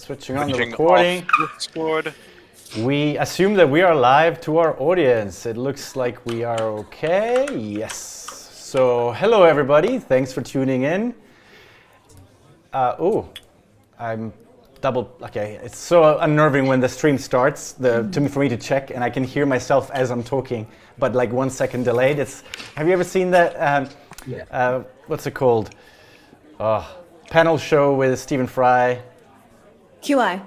Switching on the Switching recording. off Discord. We assume that we are live to our audience. It looks like we are okay. Yes. So, hello everybody. Thanks for tuning in. I'm double. Okay, it's so unnerving when the stream starts. For me to check, and I can hear myself as I'm talking, but like 1 second delayed. Have you ever seen that? What's it called? Panel show with Stephen Fry. QI,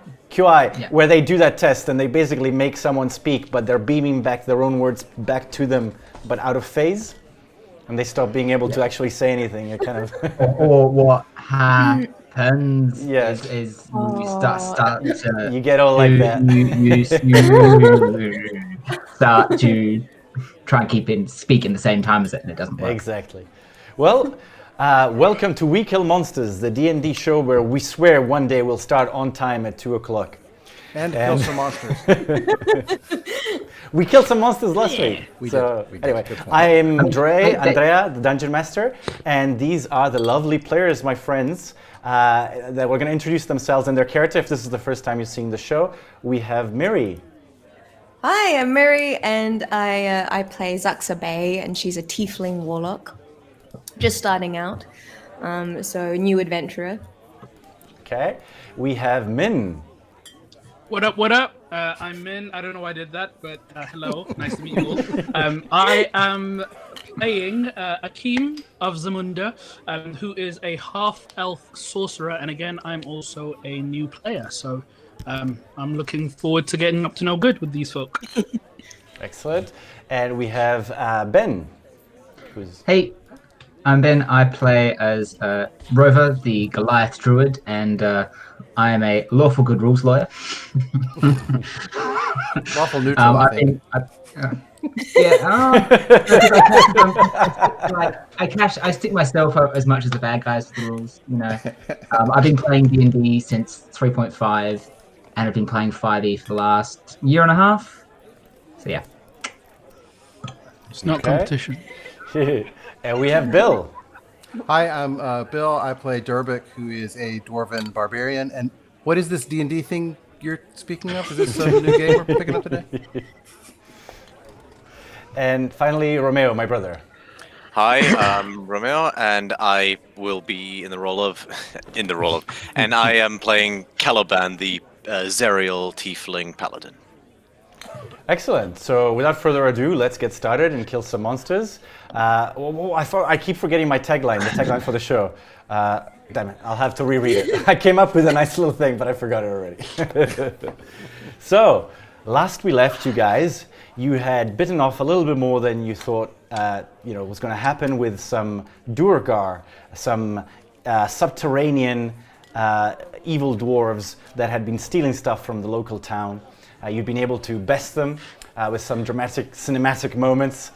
yeah. Where they do that test and they basically make someone speak, but they're beaming back their own words back to them, but out of phase, and they stop being able to actually say anything. It kind of or what happens is you start to you get all like that. You start to try and speak in the same time as it, and it doesn't work. Exactly. Well. Welcome to We Kill Monsters, the D&D show where we swear one day we'll start on time at 2 o'clock. And kill some monsters. We killed some monsters last week. We did. Anyway, I'm Andrea, the Dungeon Master, and these are the lovely players, my friends, that were going to introduce themselves and their character. If this is the first time you're seeing the show, we have Miri. Hi, I'm Miri, and I play Zaxa Bay, and she's a tiefling warlock. Just starting out, so new adventurer. Okay, we have Min. What up? I'm Min. I don't know why I did that, but hello, nice to meet you all. I am playing Akeem of Zamunda, who is a half-elf sorcerer, and again, I'm also a new player, so I'm looking forward to getting up to no good with these folk. Excellent. And we have Ben. Hey. And then I play as Rover, the Goliath Druid, and I am a lawful good rules lawyer. Lawful neutral, I stick myself up as much as the bad guys with the rules. You know, I've been playing D&D since 3.5, and I've been playing 5e for the last year and a half. So yeah, it's not competition. And we have Bill. Hi, I'm Bill. I play Durbik, who is a dwarven barbarian. And what is this D&D thing you're speaking of? Is this a new game we're picking up today? And finally, Romeo, my brother. Hi, I'm Romeo, and I will be in the role of, and I am playing Caliban, the Zerial Tiefling Paladin. Excellent. So without further ado, let's get started and kill some monsters. I keep forgetting my tagline, the tagline for the show. Damn it, I'll have to reread it. I came up with a nice little thing, but I forgot it already. So, last we left you guys, you had bitten off a little bit more than you thought was going to happen with some Durgar, some subterranean evil dwarves that had been stealing stuff from the local town. You've been able to best them with some dramatic cinematic moments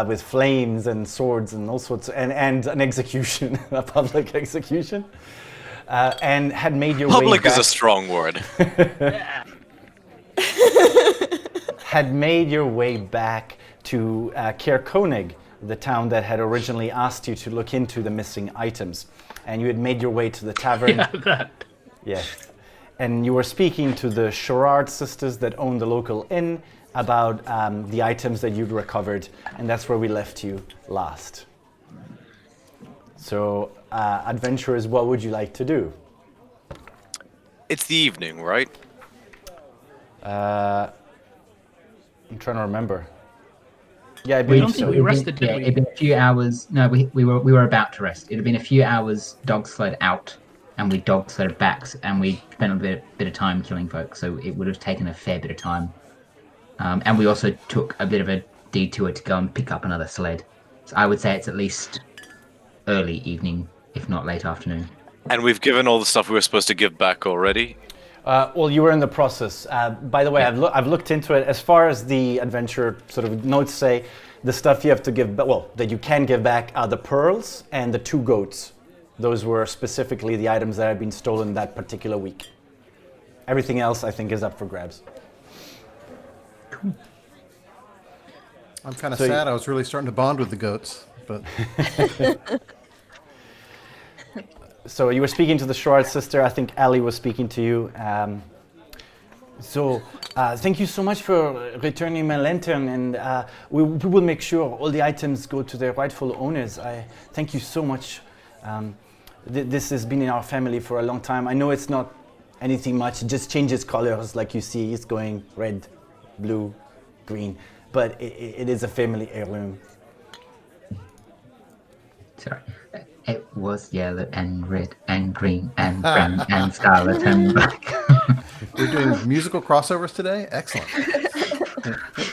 with flames and swords and all sorts, and an execution, a public execution, and had made your way back. Public is a strong word. Had made your way back to Caer Konig, the town that had originally asked you to look into the missing items, and you had made your way to the tavern. Yeah, that. Yes. And you were speaking to the Sherrard sisters that own the local inn about the items that you'd recovered, and that's where we left you last. So, adventurers, what would you like to do? It's the evening, right? I'm trying to remember. Yeah, I We believe don't so. think we rested, did we? It'd been a few hours. No, we were about to rest. It had been a few hours dog sled out, and we dog sledded back, and we spent a bit of time killing folks. So it would have taken a fair bit of time. And we also took a bit of a detour to go and pick up another sled. So I would say it's at least early evening, if not late afternoon. And we've given all the stuff we were supposed to give back already. Well, you were in the process. By the way, I've looked into it. As far as the adventure sort of notes say, the stuff you have to give, that you can give back are the pearls and the 2 goats. Those were specifically the items that had been stolen that particular week. Everything else, I think, is up for grabs. Cool. I'm kind of sad. I was really starting to bond with the goats, but So you were speaking to the Shroud sister. I think Ali was speaking to you. Thank you so much for returning my lantern, and we will make sure all the items go to their rightful owners. I thank you so much. This has been in our family for a long time. I know it's not anything much, it just changes colors, like you see, it's going red, blue, green, but it is a family heirloom. Sorry. It was yellow and red and green and brown and scarlet and black. We're doing musical crossovers today? Excellent.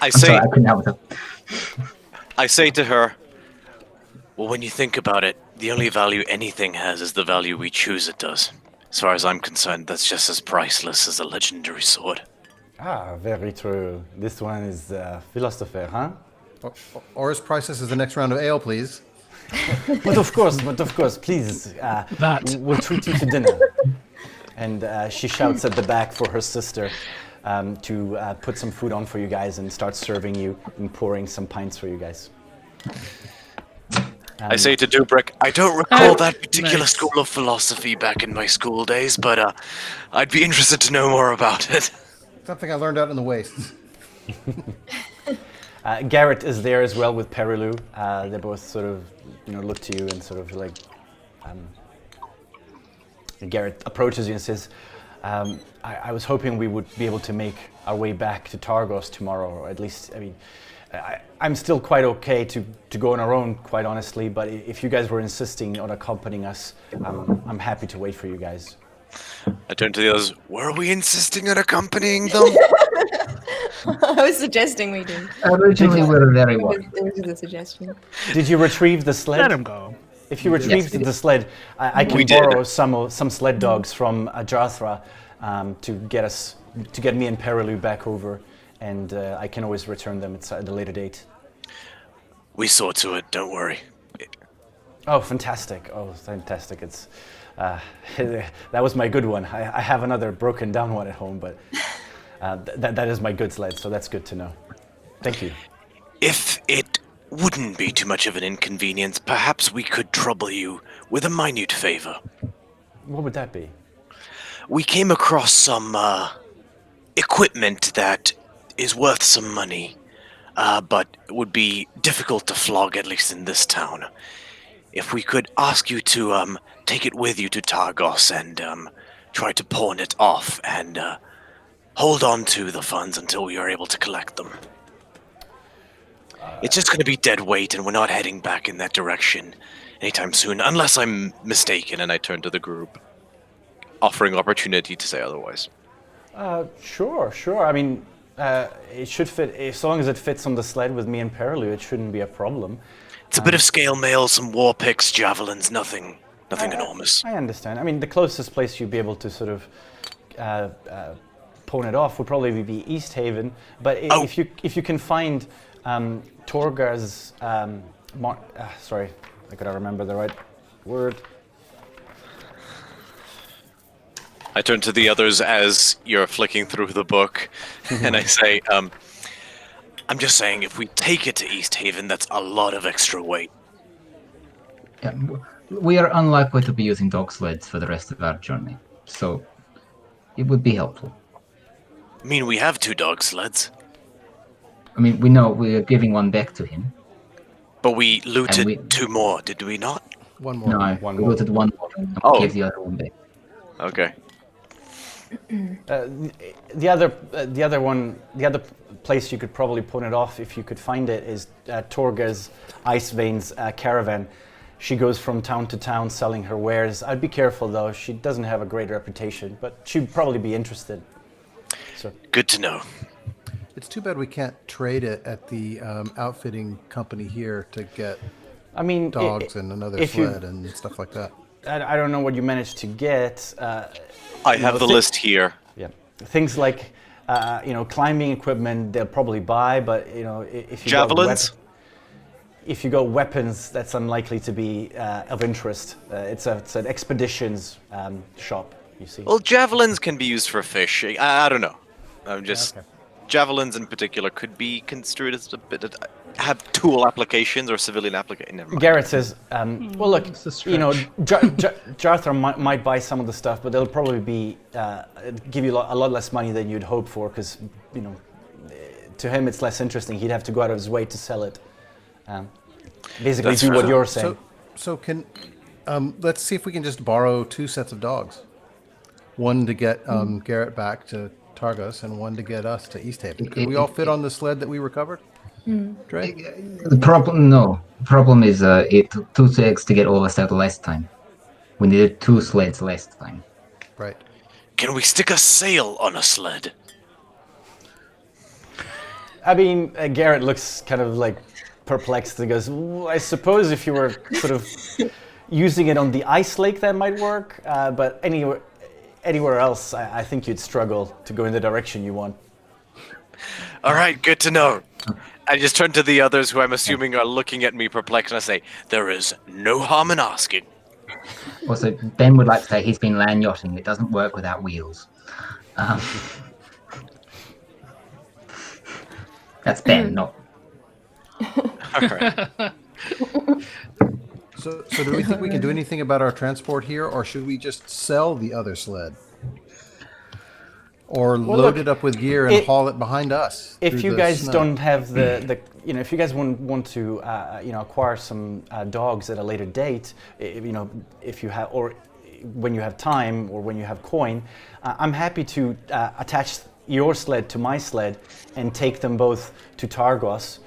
I Sorry, say, I couldn't help it. I say to her, well, when you think about it, the only value anything has is the value we choose it does. As far as I'm concerned, that's just as priceless as a legendary sword. Ah, very true. This one is philosopher, huh? Or as priceless as the next round of ale, please. But of course, please, we'll treat you to dinner. And she shouts at the back for her sister to put some food on for you guys and start serving you and pouring some pints for you guys. I say to Dubrick, I don't recall that particular Nice. school of philosophy back in my school days, but I'd be interested to know more about it. Something I learned out in the wastes. Garrett is there as well with Perilu. They both sort of, look to you and sort of like. Garrett approaches you and says, I was hoping we would be able to make our way back to Targos tomorrow, or at least, I'm still quite okay to go on our own, quite honestly, but if you guys were insisting on accompanying us, I'm happy to wait for you guys. I turn to the others, were we insisting on accompanying them? I was suggesting we do. Originally, we were very It was, worried. it was a suggestion. Did you retrieve the sled? Let him go. If you retrieved we did. the sled, I We can did. borrow some sled dogs from Jarthra to get me and Perilu back over, and I can always return them at a later date. We saw to it, don't worry. Oh, fantastic! Oh, fantastic! It's that was my good one. I have another broken down one at home, but that is my good sled, so that's good to know. Thank you. If it wouldn't be too much of an inconvenience, perhaps we could trouble you with a minute favor. What would that be? We came across some equipment that is worth some money, but would be difficult to flog, at least in this town. If we could ask you to take it with you to Targos and try to pawn it off and hold on to the funds until we are able to collect them. It's just going to be dead weight, and we're not heading back in that direction anytime soon, unless I'm mistaken. And I turn to the group, offering opportunity to say otherwise. Sure. I mean, it should fit. As long as it fits on the sled with me and Perilu, it shouldn't be a problem. It's a bit of scale mail, some war picks, javelins, nothing enormous. I understand. I mean, the closest place you'd be able to sort of pawn it off would probably be Easthaven. But if you can find Torgar's, sorry, I gotta remember the right word. I turn to the others as you're flicking through the book, and I say, I'm just saying, if we take it to Easthaven, that's a lot of extra weight. Yeah, we are unlikely to be using dog sleds for the rest of our journey, so it would be helpful. I mean, we have 2 dog sleds, I mean, we know we are giving one back to him. but we looted And we- 2 more, did we not? One more. No, one we more. looted one more and Oh. gave the other one back. Okay. The other place you could probably pawn it off if you could find it is Torga's Ice Veins caravan. She goes from town to town selling her wares. I'd be careful though. She doesn't have a great reputation, but she'd probably be interested. So Good to know. It's too bad we can't trade it at the outfitting company here to get I mean, dogs and another if you- sled and stuff like that. I don't know what you managed to get. I have the thi- list here. Yeah, things like climbing equipment they'll probably buy, but if you Javelins? if you go weapons, that's unlikely to be of interest. It's an expeditions shop, you see. Well, javelins can be used for fish. I don't know. I'm just... javelins in particular could be construed as a bit of, have tool applications or civilian applications. Never mind. Garrett says, well, look, It's a you know, stretch. Jarthar might buy some of the stuff, but they'll probably be give you a lot less money than you'd hope for, because, you know, to him it's less interesting. He'd have to go out of his way to sell it. Basically, That's do what fair. you're saying. So can let's see if we can just borrow 2 sets of dogs. One to get Garrett back to Targos, and one to get us to Easthaven. Could we all fit on the sled that we recovered? Dre? The problem is it took 2 legs to get all of us out last time. We needed 2 sleds last time. Right. Can we stick a sail on a sled? I mean, Garrett looks kind of like perplexed and goes, well, I suppose if you were sort of using it on the ice lake, that might work, but anywhere else, I think you'd struggle to go in the direction you want. All right, good to know. I just turn to the others who I'm assuming are looking at me perplexed, and I say, there is no harm in asking. Also, Ben would like to say he's been land yachting. It doesn't work without wheels. That's Ben, not. All right. So do we think we can do anything about our transport here, or should we just sell the other sled? Or load look, it up with gear and haul it behind us? If through you the guys snow? don't have the you know, if you guys want to acquire some dogs at a later date, if you have, or when you have time, or when you have coin, I'm happy to attach your sled to my sled and take them both to Targos,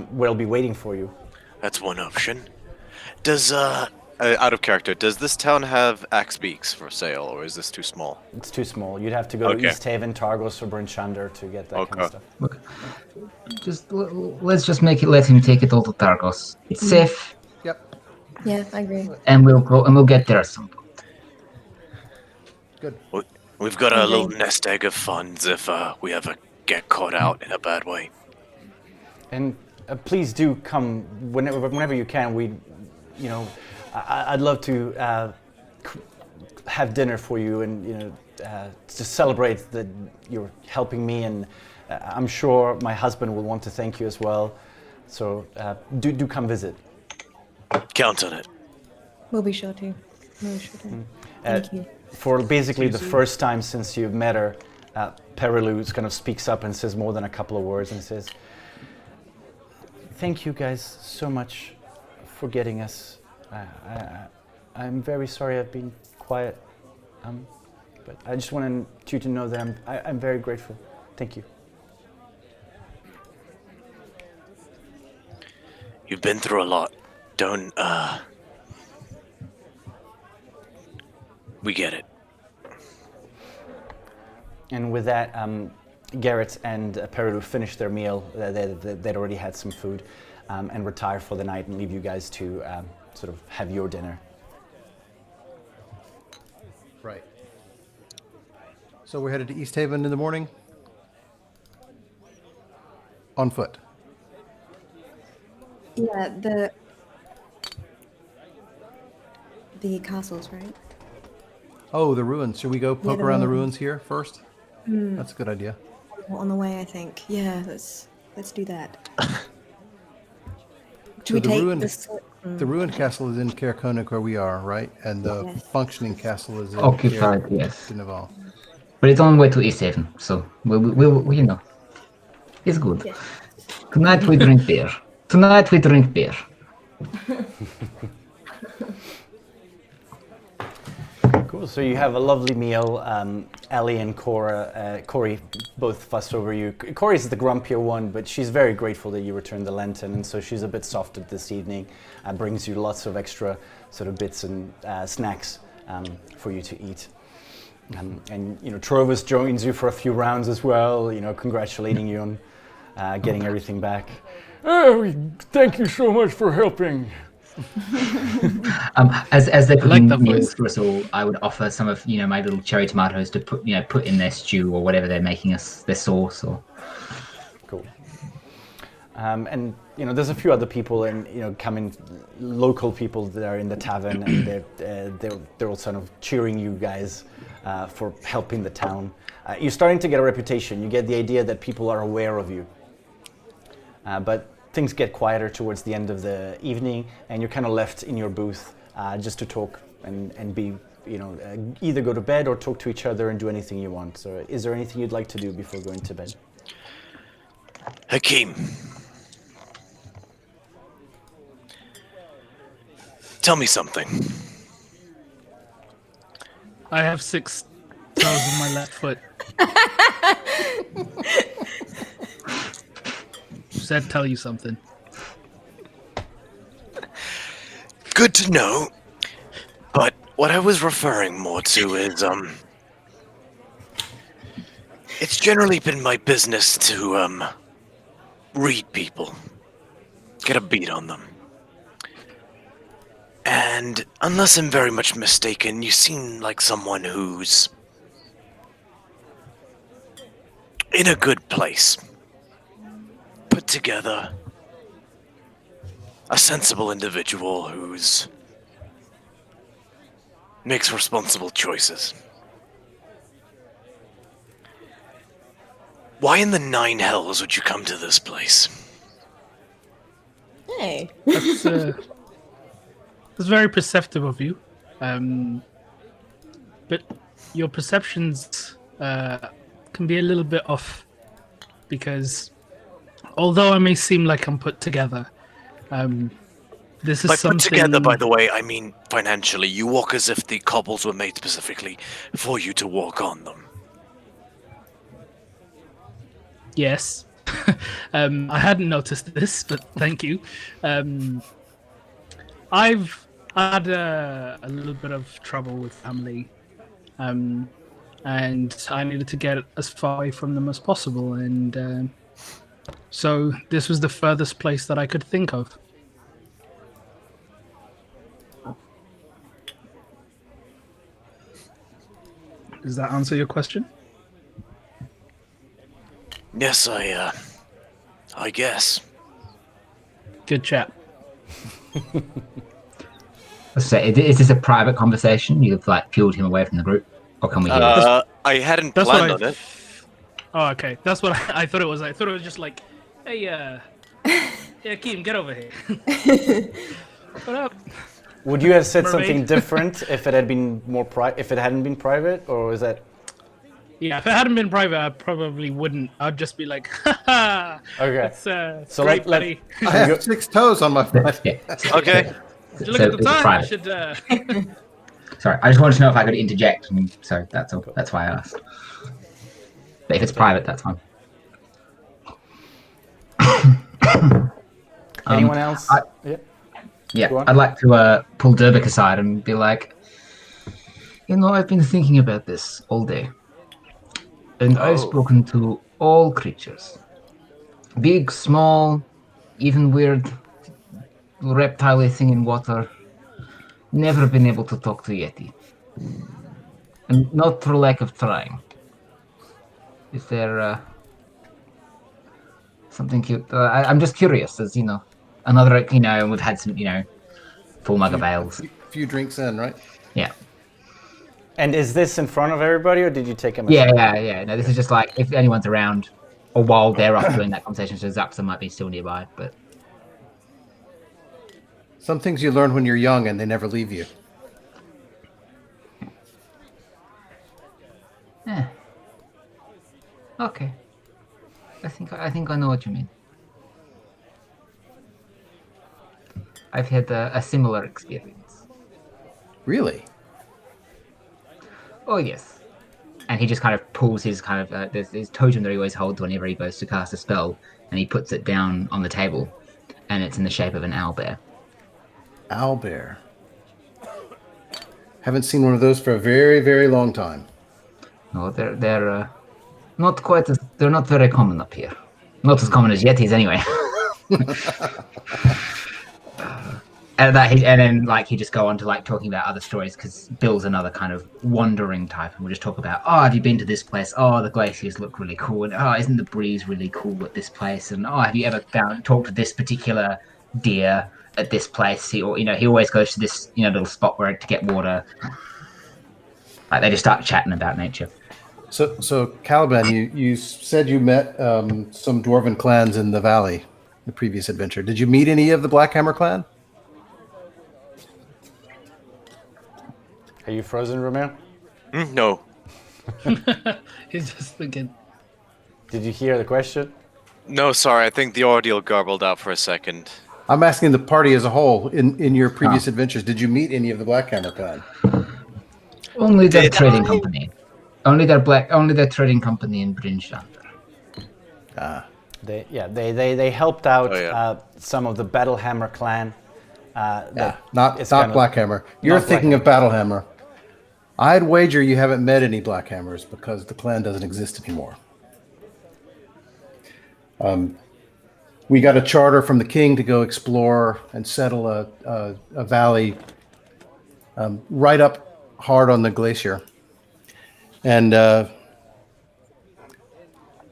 where I'll be waiting for you. That's one option. Does, out of character, does this town have axe beaks for sale, or is this too small? It's too small. You'd have to go to Easthaven, Targos, or Bryn Shander to get that kind of stuff. Look, let's just let him take it all to Targos. It's safe, Yep. Yeah, I agree. and we'll get there at some point. Good. We've got a little nest egg of funds if we ever get caught out in a bad way. And please do come whenever you can. I'd love to have dinner for you, and to celebrate that you're helping me, and I'm sure my husband will want to thank you as well. So do come visit. Count on it. We'll be sure to. Thank you. For basically the first time since you've met her, Perilu kind of speaks up and says more than a couple of words and says, "Thank you guys so much for getting us. I'm very sorry I've been quiet, but I just wanted you to know that I'm very grateful. Thank you." You've been through a lot. Don't, we get it. And with that, Garrett and Perilu finish their meal. They'd already had some food, and retire for the night and leave you guys to sort of have your dinner. Right. So we're headed to Easthaven in the morning? On foot. Yeah, the castles, right? Oh, the ruins. Should we go poke the around the ruins. ruins here first? That's a good idea. On the way, I think. Yeah, let's do that. Do So we the take ruined- this? The ruined castle is in Caer Dieneval where we are, right? And the Yes. functioning castle is in Occupied, Caer yes. Dieneval. But it's on the way to Easthaven, so we'll it's good. Yeah. Tonight we drink beer. Tonight we drink beer. Cool. So you have a lovely meal. Ellie and Corey both fuss over you. Corey's the grumpier one, but she's very grateful that you returned the lantern, and so she's a bit softer this evening. Brings you lots of extra sort of bits and snacks for you to eat. And Trovus joins you for a few rounds as well. Congratulating you on getting everything back. Oh, thank you so much for helping. As they're like cooking that meals voice. for us all, I would offer some of my little cherry tomatoes to put in their stew or whatever they're making us their sauce or. Cool. And there's a few other people and local people that are in the tavern, and they're all sort of cheering you guys for helping the town. You're starting to get a reputation. You get the idea that people are aware of you. But things get quieter towards the end of the evening, and you're kind of left in your booth just to talk and be, either go to bed or talk to each other and do anything you want. So is there anything you'd like to do before going to bed? Hakeem. Tell me something. I have 6 toes in my left foot. Said tell you something. Good to know. But what I was referring more to is, it's generally been my business to, read people. Get a beat on them. And unless I'm very much mistaken, you seem like someone who's in a good place. Put together. A sensible individual who's makes responsible choices. Why in the 9 hells would you come to this place? Hey. That's very perceptive of you. But your perceptions can be a little bit off, because although I may seem like I'm put together, this is By something... put together, by the way, I mean financially. You walk as if the cobbles were made specifically for you to walk on them. Yes. I hadn't noticed this, but thank you. I've had a little bit of trouble with family, and I needed to get as far away from them as possible, and so this was the furthest place that I could think of. Does that answer your question? Yes, I guess. Good chat. So, is this a private conversation? You've fueled him away from the group, or can we hear this? I hadn't That's planned what on it. Oh, okay. That's what I thought it was. I thought it was just like, hey, yeah, Keem, get over here. What up? Would you have said Mermaid? something different if it had been if it hadn't been private, or is that? Yeah, if it hadn't been private, I probably wouldn't. I'd just be like, haha. Okay. That's So great, let- buddy. I have 6 toes on my foot. Yeah. Okay. Did you look So at the it's time? I private. should. Sorry, I just wanted to know if I could interject. So that's all. That's why I asked. But if it's private, that's fine. Anyone else? Yeah. Yeah, Go on. I'd like to pull Durbek aside and be like, I've been thinking about this all day. And I've spoken to all creatures. Big, small, even weird reptile thing in water. Never been able to talk to Yeti. And not for lack of trying. Is there something cute? I'm just curious, as another, and we've had some, full mug of ales. Few drinks in, right? Yeah. And is this in front of everybody, or did you take him? Yeah. No, this is just like if anyone's around, or while they're off doing that conversation, so Zapsa might be still nearby. But Some things you learn when you're young and they never leave you. yeah, okay. I think I know what you mean. I've had a similar experience. Really? Oh yes. And he just kind of pulls his there's his totem that he always holds whenever he goes to cast a spell, and he puts it down on the table, and it's in the shape of an owlbear. Owlbear. Haven't seen one of those for a very, very long time. No, they're not quite as they're not very common up here. Not as common as Yetis anyway. and then like he just go on to like talking about other stories because Bill's another kind of wandering type, and we'll just talk about, oh, have you been to this place? Oh, the glaciers look really cool, and oh, isn't the breeze really cool at this place? And oh, have you ever talked to this particular deer at this place? He always goes to this little spot where to get water. Like they just start chatting about nature. So Caliban, you said you met some dwarven clans in the valley, the previous adventure. Did you meet any of the Blackhammer clan? Are you frozen, Romeo? No. He's just thinking. Did you hear the question? No, sorry. I think the audio garbled out for a second. I'm asking the party as a whole. In your previous adventures, did you meet any of the Blackhammer clan? Only their trading company. Only their trading company in Brinshand. They helped out some of the Battlehammer clan. Not Blackhammer. You're thinking of Battlehammer. I'd wager you haven't met any Blackhammers because the clan doesn't exist anymore. We got a charter from the king to go explore and settle a valley right up hard on the glacier. And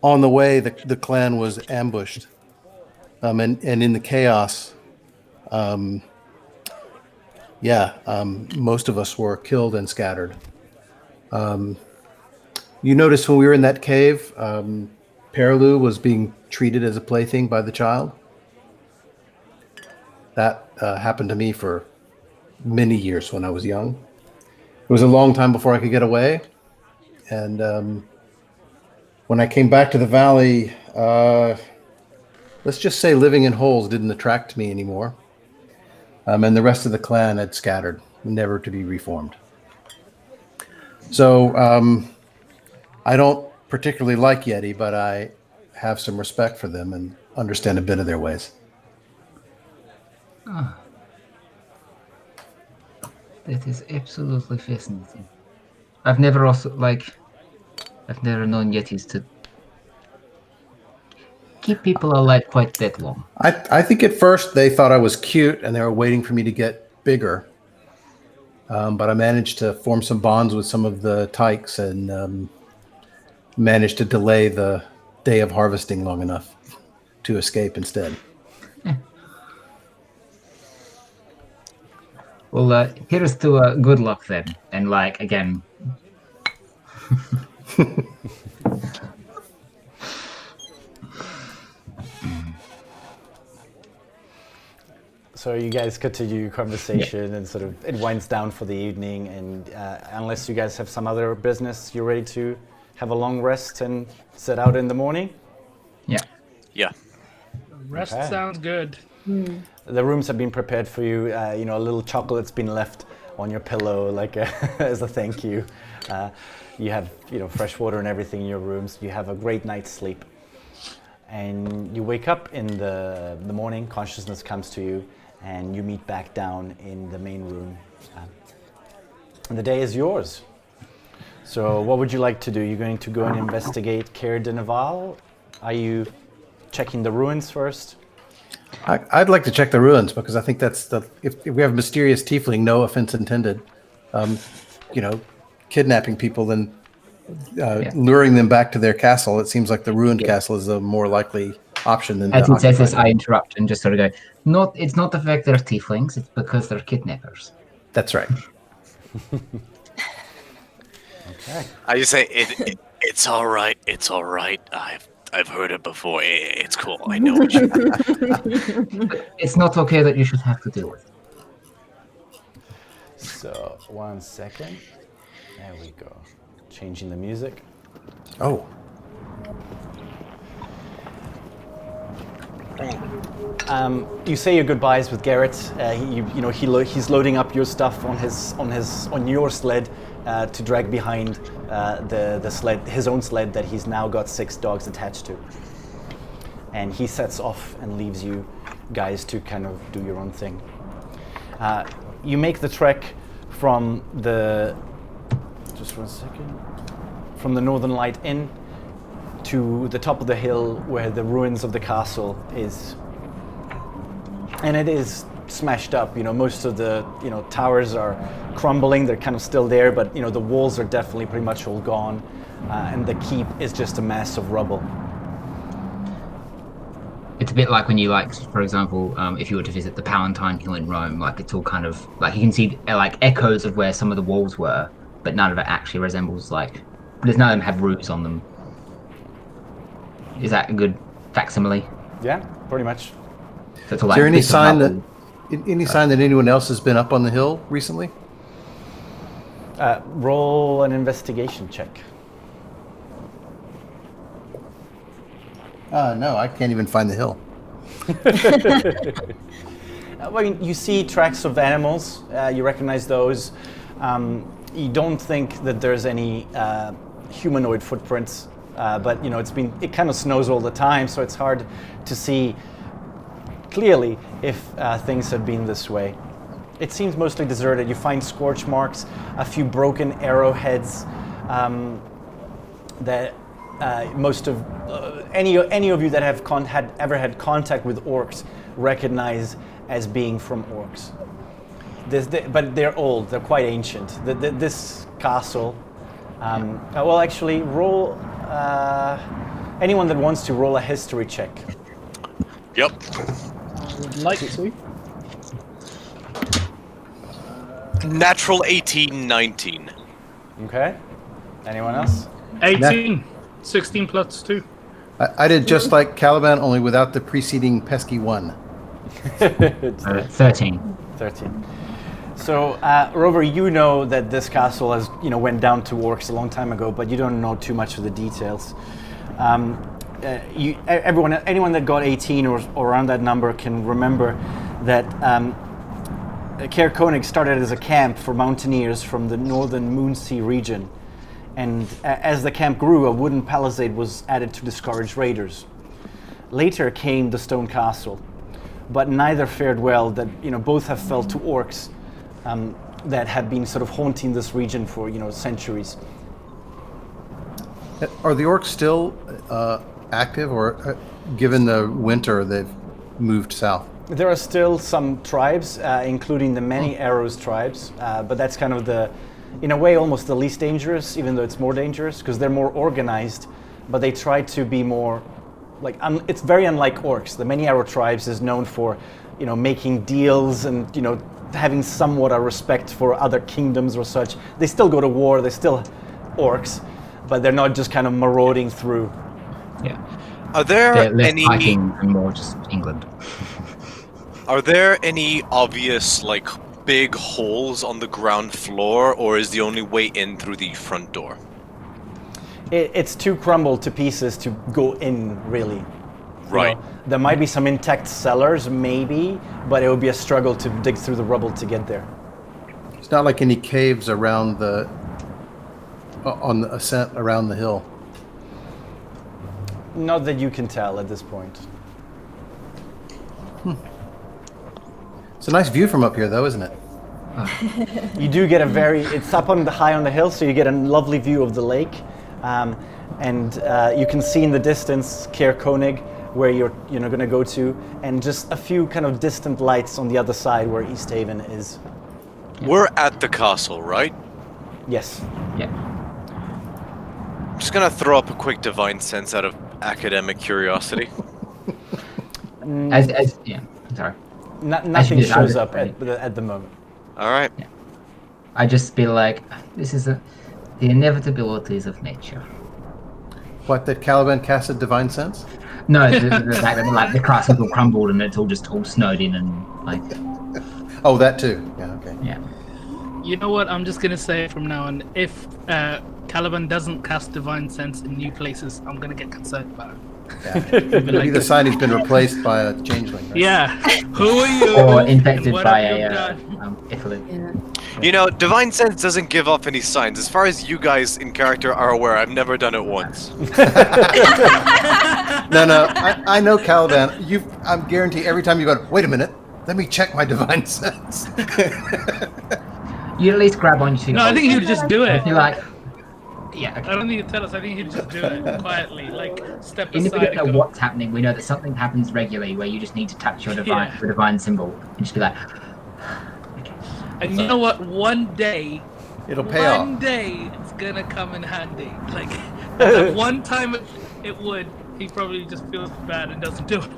on the way, the clan was ambushed. And in the chaos, most of us were killed and scattered. You noticed when we were in that cave, Perilu was being treated as a plaything by the child. That happened to me for many years when I was young. It was a long time before I could get away. And when I came back to the valley, let's just say living in holes didn't attract me anymore. And the rest of the clan had scattered, never to be reformed. So I don't particularly like Yeti, but I have some respect for them and understand a bit of their ways. Oh. That is absolutely fascinating. I've never known Yetis to keep people alive quite that long. I think at first they thought I was cute and they were waiting for me to get bigger. But I managed to form some bonds with some of the tykes and managed to delay the day of harvesting long enough to escape instead. Well, here's to good luck then. And again. So you guys continue your conversation and sort of it winds down for the evening, and unless you guys have some other business, you're ready to have a long rest and set out in the morning? Yeah. Rest sounds good. The rooms have been prepared for you. A little chocolate's been left on your pillow, as a thank you. You have, fresh water and everything in your rooms. You have a great night's sleep, and you wake up in the morning. Consciousness comes to you, and you meet back down in the main room. And the day is yours. So, what would you like to do? You're going to go and investigate Caer Dieneval? Are you checking the ruins first? I'd like to check the ruins because I think that's if we have a mysterious tiefling, no offense intended, kidnapping people and luring them back to their castle. It seems like the ruined castle is a more likely option than. As it says this, I interrupt and just sort of go, it's not the fact they're tieflings, it's because they're kidnappers. That's right. Okay. I just say it's all right. It's all right. I've heard it before. It's cool. I know what you. It's not okay that you should have to deal with it. So 1 second. There we go. Changing the music. Oh. You say your goodbyes with Garrett. He's loading up your stuff on your sled to drag behind the sled, his own sled that he's now got 6 dogs attached to. And he sets off and leaves you guys to kind of do your own thing. You make the trek from the Northern Light Inn to the top of the hill where the ruins of the castle is. And it is smashed up. Most of the towers are crumbling. They're kind of still there, but the walls are definitely pretty much all gone, and the keep is just a mass of rubble. It's a bit like when you for example, if you were to visit the Palatine Hill in Rome, it's all kind of you can see echoes of where some of the walls were, but none of it actually resembles because none of them have roofs on them. Is that a good facsimile? Yeah, pretty much. So it's all Is there any bits of sign rubble. that anyone else has been up on the hill recently? Roll an investigation check. No, I can't even find the hill. You see tracks of animals. You recognize those. You don't think that there's any humanoid footprints, but it kind of snows all the time, so it's hard to see clearly if things had been this way. It seems mostly deserted. You find scorch marks, a few broken arrowheads that most of any of you that have ever had contact with orcs recognize as being from orcs. But they're old. They're quite ancient. This castle. Actually, roll. Anyone that wants to roll a history check. Yep. Would like to. Natural 18, 19. Okay. Anyone else? 18. 16 plus 2. I did just like Caliban, only without the preceding pesky 1. 13. 13. So, Rover, you know that this castle has, went down to orcs a long time ago, but you don't know too much of the details. Anyone that got 18 or around that number can remember that Caer Konig started as a camp for mountaineers from the northern Moonsea region. And as the camp grew, a wooden palisade was added to discourage raiders. Later came the stone castle, but neither fared well. That both have fell to orcs that had been sort of haunting this region for centuries. Are the orcs still active, or given the winter, they've moved south? There are still some tribes, including the Many Arrows tribes, but that's kind of in a way, almost the least dangerous, even though it's more dangerous, because they're more organized, but they try to be more, it's very unlike orcs. The Many Arrow tribes is known for, making deals and, having somewhat a respect for other kingdoms or such. They still go to war, they're still orcs, but they're not just kind of marauding through. Yeah. Are there They're less any fighting and more just England. Are there any obvious big holes on the ground floor, or is the only way in through the front door? It's too crumbled to pieces to go in, really. Right. There might be some intact cellars, maybe, but it would be a struggle to dig through the rubble to get there. It's not like any caves around on the ascent around the hill. Not that you can tell at this point. It's a nice view from up here, though, isn't it? You do get it's up high on the hill, so you get a lovely view of the lake. And you can see in the distance Caer Konig, where you're going to go to, and just a few kind of distant lights on the other side where Easthaven is. We're at the castle, right? Yes. Yeah. I'm just gonna throw up a quick divine sense out of academic curiosity. Sorry. Nothing shows up at the moment. All right. Yeah. I just feel like this is the inevitabilities of nature. What, that Caliban cast a divine sense? No, the fact that the castle's all crumbled and it's all just all snowed in and Oh, that too. Yeah. Okay. yeah. You know what? I'm just gonna say from now on, if Caliban doesn't cast divine sense in new places, I'm gonna get concerned about it. Yeah. Maybe the sign he's been replaced by a changeling. Right? Yeah. Who are you? Or infected What by have you a done? Ithilid. Divine sense doesn't give off any signs. As far as you guys in character are aware, I've never done it once. No. I know Caliban. I'm guarantee every time you go, wait a minute, let me check my divine sense. You at least grab onto. No, I think you would just do it. You're like, Yeah. Okay. I don't need to tell us. I think he'd just do it quietly, like step Even if we aside. don't know what's happening, we know that something happens regularly where you just need to touch your divine symbol and just be like. Okay. And you know what? One day, It'll pay off. one day, it's gonna come in handy. Like that one time it would. He probably just feels bad and doesn't do it.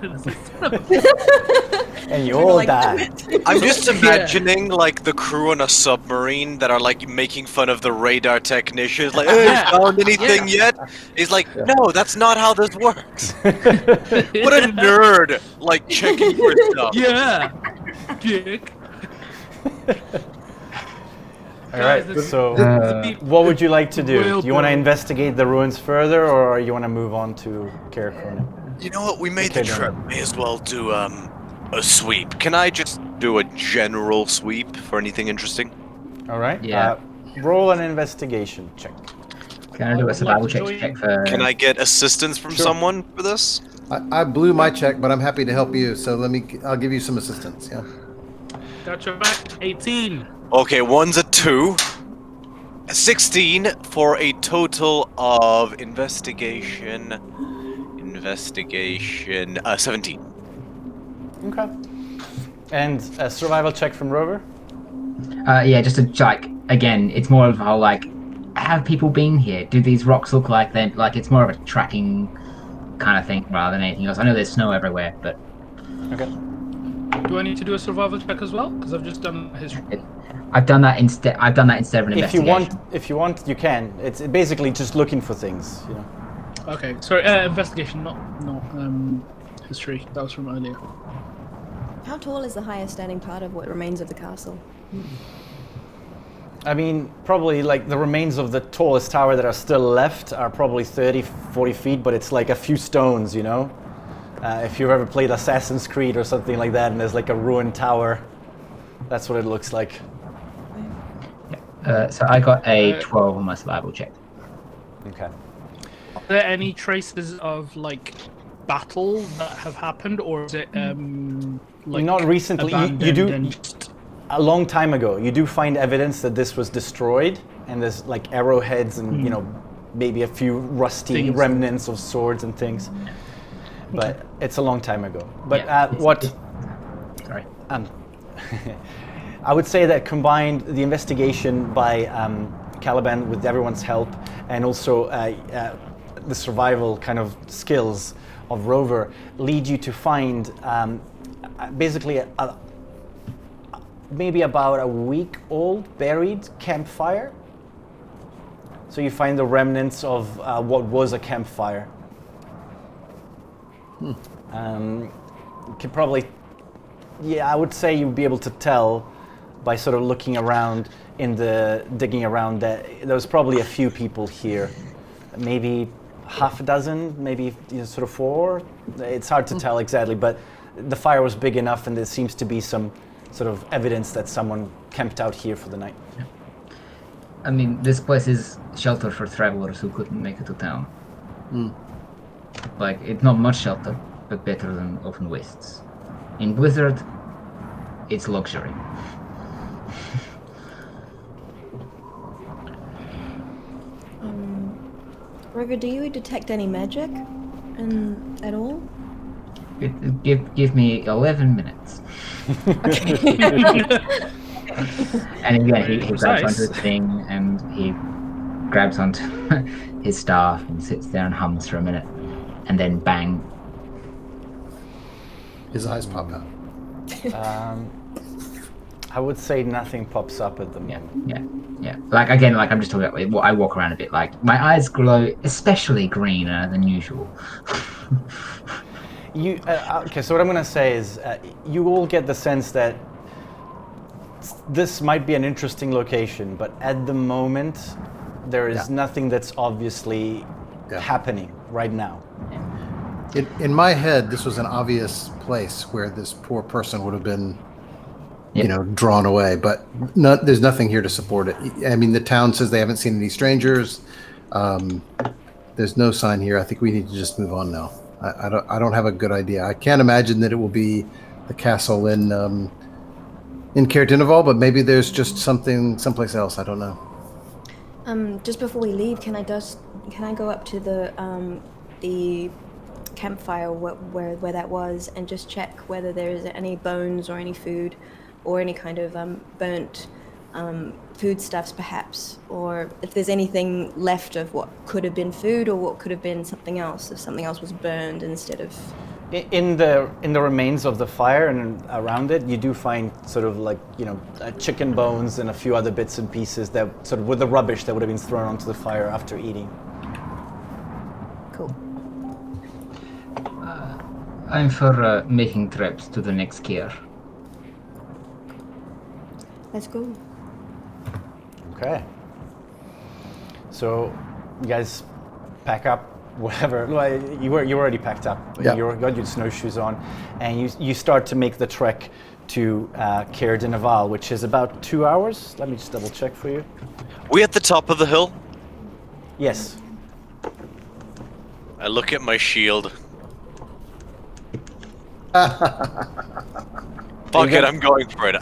And you all die. I'm just imagining like the crew on a submarine that are like making fun of the radar technicians, like, "Hey, found anything yet?" He's like, "No, that's not how this works." What a nerd! Like checking for stuff. Yeah, dick. All right. So, what would you like to do? Do you want to investigate the ruins further, or you want to move on to Caer Dieneval? You know what? We made the trip. May as well do a sweep. Can I just do a general sweep for anything interesting? All right. Yeah. Roll an investigation check. Can I do a survival check for? Can I get assistance from someone for this? I blew my check, but I'm happy to help you. So I'll give you some assistance. Yeah. Got your back. 18. Okay, one's a 2. 16 for a total of investigation. 17. Okay. And a survival check from Rover? Yeah, just a like again, it's more of a whole like, have people been here? Do these rocks look like they like? It's more of a tracking kind of thing rather than anything else. I know there's snow everywhere, but okay. Do I need to do a survival check as well? Because I've just done history. I've done that instead. I've done that instead of an investigation. If you want, you can. It's basically just looking for things, you know. Okay, sorry. Investigation, not history. That was from earlier. How tall is the highest standing part of what remains of the castle? I mean, probably like the remains of the tallest tower that are still left are probably 30, 40 feet, but it's like a few stones, you know. If you've ever played Assassin's Creed or something like that, and there's like a ruined tower, that's what it looks like. So I got a 12 on my survival check. Okay. Are there any traces of like battle that have happened, or is it like not recently? You do a long time ago. You do find evidence that this was destroyed, and there's like arrowheads and you know maybe a few rusty remnants of swords and things. But it's a long time ago. But Sorry. I would say that combined the investigation by Caliban with everyone's help, and also the survival kind of skills of Rover lead you to find basically maybe about a week old buried campfire. So you find the remnants of what was a campfire. You could probably, I would say you'd be able to tell by sort of looking around digging around that there was probably a few people here, maybe half a dozen, maybe sort of 4. It's hard to tell exactly, but the fire was big enough, and there seems to be some sort of evidence that someone camped out here for the night. I mean, this place is shelter for travelers who couldn't make it to town. Like, it's not much shelter, but better than Open Wastes. In Blizzard, it's luxury. Rover, do you detect any magic at all? Give me 11 minutes. And again, he grabs onto his thing and he grabs onto his staff and sits there and hums for a minute, and then bang. His eyes pop out. I would say nothing pops up at the moment. Yeah. Like again, like I'm just talking about. I walk around a bit. Like my eyes glow, especially greener than usual. Okay, so what I'm going to say is you all get the sense that this might be an interesting location, but at the moment, there is nothing that's obviously happening right now. In my head, this was an obvious place where this poor person would have been, drawn away, but there's nothing here to support it. I mean, the town says they haven't seen any strangers. There's no sign here. I think we need to just move on now. I don't have a good idea. I can't imagine that it will be the castle in Caer Dieneval, but maybe there's just something someplace else. I don't know. Just before we leave, can I go up to the campfire where that was and just check whether there's any bones or any food or any kind of burnt foodstuffs perhaps, or if there's anything left of what could have been food or what could have been something else, if something else was burned instead of... In the remains of the fire and around it, you do find sort of like, chicken bones and a few other bits and pieces that sort of with the rubbish that would have been thrown onto the fire after eating. Cool. I'm for making trips to the next Caer. Let's go. Okay. So, you guys pack up whatever. Well, you already packed up. Yeah. You got your snowshoes on, and you start to make the trek to Caer Dieneval, which is about 2 hours. Let me just double check for you. We at the top of the hill? Yes. I look at my shield. Fuck it, I'm going for it.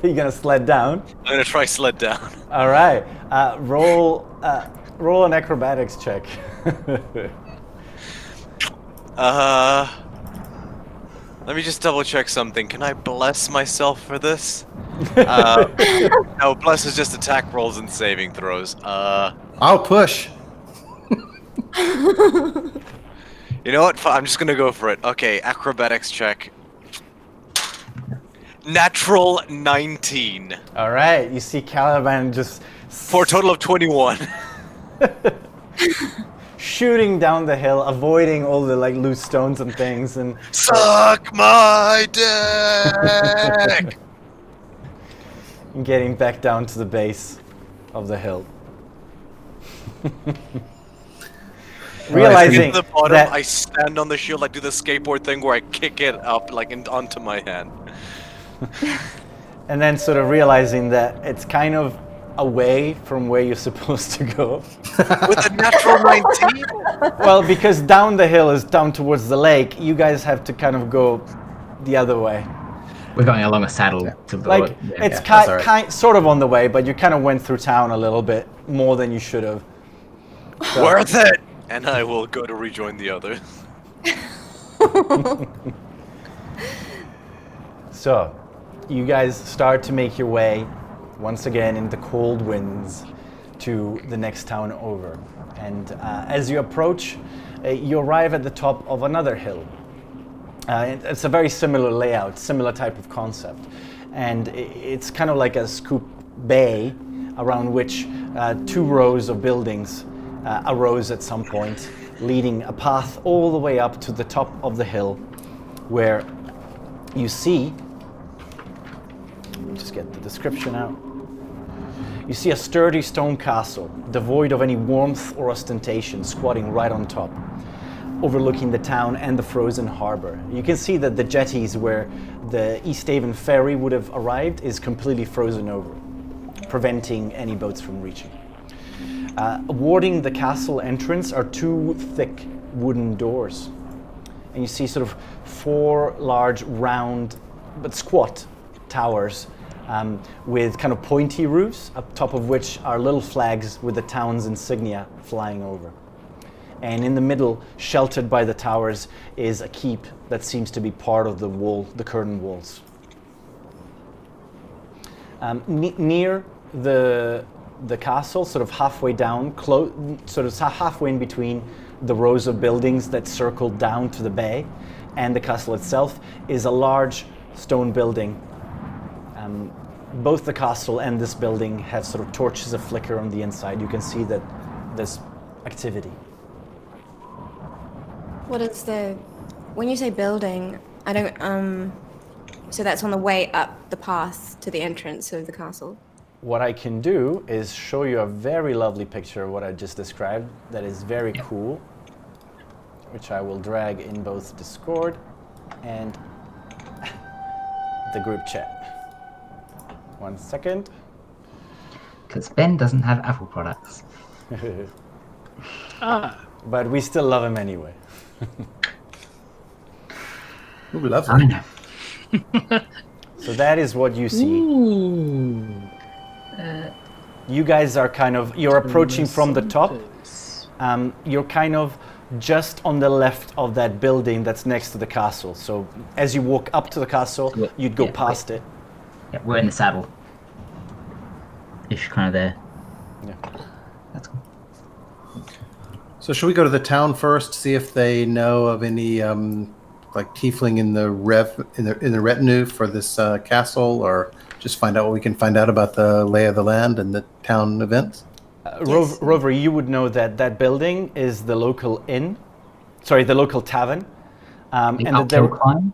You're gonna sled down. I'm gonna try sled down. All right. Roll an acrobatics check. Let me just double check something. Can I bless myself for this? No, bless is just attack rolls and saving throws. I'll push. You know what? I'm just gonna go for it. Okay, acrobatics check. Natural 19. All right. You see Caliban just For a total of 21. shooting down the hill, avoiding all the loose stones and things, and Suck my dick! getting back down to the base of the hill. Realizing At the bottom, that I stand on the shield, I do the skateboard thing where I kick it up onto my hand. and then sort of realizing that it's kind of away from where you're supposed to go. With a natural 19? Well, because down the hill is down towards the lake, you guys have to kind of go the other way. We're going along a saddle to the It's that's all right. sort of on the way, but you kind of went through town a little bit more than you should have. So- Worth it! And I will go to rejoin the others. So, you guys start to make your way once again in the cold winds to the next town over. And as you approach, you arrive at the top of another hill. It's a very similar layout, similar type of concept. And it's kind of like a scoop bay around which 2 rows of buildings arose at some point, leading a path all the way up to the top of the hill where you see, let me just get the description out. You see a sturdy stone castle, devoid of any warmth or ostentation, squatting right on top, overlooking the town and the frozen harbor. You can see that the jetties where the Easthaven ferry would have arrived is completely frozen over, preventing any boats from reaching. Warding the castle entrance are 2 thick wooden doors. And you see sort of 4 large, round, but squat towers with kind of pointy roofs, up top of which are little flags with the town's insignia flying over. And in the middle, sheltered by the towers, is a keep that seems to be part of the wall, the curtain walls. Near the castle, sort of halfway down, sort of halfway in between the rows of buildings that circle down to the bay and the castle itself, is a large stone building. Both the castle and this building have sort of torches that flicker on the inside. You can see that there's activity. What is when you say building, I don't, so that's on the way up the path to the entrance of the castle? What I can do is show you a very lovely picture of what I just described that is very cool, which I will drag in both Discord and the group chat. 1 second. Because Ben doesn't have Apple products. But we still love him anyway. Ooh, we love I that. know. So that is what you see. Ooh. You guys are you're approaching from the top. You're kind of just on the left of that building that's next to the castle. So as you walk up to the castle, you'd go past it. Yeah, we're in the saddle. Ish, kind of there. Yeah. That's cool. So should we go to the town first, see if they know of any like tiefling in the in the retinue for this castle, or just find out what we can find out about the lay of the land and the town events? Yes. Rover, you would know that that building is the local inn. Sorry, the local tavern. The uphill climb?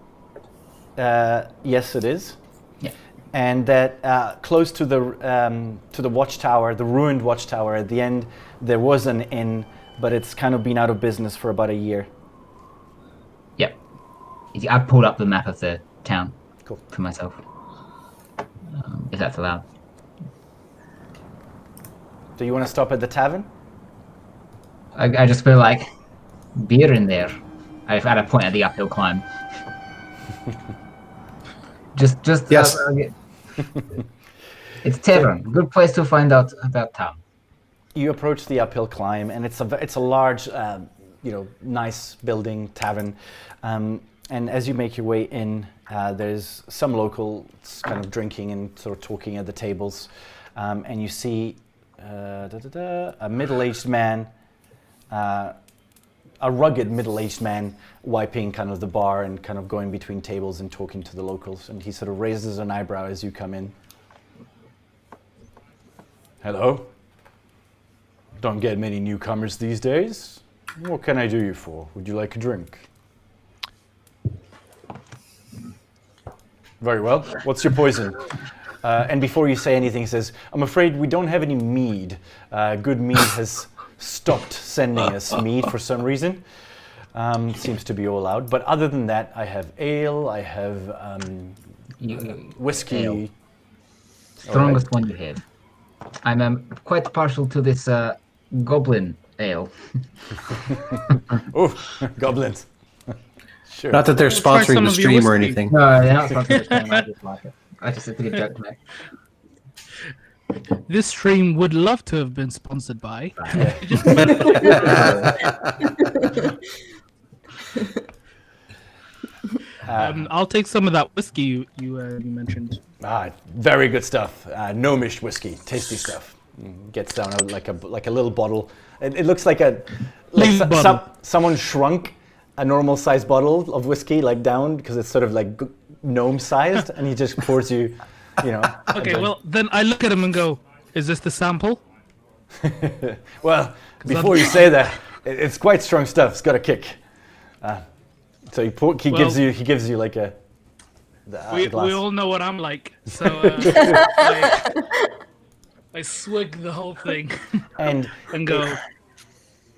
Yes, it is. Yeah. And that close to the watchtower, the ruined watchtower at the end, there was an inn, but it's kind of been out of business for about a year. Yep. I pulled up the map of the town for myself. If that's allowed. Do you want to stop at the tavern? I just feel like beer in there. I've had a point at the uphill climb. just Yes. It's tavern. Good place to find out about town. You approach the uphill climb, and it's a large, nice building tavern. And as you make your way in, there's some locals kind of drinking and sort of talking at the tables, and you see a middle-aged man, a rugged middle-aged man, wiping kind of the bar and kind of going between tables and talking to the locals. And he sort of raises an eyebrow as you come in. Hello. Don't get many newcomers these days. What can I do you for? Would you like a drink? Very well. What's your poison? And before you say anything, he says, I'm afraid we don't have any mead. Good Mead has stopped sending us mead for some reason. Seems to be all out. But other than that, I have ale, I have whiskey. Ale. Strongest one you have. I'm quite partial to this goblin ale. Oh, goblins. Sure. Not that they're Try sponsoring some the of your stream or whiskey. anything. No, they're not sponsored. I just like it. I just think it's a good joke to make. This stream would love to have been sponsored by. I'll take some of that whiskey you mentioned. Very good stuff. Gnomish whiskey, tasty stuff. Gets down like a little bottle. It looks like someone shrunk a normal sized bottle of whiskey down because it's sort of like gnome sized, and he just pours you, Okay, well then I look at him and go, "Is this the sample?" Well, before you say that, it's quite strong stuff. It's got a kick. So he gives you like a glass. We all know what I'm like, so I swig the whole thing and go.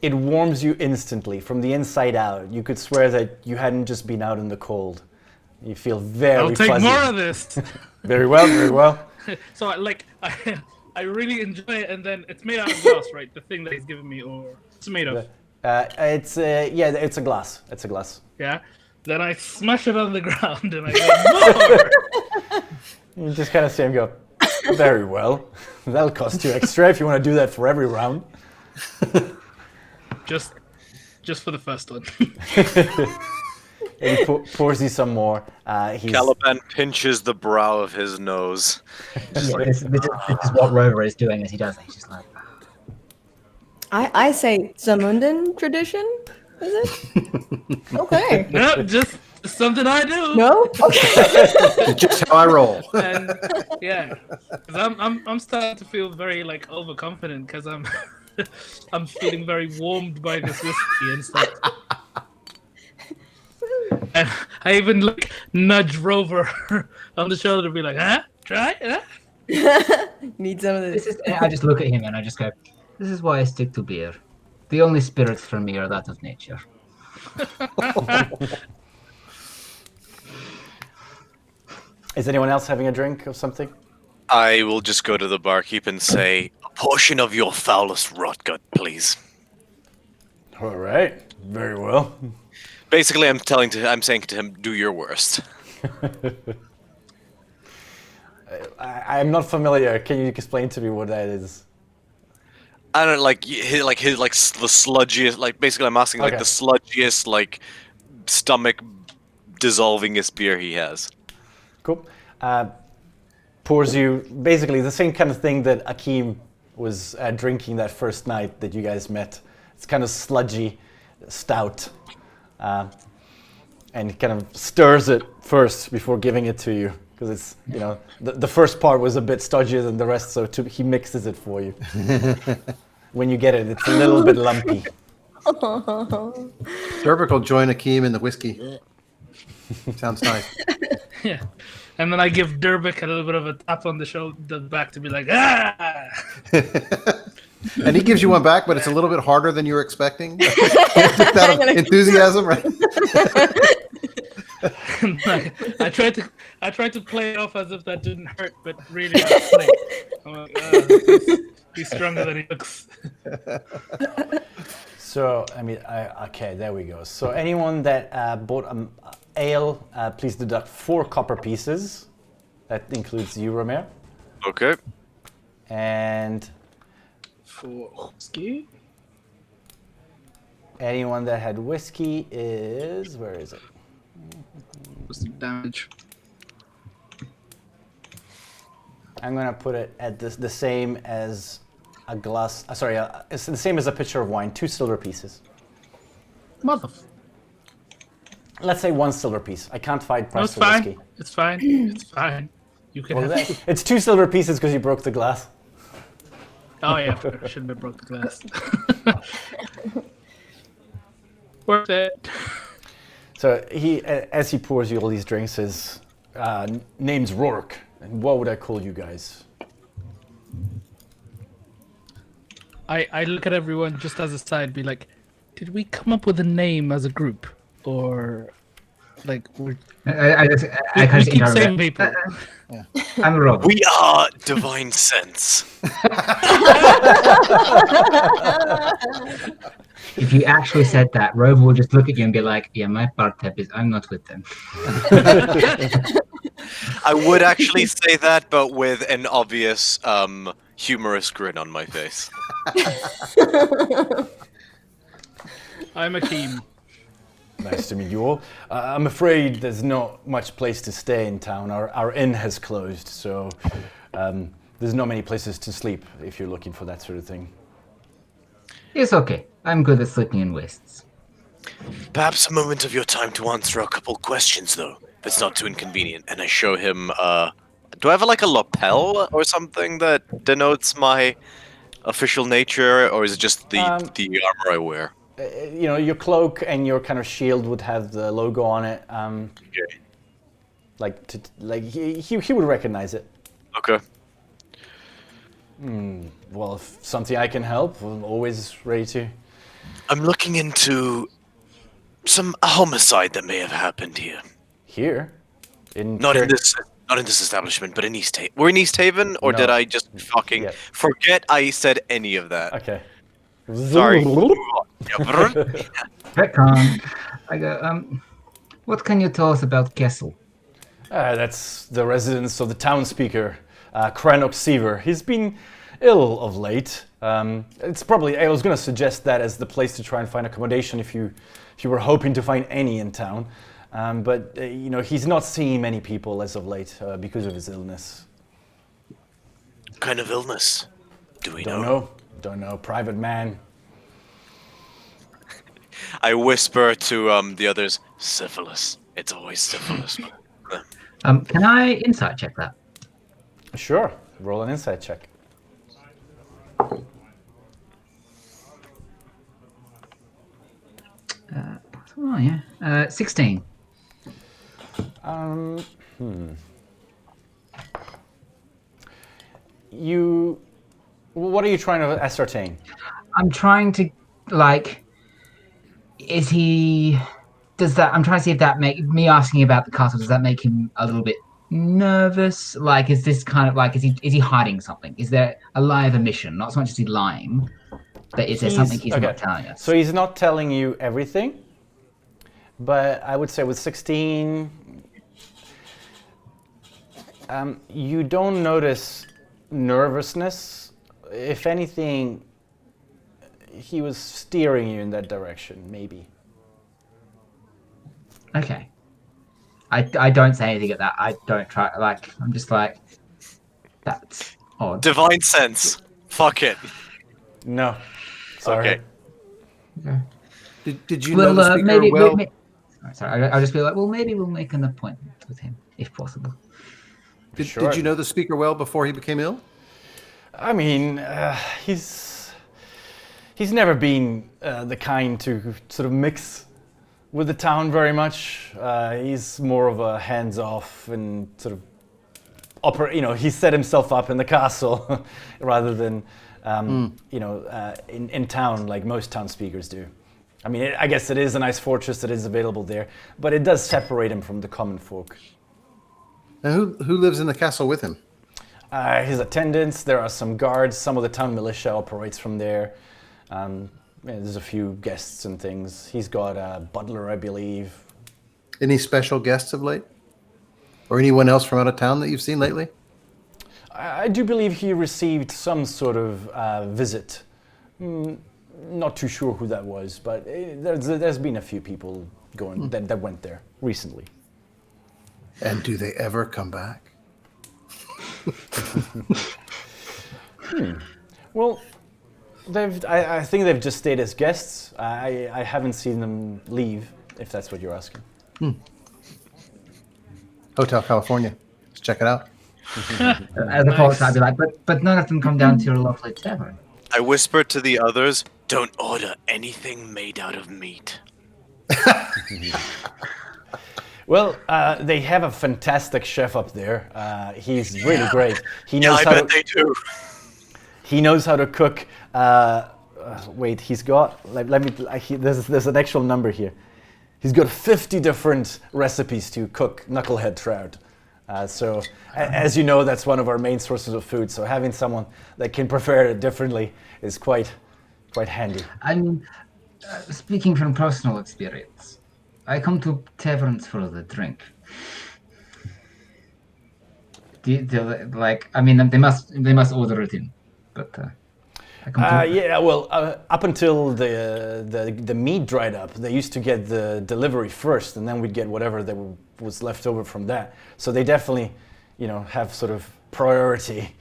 It warms you instantly from the inside out. You could swear that you hadn't just been out in the cold. You feel very I'll take fuzzy. more of this. Very well, very well. So I really enjoy it, and then it's made out of glass, right? The thing that he's giving me, or it's made of. It's a glass. It's a glass. Yeah. Then I smash it on the ground, and I go more. You just kind of see him go. Very well. That'll cost you extra if you want to do that for every round. Just for the first one. And he pours you some more. Caliban pinches the brow of his nose. This is what Rover is doing as he does it. He's just like, I say Zamundan tradition, is it? Okay. No, just something I do. No? Okay. Just how I roll. And yeah, 'cause I'm starting to feel very overconfident because I'm feeling very warmed by this whiskey and stuff. And I even nudge Rover on the shoulder to be like, "Huh? Try it? Huh?" Need some of this. I just look at him and I just go, this is why I stick to beer. The only spirits for me are that of nature. Is anyone else having a drink of something? I will just go to the barkeep and say, a portion of your foulest rotgut, please. All right. Very well. Basically, I'm saying to him, do your worst. I'm not familiar. Can you explain to me what that is? I don't know, like the sludgiest. Like basically, I'm asking like Okay. the sludgiest, like stomach dissolvingest beer he has. Cool. Pours you basically the same kind of thing that Akeem was drinking that first night that you guys met. It's kind of sludgy, stout, and kind of stirs it first before giving it to you because it's the first part was a bit stodgier than the rest, so he mixes it for you. When you get it, it's a little bit lumpy. Durbic will join Akeem in the whiskey. Sounds nice. Yeah. And then I give Durbic a little bit of a tap on the shoulder back to be like, ah! And he gives you one back, but it's a little bit harder than you were expecting. That enthusiasm, right? I tried to play it off as if that didn't hurt, but really, it's like, I'm like, he's stronger than he looks. So, I mean, okay, there we go. So anyone that bought ale, please deduct 4 copper pieces. That includes you, Romare. Okay. And For whiskey. anyone that had whiskey is... Where is it? What's the damage? I'm going to put it at the same as a glass... it's the same as a pitcher of wine. 2 silver pieces. Let's say 1 silver piece. I can't find price It's for fine. whiskey. It's fine. It's fine. You can have it. It's 2 silver pieces because you broke the glass. Oh, yeah. I shouldn't have broke the glass. Worth it. So he, as he pours you all these drinks, his name's Rourke. And what would I call you guys? I look at everyone just as a side, be like, did we come up with a name as a group? Or, like, we I keep saying people. I'm Rob. We are Divine Sense. If you actually said that, Rover will just look at you and be like, yeah, my partep is, I'm not with them. I would actually say that, but with an obvious humorous grin on my face. I'm Akeem. Nice to meet you all. I'm afraid there's not much place to stay in town. Our inn has closed, so there's not many places to sleep if you're looking for that sort of thing. It's okay. I'm good at sleeping in wastes. Perhaps a moment of your time to answer a couple questions, though, if it's not too inconvenient. And I show him, do I have like a lapel or something that denotes my official nature, or is it just the armor I wear? Your cloak and your kind of shield would have the logo on it. Okay. He would recognize it. Okay. Well, if something I can help, I'm always ready to. I'm looking into some homicide that may have happened here. Here? Not in this establishment, but in Easthaven. We're in Easthaven, or No. did I just fucking forget I said any of that? Okay. Sorry. Retcon. I go, what can you tell us about Kessel? That's the residence of the town speaker, Crannock Seaver. He's been ill of late. It's probably, I was going to suggest that as the place to try and find accommodation if you were hoping to find any in town. But he's not seeing many people as of late because of his illness. What kind of illness? Do we know? Don't know. Private man. I whisper to the others, syphilis. It's always syphilis. Can I insight check that? Sure. Roll an insight check. Oh, yeah. 16. What are you trying to ascertain? I'm trying to, I'm trying to see if that me asking about the castle, does that make him a little bit nervous? Is this kind of is he hiding something? Is there a lie of omission? Not so much as he lying, but is there something he's not telling us? So he's not telling you everything, but I would say with 16, You don't notice nervousness. If anything, he was steering you in that direction, maybe. Okay. I don't say anything at that. I don't try. Like, I'm just like, that's odd. Divine sense. Fuck it. No. Sorry. Okay. Did you know the speaker maybe, well? sorry, I'll just be like, well, maybe we'll make an appointment with him, if possible. Did you know the speaker well before he became ill? I mean, he's never been the kind to sort of mix with the town very much. He's more of a hands-off and sort of he set himself up in the castle rather than in town like most town speakers do. I mean, I guess it is a nice fortress that is available there, but it does separate him from the common folk. And who lives in the castle with him? His attendants, there are some guards, some of the town militia operates from there. There's a few guests and things. He's got a butler, I believe. Any special guests of late? Or anyone else from out of town that you've seen lately? I do believe he received some sort of visit. Not too sure who that was, but there's been a few people going that went there recently. And do they ever come back? Well, I think they've just stayed as guests. I haven't seen them leave, if that's what you're asking. Hotel California. Let's check it out. As a policy, I'd be like, but none of them come down to your lovely tavern. I whispered to the others, don't order anything made out of meat. Well, they have a fantastic chef up there. He's really great. He knows I bet they do. He knows how to cook. Wait, he's got. There's an actual number here. He's got 50 different recipes to cook knucklehead trout. As you know, that's one of our main sources of food. So having someone that can prepare it differently is quite handy. I mean, speaking from personal experience, I come to taverns for the drink. They must order it in, but I come to up until the meat dried up, they used to get the delivery first, and then we'd get whatever was left over from that. So they definitely, have sort of priority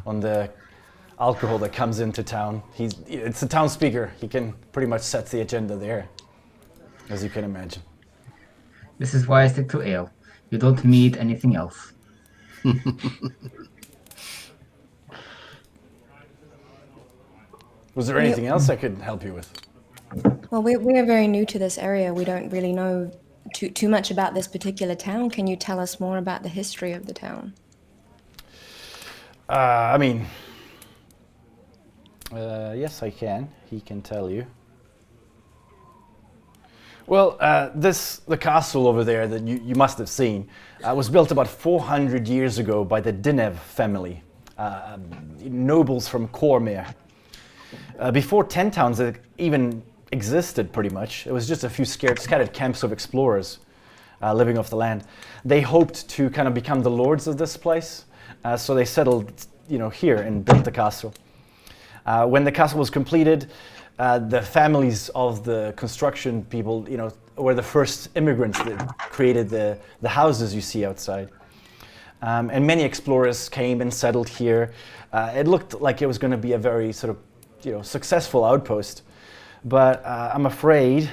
on the alcohol that comes into town. It's a town speaker. He can pretty much set the agenda there, as you can imagine. This is why I stick to ale. You don't need anything else. Was there anything else I could help you with? Well, we are very new to this area. We don't really know too much about this particular town. Can you tell us more about the history of the town? Yes, I can. He can tell you. Well, the castle over there that you must have seen was built about 400 years ago by the Dieneval family, nobles from Coer. Before 10 towns even existed, pretty much. It was just a few scattered camps of explorers living off the land. They hoped to kind of become the lords of this place, so they settled, here and built the castle. When the castle was completed, the families of the construction people, were the first immigrants that created the houses you see outside. And many explorers came and settled here. It looked like it was going to be a very sort of, successful outpost. But I'm afraid,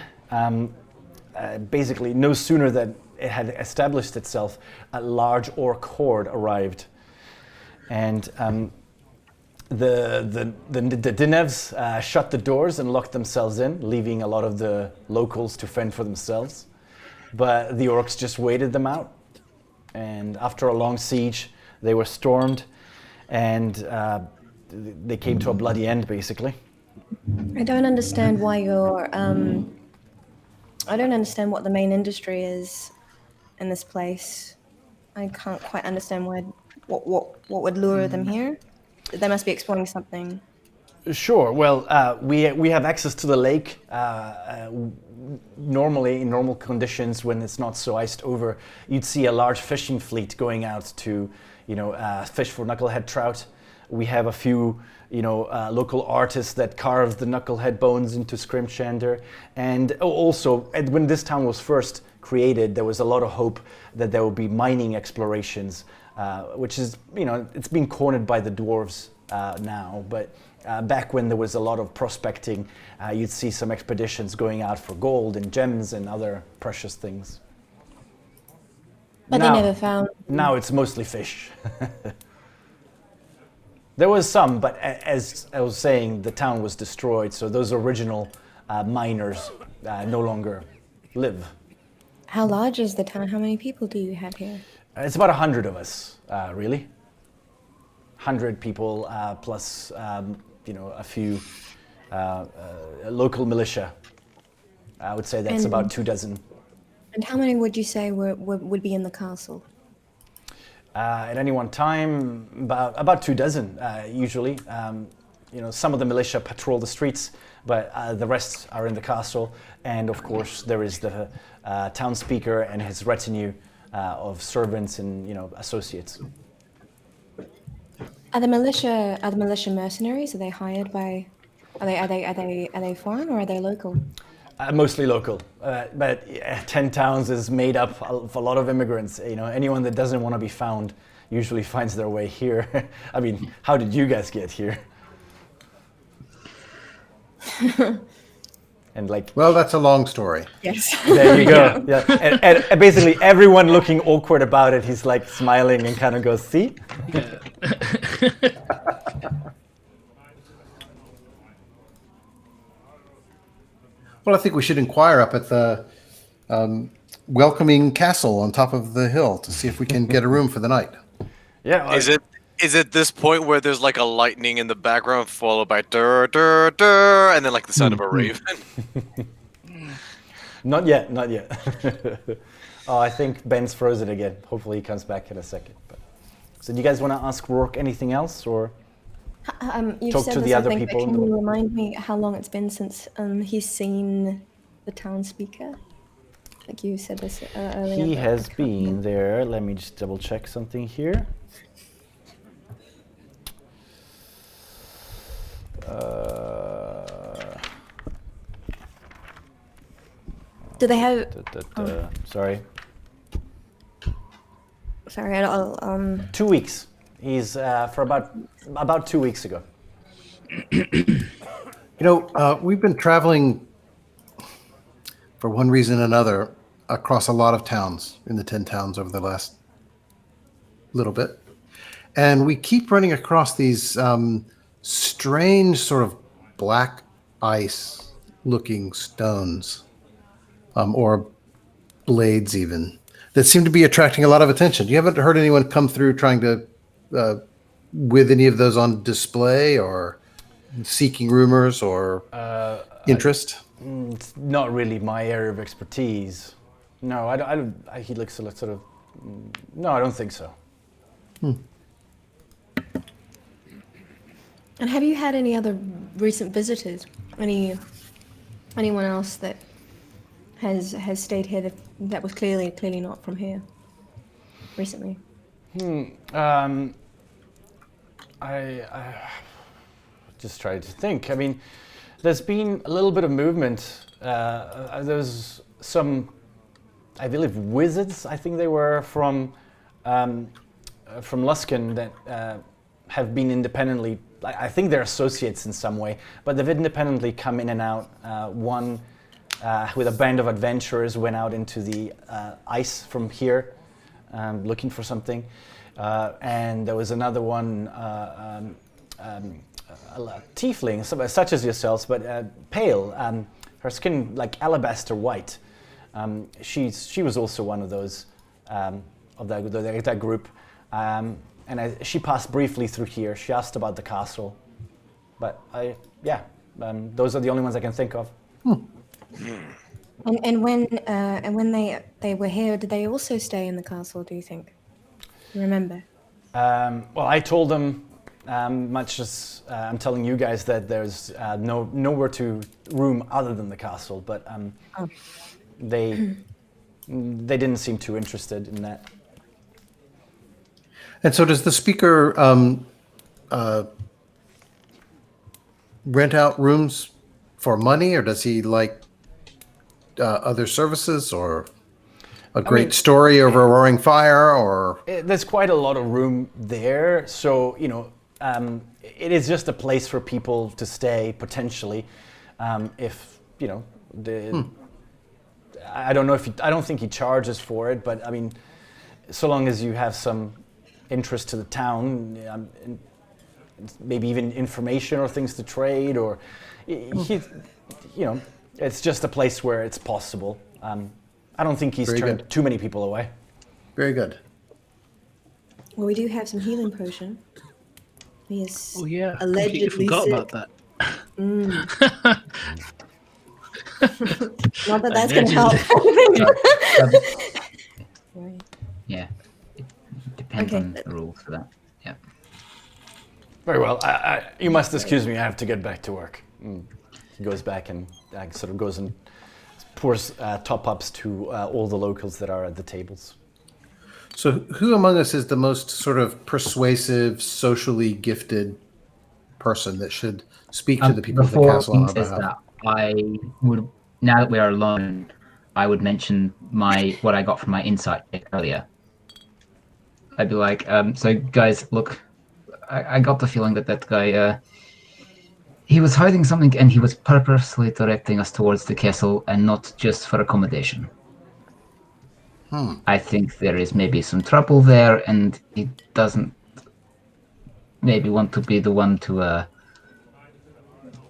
basically, no sooner than it had established itself, a large orc horde arrived. And the Dienevs shut the doors and locked themselves in, leaving a lot of the locals to fend for themselves. But the orcs just waited them out. And after a long siege, they were stormed, and they came to a bloody end, basically. I don't understand why I don't understand what the main industry is in this place. I can't quite understand what would lure them here. They must be exploring something. Sure. Well, we have access to the lake. Normally, in normal conditions, when it's not so iced over, you'd see a large fishing fleet going out to, fish for knucklehead trout. We have a few, local artists that carve the knucklehead bones into scrimshander. And also, when this town was first created, there was a lot of hope that there would be mining explorations, which is, it's being cornered by the dwarves now. But back when there was a lot of prospecting, you'd see some expeditions going out for gold and gems and other precious things. But they never found. Now it's mostly fish. There was some, but as I was saying, the town was destroyed, so those original miners no longer live. How large is the town? How many people do you have here? It's about 100 of us, really. 100 people plus, a few local militia. I would say that's about 24. And how many would you say would be in the castle? At any one time, about 24, usually. Some of the militia patrol the streets, but the rest are in the castle. And of course, there is the town speaker and his retinue of servants and associates. Are the militia mercenaries? Are they hired by? Are they foreign or are they local? Mostly local, but 10 towns is made up of a lot of immigrants. Anyone that doesn't want to be found usually finds their way here. I mean, how did you guys get here? And well, that's a long story. Yes. There you go. Yeah, and basically everyone looking awkward about it. He's like smiling and kind of goes, "See." Well, I think we should inquire up at the welcoming castle on top of the hill to see if we can get a room for the night. Yeah. Is it this point where there's like a lightning in the background followed by dur dur dur and then like the sound of a raven? Not yet. Oh, I think Ben's frozen again. Hopefully he comes back in a second. So do you guys want to ask Rourke anything else, or You've talk said to this, the I other think, people? but can you remind me how long it's been since he's seen the town speaker? Like you said this earlier. He but has I can't been remember. there. Let me just double check something here. Do they have? Sorry. Sorry, I'll 2 weeks. He's for about 2 weeks ago. We've been traveling for one reason or another across a lot of towns in the 10 towns over the last little bit. And we keep running across these strange sort of black ice looking stones or blades even that seem to be attracting a lot of attention. You haven't heard anyone come through trying to with any of those on display or seeking rumors or interest? It's not really my area of expertise. No, I don't. He looks a lot sort of. No, I don't think so. And have you had any other recent visitors? Anyone else that has stayed here that was clearly not from here recently? I just tried to think. I mean, there's been a little bit of movement. There's some, I believe, wizards. I think they were from Luskan that have been independently. I think they're associates in some way, but they've independently come in and out. One with a band of adventurers went out into the ice from here, looking for something. And there was another one, a tiefling, such as yourselves, but pale. Her skin like alabaster white. She was also one of those of that group. She passed briefly through here. She asked about the castle, but those are the only ones I can think of. And when they were here, did they also stay in the castle? Do you think? You remember? Well, I told them much as I'm telling you guys that there's nowhere to room other than the castle, but they didn't seem too interested in that. And so does the speaker rent out rooms for money, or does he like other services, or a great story over a roaring fire, or? There's quite a lot of room there, so it is just a place for people to stay potentially. If I don't know I don't think he charges for it, but I mean, so long as you have some interest to the town, maybe even information or things to trade, or it's just a place where it's possible. I don't think he's turned too many people away. Very good. Well, we do have some healing potion. He is allegedly completely forgot sick. about that. Not that that's going to help. Right. Yeah, it depends on the rules for that. Yeah. Very well. You must excuse me. I have to get back to work. He goes back and sort of goes and pours top-ups to all the locals that are at the tables. So who among us is the most sort of persuasive, socially gifted person that should speak to the people of the castle on our behalf? That, I would, now that we are alone, I would mention what I got from my insight check earlier. I'd be like, so guys, look, I got the feeling that guy, he was hiding something, and he was purposely directing us towards the castle and not just for accommodation. I think there is maybe some trouble there, and he doesn't maybe want to be the one to,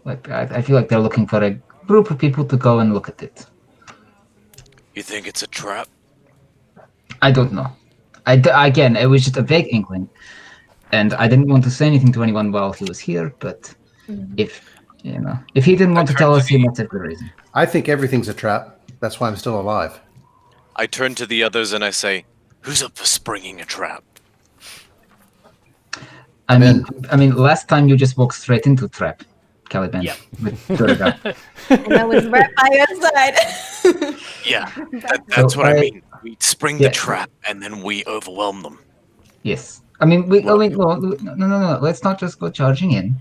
I feel like they're looking for a group of people to go and look at it. You think it's a trap? I don't know. Again, it was just a vague inkling, and I didn't want to say anything to anyone while he was here, but if he didn't want to tell us, he must have good reason. I think everything's a trap. That's why I'm still alive. I turn to the others and I say, who's up for springing a trap? I mean, last time you just walked straight into a trap, Caliban. Yeah. And I was right by your side. Yeah, that's what I mean. We spring the trap and then we overwhelm them. Yes. No. Let's not just go charging in.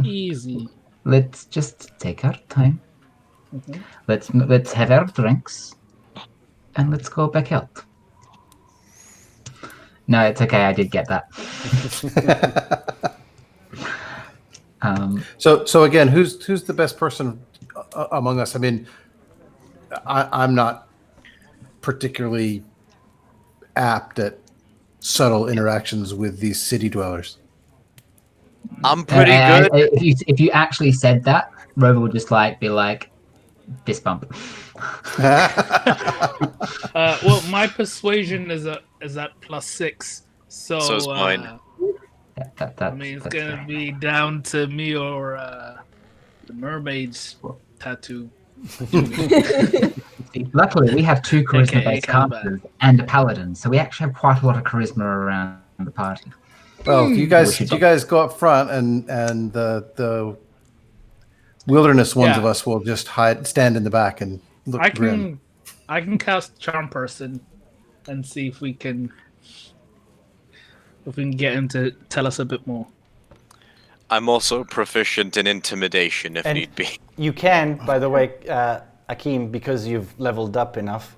Easy. Let's just take our time. Let's have our drinks, and let's go back out. No, it's okay. I did get that. So again, who's the best person among us? I mean, I'm not particularly apt at subtle interactions with these city dwellers. I'm pretty good. If you actually said that, Rover would just be like, fist bump. Well, my persuasion is at +6, so is mine. I mean, it's gonna be down to me or the mermaid's tattoo. Luckily, we have 2 charisma-based casters and a paladin, so we actually have quite a lot of charisma around the party. Well, if you guys go up front, and the wilderness ones of us will just stand in the back and look grim. I can cast Charm Person and see if we can get him to tell us a bit more. I'm also proficient in intimidation if need be. You can, by the way, Akeem, because you've leveled up enough,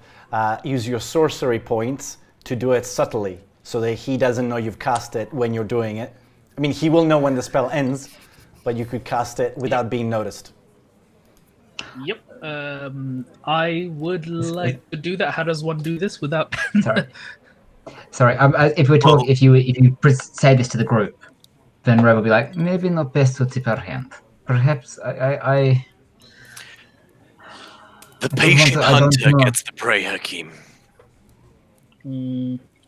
use your sorcery points to do it subtly, so that he doesn't know you've cast it when you're doing it. I mean, he will know when the spell ends, but you could cast it without being noticed. Yep. I would like to do that. How does one do this without? Sorry. If we're talking, if you say this to the group, then Rob will be like, maybe not best to tip our hand. Perhaps I The patient hunter gets the prey, Hakim.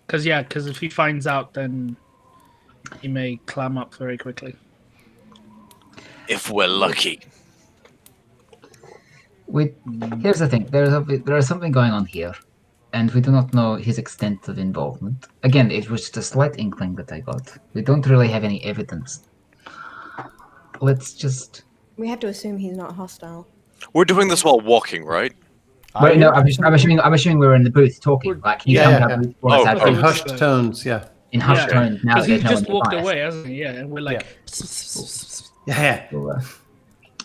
Because if he finds out, then he may climb up very quickly. If we're lucky. Here's the thing. There is something going on here. and we do not know his extent of involvement. Again, it was just a slight inkling that I got. We don't really have any evidence. Let's just... We have to assume he's not hostile. We're doing this while walking, right? Wait, no, I'm assuming we were in the booth talking. Like, he Yeah, found yeah. our booth, brought us Oh, our okay. In drinks hushed tones, yeah. in hushed Yeah. tones. Now Because that he there's no just one walked nearby us. away, hasn't he? Yeah, and we're like, Yeah. So,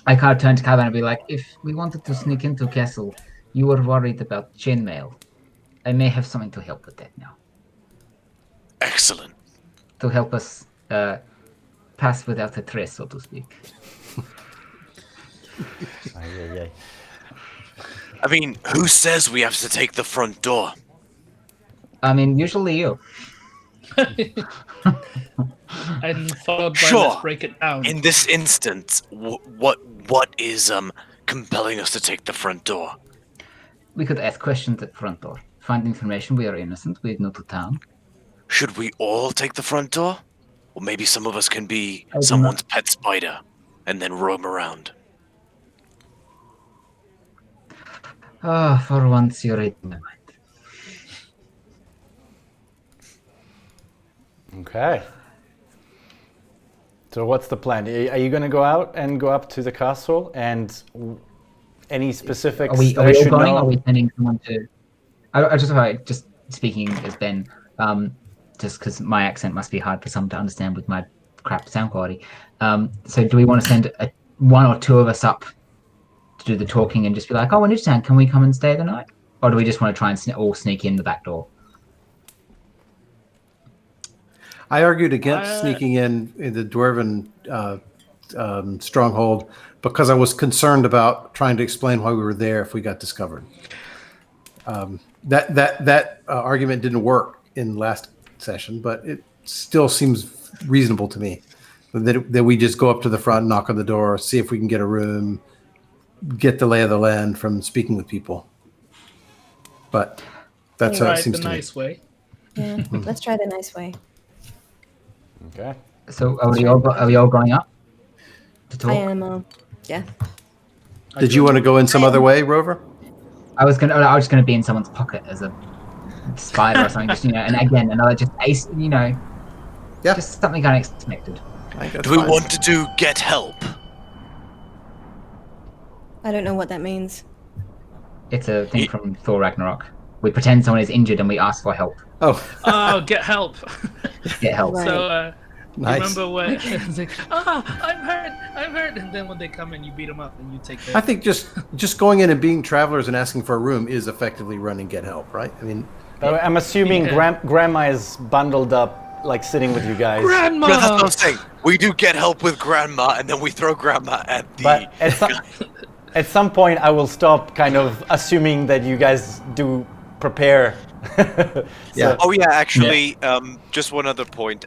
I kind of turned to Calvin and be like, if we wanted to sneak into Castle, you were worried about chainmail. I may have something to help with that now. Excellent. To help us pass without a trace, so to speak. Ay. I mean, who says we have to take the front door? I mean, usually you. and followed by Sure. let's break it down. In this instance, what is compelling us to take the front door? We could ask questions at front door. Find information. We are innocent. We know to town. Should we all take the front door? Or maybe some of us can be I do someone's pet spider and then roam around. Ah, for once you're reading my mind. Okay. So what's the plan? Are you going to go out and go up to the castle and any specifics Are we that I all should going? know? Are we sending someone to... just speaking as Ben, just because my accent must be hard for some to understand with my crap sound quality. So do we want to send one or two of us up to do the talking and just be like, oh, we're in town, can we come and stay the night? Or do we just want to try and all sneak in the back door? I argued against sneaking in the Dwarven stronghold because I was concerned about trying to explain why we were there if we got discovered. That argument didn't work in last session, but it still seems reasonable to me that we just go up to the front, knock on the door, see if we can get a room, get the lay of the land from speaking with people. But that's how it Alright, seems the to me. nice way. Yeah, let's try the nice way. Okay. So are we all going up to talk? I am, yeah. Did you want to go in some other way, Rover? I was gonna be in someone's pocket as a spider or something, just and again another just ace, Yeah. just something unexpected. I think that's Do we fine. want to get help? I don't know what that means. It's a thing from Thor Ragnarok. We pretend someone is injured and we ask for help. Oh, Oh, get help. Get help. Right. So, nice. remember when it's like, I'm hurt, and then when they come in, you beat them up and you take care. I think just going in and being travelers and asking for a room is effectively running get help, right? I mean, I'm assuming Yeah. Grandma is bundled up, like sitting with you guys. Grandma! No, that's what I'm saying. We do get help with Grandma, and then we throw Grandma at the... But at some point, I will stop kind of assuming that you guys do prepare. Yeah. Oh yeah, actually, just one other point.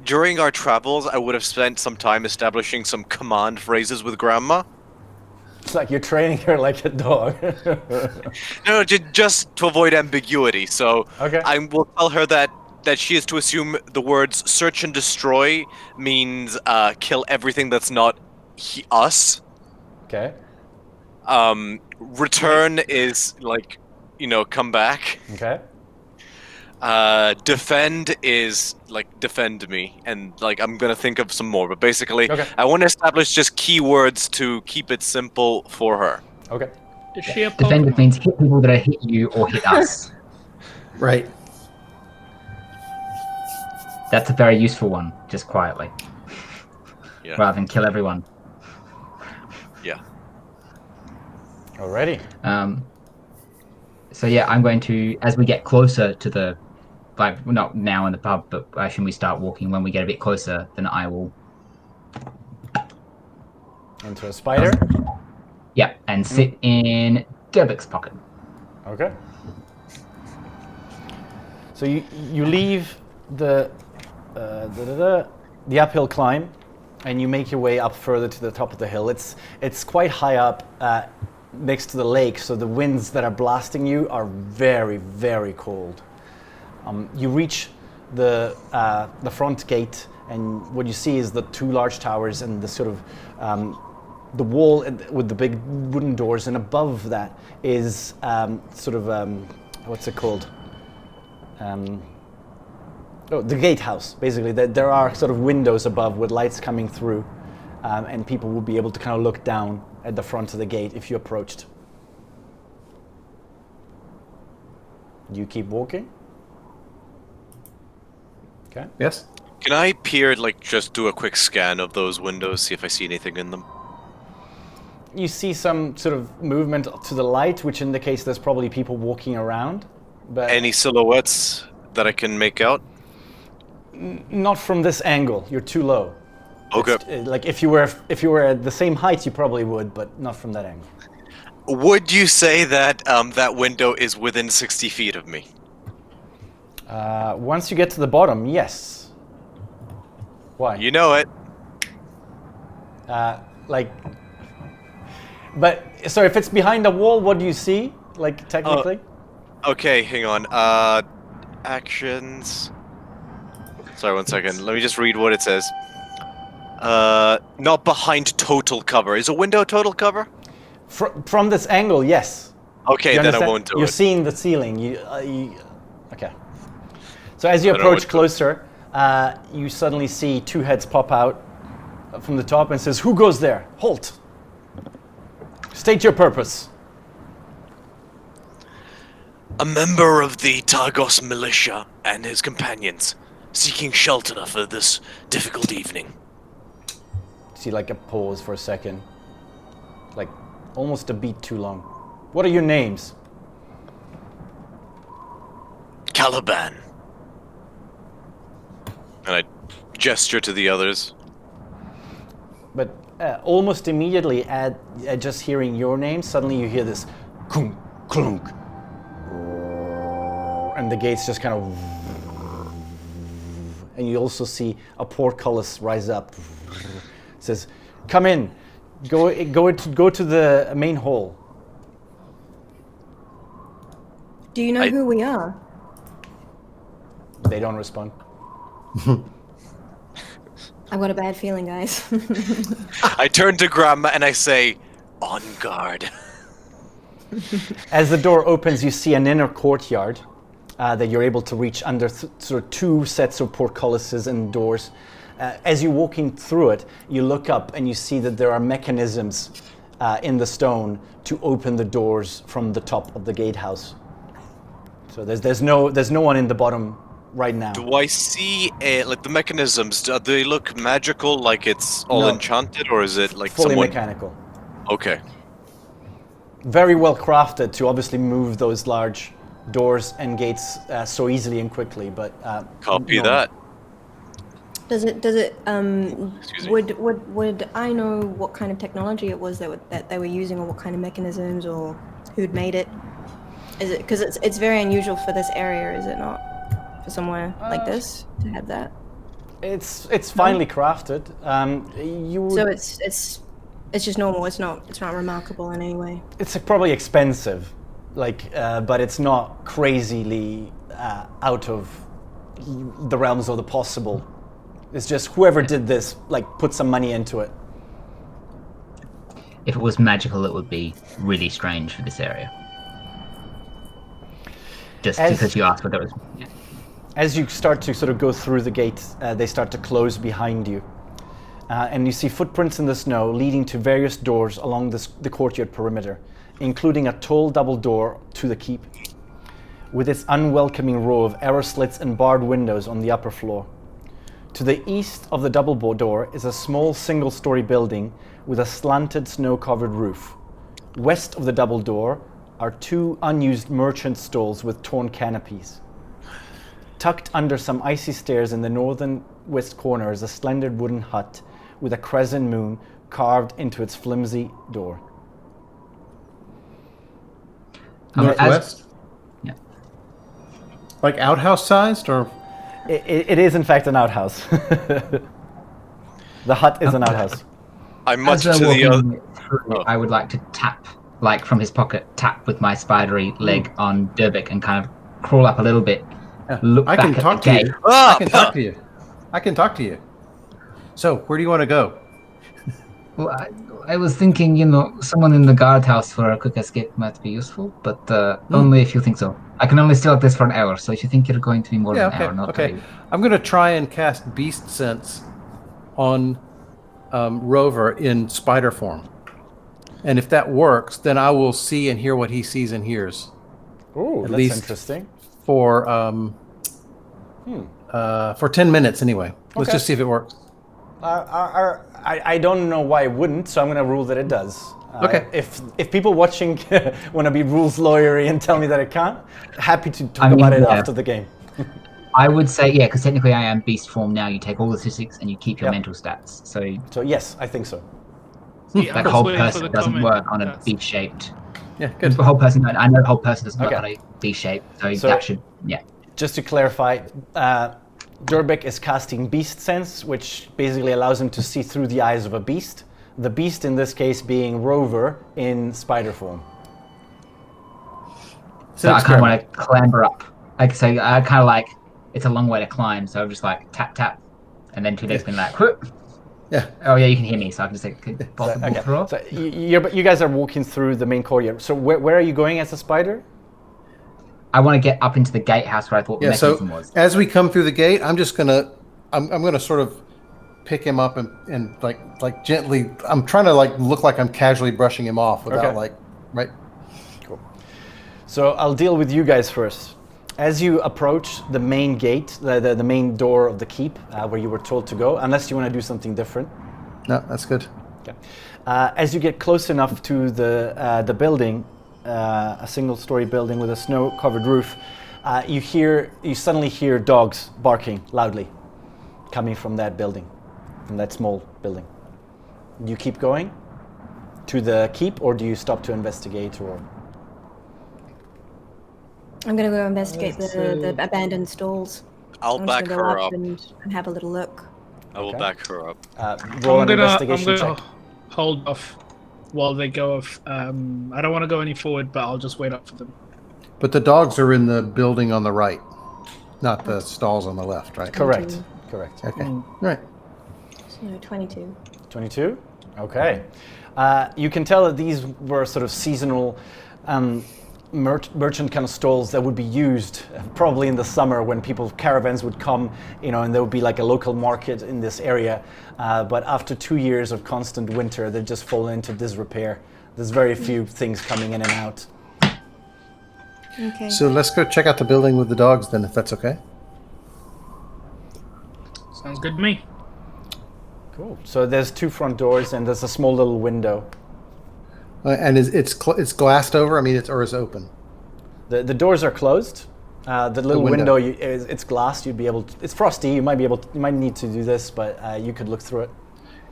During our travels, I would have spent some time establishing some command phrases with Grandma. It's like you're training her like a dog. No, just to avoid ambiguity. So Okay. I will tell her that she is to assume the words "search and destroy" means kill everything that's not us. Okay. Return is like, come back. Okay. Defend is like defend me, and like I'm gonna think of some more, but basically Okay. I want to establish just keywords to keep it simple for her. Okay. Is she a Defend Pokemon? means hit people that are hit you or hit us. right. That's a very useful one, just quietly, Yeah. rather than kill everyone. Yeah. Alrighty. So yeah, I'm going to, as we get closer to the, like, not now in the pub, but actually we start walking, when we get a bit closer, then I will, Into a spider. yeah, and sit in Derbick's pocket. Okay. So you leave the uphill climb, and you make your way up further to the top of the hill. It's quite high up next to the lake, so the winds that are blasting you are very, very cold. You reach the front gate, and what you see is the two large towers and the sort of the wall with the big wooden doors, and above that is what's it called? The gatehouse. Basically, there are sort of windows above with lights coming through, and people will be able to kind of look down at the front of the gate if you approached. You keep walking. Okay. Yes. Can I peer, like, just do a quick scan of those windows, see if I see anything in them? You see some sort of movement to the light, which indicates there's probably people walking around. But Any silhouettes that I can make out? not from this angle. You're too low. Okay. Like if you were at the same height, you probably would, but not from that angle. Would you say that that window is within 60 feet of me? Once you get to the bottom, yes. Why? You know it. But so if it's behind a wall, what do you see? Like technically? Okay, hang on. Actions. Sorry, 1 second. Let me just read what it says. Not behind total cover. Is a window total cover? From this angle, yes. Okay, You then I understand? won't do You're it. seeing the ceiling. Okay. So as you I don't know approach what to- closer, you suddenly see two heads pop out from the top and says, "Who goes there? Halt! State your purpose." A member of the Targos militia and his companions, seeking shelter for this difficult evening. See like a pause for a second. Like almost a beat too long. What are your names? Caliban. And I gesture to the others. But almost immediately at just hearing your name, suddenly you hear this clunk, clunk. And the gates just kind of... And you also see a portcullis rise up. It says, "Come in. Go to the main hall." Do you know who we are? They don't respond. I've got a bad feeling, guys. I turn to Grandma and I say, "On guard." As the door opens, you see an inner courtyard that you're able to reach under sort of two sets of portcullises and doors. As you're walking through it, you look up and you see that there are mechanisms in the stone to open the doors from the top of the gatehouse. So there's no one in the bottom right now. Do I see like the mechanisms? Do they look magical, like it's all No. enchanted, or is it like Fully someone? mechanical. Okay. Very well crafted to obviously move those large doors and gates so easily and quickly, but Copy no. that. Does it Excuse me. would I know what kind of technology it was that they were using, or what kind of mechanisms, or who'd made it? Is it because it's very unusual for this area, is it not? For somewhere like this to have that. It's finely crafted. You would, So it's just normal. It's not remarkable in any way. it's probably expensive, like, but it's not crazily out of the realms of the possible. It's just whoever did this, like, put some money into it. If it was magical, it would be really strange for this area. Just because you asked whether it was... Yeah. As you start to sort of go through the gates, they start to close behind you. And you see footprints in the snow leading to various doors along the courtyard perimeter, including a tall double door to the keep, with its unwelcoming row of arrow slits and barred windows on the upper floor. To the east of the double door is a small single-story building with a slanted snow-covered roof. West of the double door are two unused merchant stalls with torn canopies. Tucked under some icy stairs in the northern west corner is a slender wooden hut with a crescent moon carved into its flimsy door. Northwest? Yeah. Like outhouse sized, or? It is in fact an outhouse. The hut is an outhouse. I'm much As to they're the other. walking through, I would like to tap, like from his pocket, tap with my spidery leg on Durbik and kind of crawl up a little bit. Look I back can at talk the to gate. you. Ah! I can talk to you. I can talk to you. So, where do you want to go? Well, I was thinking, someone in the guardhouse for a quick escape might be useful, but only if you think so. I can only stay like this for an hour, so if you think you're going to be more Yeah, than an hour, not okay. I'm going to try and cast Beast Sense on Rover in spider form. And if that works, then I will see and hear what he sees and hears. Ooh, At that's least interesting. for 10 minutes anyway. Let's Okay. just see if it works. I don't know why it wouldn't, so I'm going to rule that it does. Okay. If people watching want to be rules lawyery and tell me that it can't, happy to talk I mean, about it yeah. after the game. I would say, yeah, because technically I am beast form now. You take all the statistics and you keep your Yep. mental stats. So So yes, I think so. See, I'm that just whole waiting for person the doesn't comment. work on a That's- beast-shaped. Yeah, good. The whole person, I know the whole person doesn't work Okay. on a beast shape, so So- that should, yeah. Just to clarify, Durbeck is casting Beast Sense, which basically allows him to see through the eyes of a beast. The beast in this case being Rover in spider form. So I kind of want to clamber up. Like, so I kind of like, it's a long way to climb, so I'm just like tap, tap. And then 2 days been like, whoop. Yeah. Oh yeah, you can hear me, so I can just like bolt the ball Okay. through. So you guys are walking through the main courtyard. So where are you going as a spider? I want to get up into the gatehouse where I thought the Yeah, so mechanism was. as we come through the gate, I'm just gonna, I'm gonna sort of pick him up and like gently. I'm trying to like look like I'm casually brushing him off without Okay. like, right? So I'll deal with you guys first. As you approach the main gate, the main door of the keep, where you were told to go, unless you want to do something different. No, that's good. Okay. As you get close enough to the building, a single-story building with a snow-covered roof, you suddenly hear dogs barking loudly, coming from that building, from that small building. Do you keep going to the keep, or do you stop to investigate, or? I'm gonna go investigate the abandoned stalls. I'll I'm just back gonna go her up. and have a little look. I will Okay. back her up. Roll I'm an gonna investigation check. hold off while they go off. I don't want to go any forward, but I'll just wait up for them. But the dogs are in the building on the right, not the stalls on the left, right? Correct. Correct. Okay. Right. So 22. 22? Okay. You can tell that these were sort of seasonal merchant kind of stalls that would be used probably in the summer when caravans would come, and there would be like a local market in this area. But after 2 years of constant winter, they've just fallen into disrepair. There's very few things coming in and out. Okay. So let's go check out the building with the dogs then, if that's okay. Sounds good to me. Cool. So there's 2 front doors and there's a small little window. And it's glassed over. I mean, it's open. The doors are closed. The little window. window, it's glass. You'd be able to, it's frosty. You might need to do this, but you could look through it.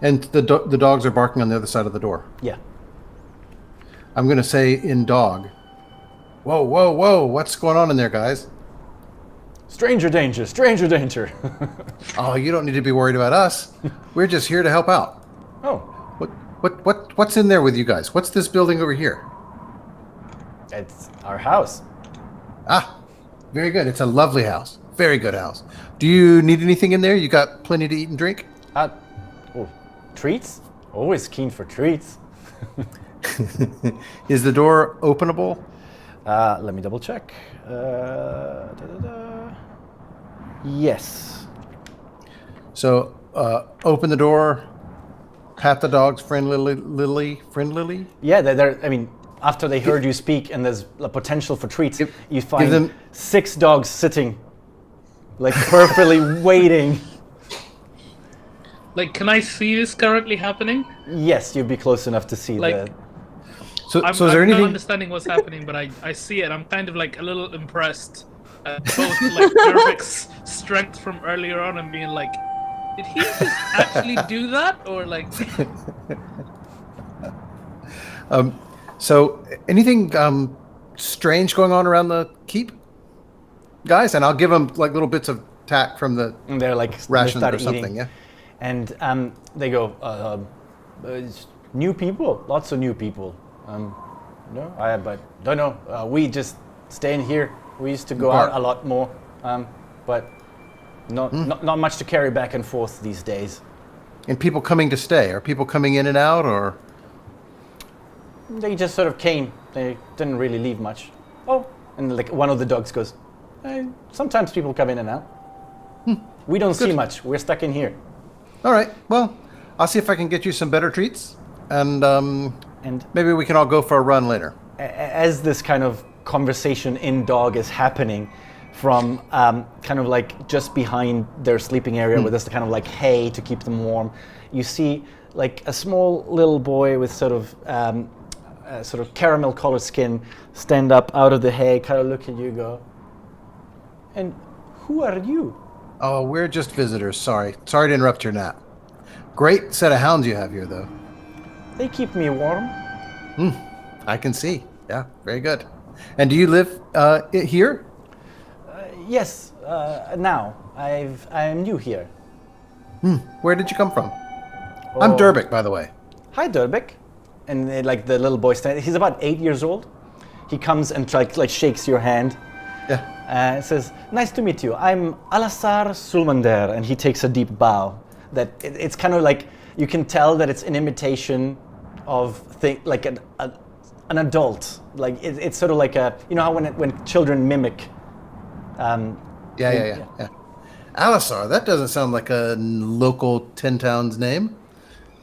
And the dogs are barking on the other side of the door. Yeah. I'm going to say in dog, whoa, whoa, whoa, what's going on in there, guys? Stranger danger, stranger danger. Oh, you don't need to be worried about us. We're just here to help out. Oh, What's in there with you guys? What's this building over here? it's our house. Ah, very good. It's a lovely house. Very good house. Do you need anything in there? You got plenty to eat and drink? Treats? Always keen for treats. Is the door openable? Let me double check. Yes. So open the door, pat the dogs friendlily. Yeah, they're, I mean, after they heard you speak and there's a potential for treats, you find them- 6 dogs sitting, like perfectly waiting. Like, can I see this currently happening? Yes, you'd be close enough to see Like- the. So I'm is there not anything? understanding what's happening, but I see it. I'm kind of like a little impressed at both like Durbeck's strength from earlier on and being like, did he just actually do that, or like? So anything strange going on around the keep, guys? And I'll give them like little bits of tack from the And they're like rations they start or something. eating. Yeah. And they go, it's new people, lots of new people. No, but don't know. We just stay in here. We used to go out a lot more, but not much to carry back and forth these days. And people coming to stay. Are people coming in and out, or They just sort of came. They didn't really leave much. Oh, and like one of the dogs goes, sometimes people come in and out. We don't see much. We're stuck in here. All right. Well, I'll see if I can get you some better treats, and maybe we can all go for a run later. As this kind of conversation in dog is happening from kind of like just behind their sleeping area where there's kind of like hay to keep them warm, you see like a small little boy with sort of caramel colored skin stand up out of the hay, kind of look at you, go, and who are you? Oh, we're just visitors. Sorry to interrupt your nap. Great set of hounds you have here, though. They keep me warm. I can see. Yeah, very good. And do you live here? Yes, now. I am new here. Where did you come from? I'm Durbik, by the way. Hi, Durbik. And like the little boy he's about 8 years old. He comes and like shakes your hand. Yeah. Says, nice to meet you. I'm Alasar Sulmander, and he takes a deep bow. That it's kind of like, you can tell that it's an imitation of like an adult. Like it's sort of like you know how when children mimic. Yeah. Alisar, that doesn't sound like a local 10 towns name.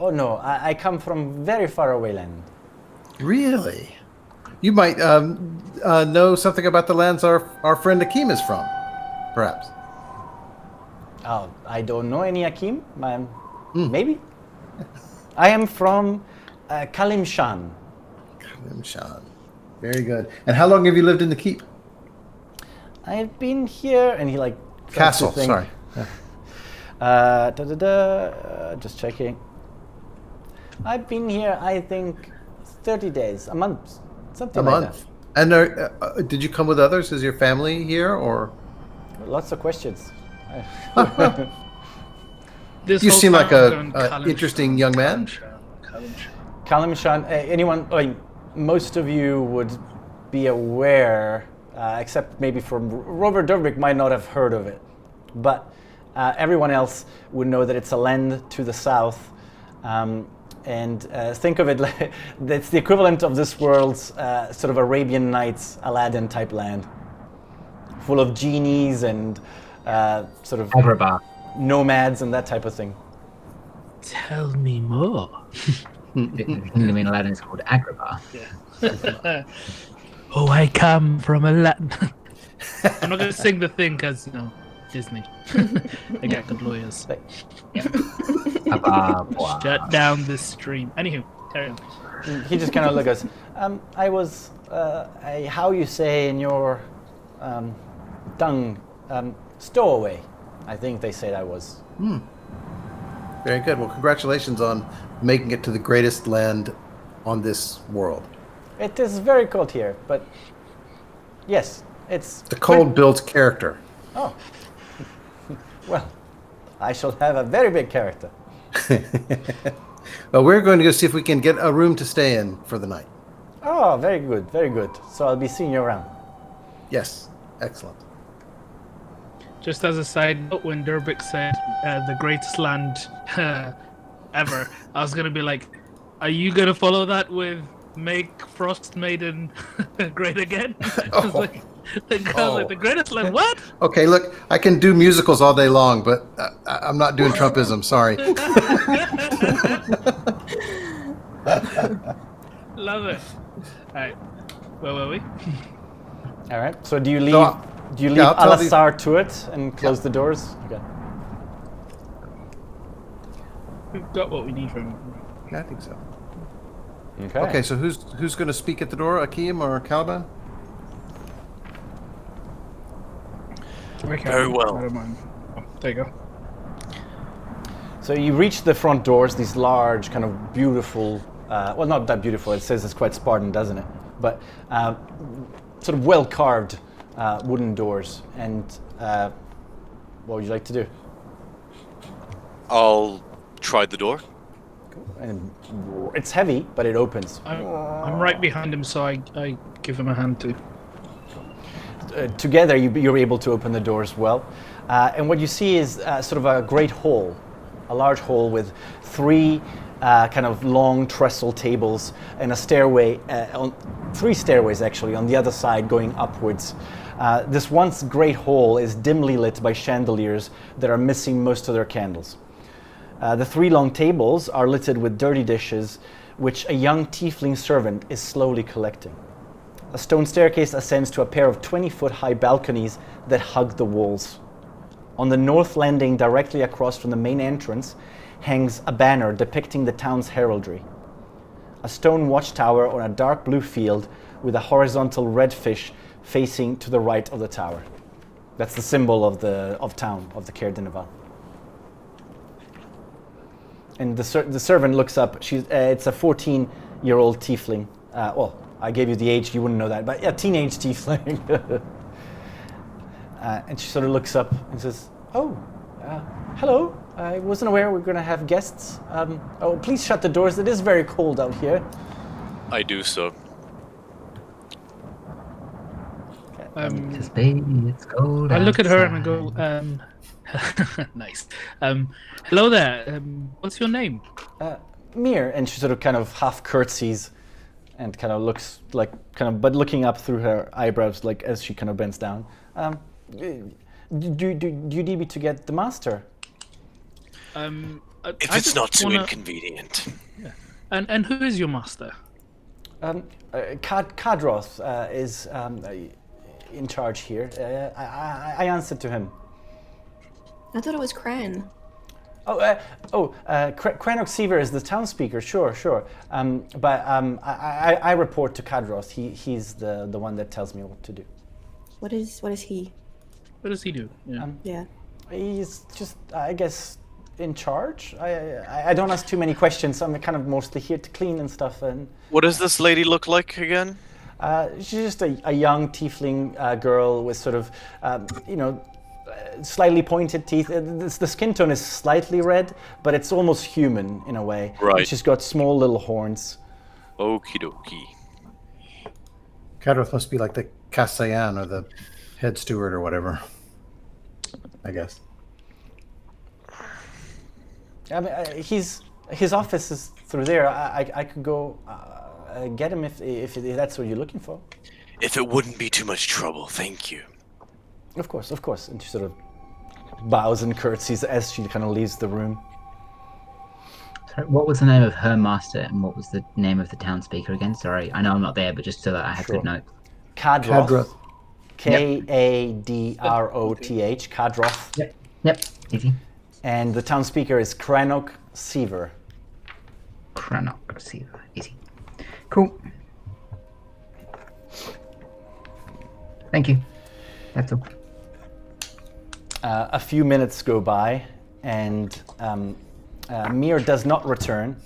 Oh no, I come from very far away land. Really? You might know something about the lands our friend Akeem is from, perhaps. Oh, I don't know any Akeem. Maybe. I am from Kalimshan. Kalimshan. Very good. And how long have you lived in the keep? I've been here, and he like... Castle, sorry. Just checking. I've been here, I think, 30 days, a month, something like that. And did you come with others? Is your family here, or? Lots of questions. You seem like an interesting young man. Kalimshan, anyone, most of you would be aware, except maybe from Robert Durbik might not have heard of it, but everyone else would know that it's a land to the south. And think of it like it's the equivalent of this world's sort of Arabian Nights, Aladdin type land, full of genies and sort of Agrabah. nomads and that type of thing. Tell me more. The kingdom in Aladdin is called Agrabah. Yeah. Oh, I come from Aladdin. I'm not going to sing the thing because, Disney. They got good lawyers. Shut down this stream. Anywho, carry on. He just kind of looks. I was how you say in your tongue, stowaway. I think they said I was. Very good. Well, congratulations on making it to the greatest land on this world. It is very cold here, but yes, it's... The cold builds character. Oh. Well, I shall have a very big character. Well, we're going to go see if we can get a room to stay in for the night. Oh, very good, very good. So I'll be seeing you around. Yes, excellent. Just as a side note, when Durbik said the greatest land ever, I was going to be like, are you going to follow that with make Frostmaiden great again? Like, the greatest land, what? Okay, look, I can do musicals all day long, but I'm not doing Trumpism, sorry. Love it. All right, where were we? All right, so do you leave Alasar to it and close the doors? Okay. We've got what we need from him. Yeah, I think so. Okay. Okay, so who's going to speak at the door, Akeem or Caliban? Very well. I don't mind. Oh, there you go. So you reach the front doors, these large, kind of beautiful, well, not that beautiful, it says it's quite Spartan, doesn't it? But sort of well-carved wooden doors. And what would you like to do? I'll try the door. And it's heavy, but it opens. I'm right behind him, so I give him a hand too. Together, you're able to open the doors well. And what you see is sort of a great hall, a large hall with three kind of long trestle tables and a stairway, on 3 stairways actually, on the other side going upwards. This once great hall is dimly lit by chandeliers that are missing most of their candles. The 3 long tables are littered with dirty dishes, which a young tiefling servant is slowly collecting. A stone staircase ascends to a pair of 20-foot-high balconies that hug the walls. On the north landing, directly across from the main entrance, hangs a banner depicting the town's heraldry. A stone watchtower on a dark blue field with a horizontal red fish facing to the right of the tower. That's the symbol of the town, of the Caer Dieneval. And the servant looks up. It's a 14-year-old tiefling. Well, I gave you the age, you wouldn't know that, but yeah, teenage tiefling. And she sort of looks up and says, hello. I wasn't aware we were going to have guests. Please shut the doors. It is very cold out here. I do so. Because baby, it's cold. I look at her and I outside. go, nice. Hello there. What's your name? Mir. And she sort of kind of half curtsies and kind of looks like, but looking up through her eyebrows, like as she kind of bends down. Do you need me to get the master? If it's not too inconvenient. Yeah. And who is your master? Kadroth is in charge here. I answered to him. I thought it was Cran. Cranok Seaver is the town speaker. Sure. But I report to Kadroth. He's the one that tells me what to do. What is he? What does he do? Yeah. Yeah. He's just, I guess, in charge. I don't ask too many questions. I'm kind of mostly here to clean and stuff. And What does this lady look like again? she's just a young tiefling girl with sort of, slightly pointed teeth. The skin tone is slightly red, but it's almost human in a way. Right. And she's got small little horns. Okie dokie. Kadroth must be like the Kasayan or the head steward or whatever, I guess. I mean, his office is through there. I could go get him if that's what you're looking for. If it wouldn't be too much trouble, thank you. Of course. And she sort of bows and curtsies as she kind of leaves the room. Sorry, what was the name of her master and what was the name of the town speaker again? Sorry, I know I'm not there, but just so that I have good notes. Kadroth. Kadroth. Kadroth. Yep. Easy. And the town speaker is Cranok Seaver. Cranok Seaver. Easy. Cool. Thank you. That's all. A few minutes go by, and Mir does not return,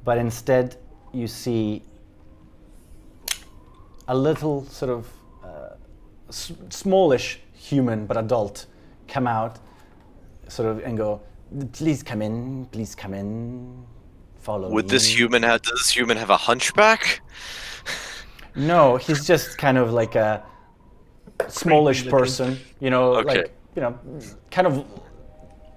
but instead you see a little sort of smallish human, but adult, come out sort of and go, please come in, follow me. Does this human have a hunchback? No, he's just kind of like a smallish person, Okay. kind of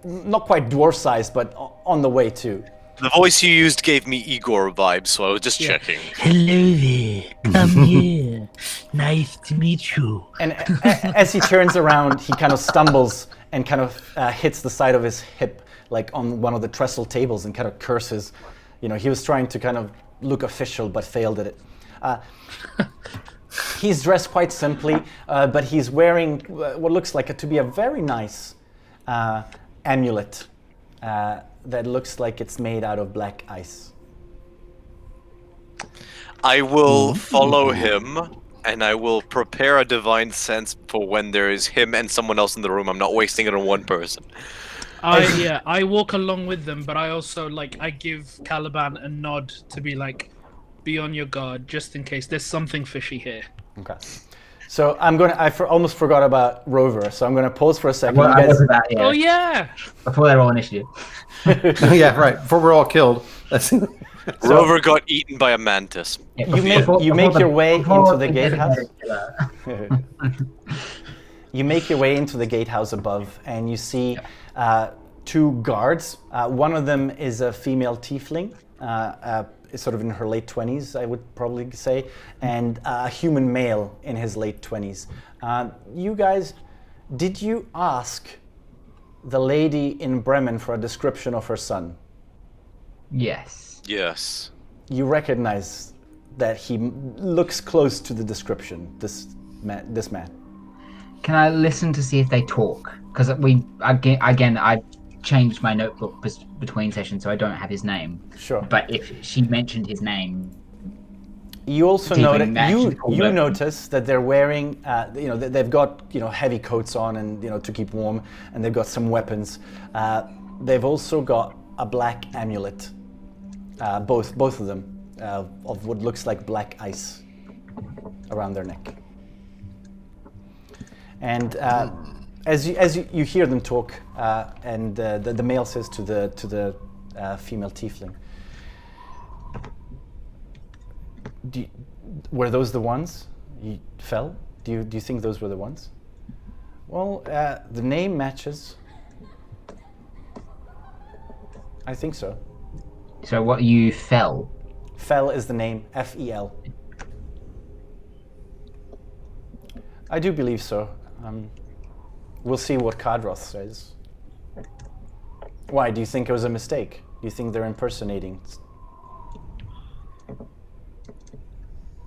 not quite dwarf sized, but on the way too. The voice you used gave me Igor vibes, so I was just checking. Hello there. Come here. Nice to meet you. And as he turns around, he kind of stumbles and kind of hits the side of his hip, like on one of the trestle tables, and kind of curses. He was trying to kind of look official, but failed at it. He's dressed quite simply, but he's wearing what looks like to be a very nice amulet that looks like it's made out of black ice. I will follow him, and I will prepare a divine sense for when there is him and someone else in the room. I'm not wasting it on one person. I walk along with them, but I also I give Caliban a nod to be be on your guard just in case there's something fishy here. Okay. So I almost forgot about Rover, so I'm gonna pause for a second. Well, You I guys- wasn't that, yeah. Oh yeah. Before they roll initiative. Yeah, right. Before we're all killed. That's Rover got eaten by a mantis. Yeah, You make your way into the gatehouse. killer. You make your way into the gatehouse above, and you see two guards. One of them is a female tiefling, sort of in her late 20s, I would probably say, and a human male in his late 20s. You guys, did you ask the lady in Bremen for a description of her son? Yes. Yes. You recognize that he looks close to the description, this man. Can I listen to see if they talk? Because I changed my notebook between sessions, so I don't have his name. Sure. But if she mentioned his name, you also Tiefling notice match you is notice that they're wearing they've got heavy coats on and to keep warm, and they've got some weapons. They've also got a black amulet, both of them, of what looks like black ice around their neck. And as you hear them talk, and the male says to the female tiefling, were those the ones you fell? Do you think those were the ones? Well, the name matches. I think so. so what you fell? Fel is the name, F-E-L. I do believe so. We'll see what Kadroth says. Why, do you think it was a mistake? Do you think they're impersonating?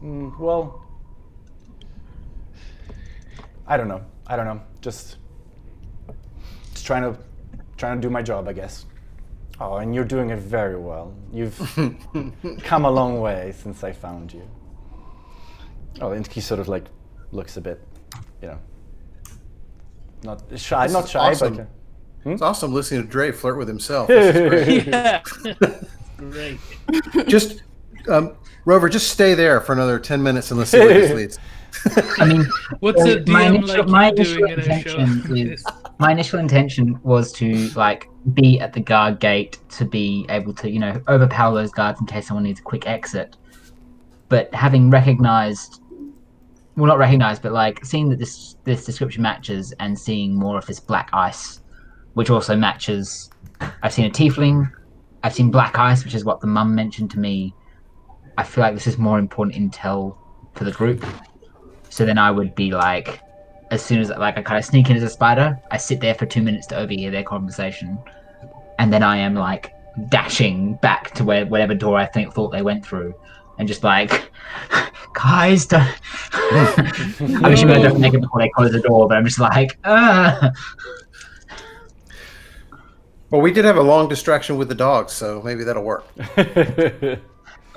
Well, I don't know. Just trying to do my job, I guess. Oh, and you're doing it very well. You've come a long way since I found you. Oh, and he sort of like looks a bit, not shy, awesome. but It's awesome listening to Dre flirt with himself. This is great. Yeah. Great. Just, Rover, just stay there for another 10 minutes and let's see where this leads. I mean, What's a DM my like you doing at a show? My initial intention was to be at the guard gate to be able to overpower those guards in case someone needs a quick exit. But having seeing that this description matches and seeing more of this black ice, which also matches. I've seen a tiefling. I've seen black ice, which is what the mum mentioned to me. I feel like this is more important intel for the group. So then I would be as soon as I kind of sneak in as a spider, I sit there for 2 minutes to overhear their conversation, and then I am dashing back to whatever door I thought they went through, and just guys, don't. I'm assuming I don't make it before they close the door, but I'm just Well, we did have a long distraction with the dogs, so maybe that'll work.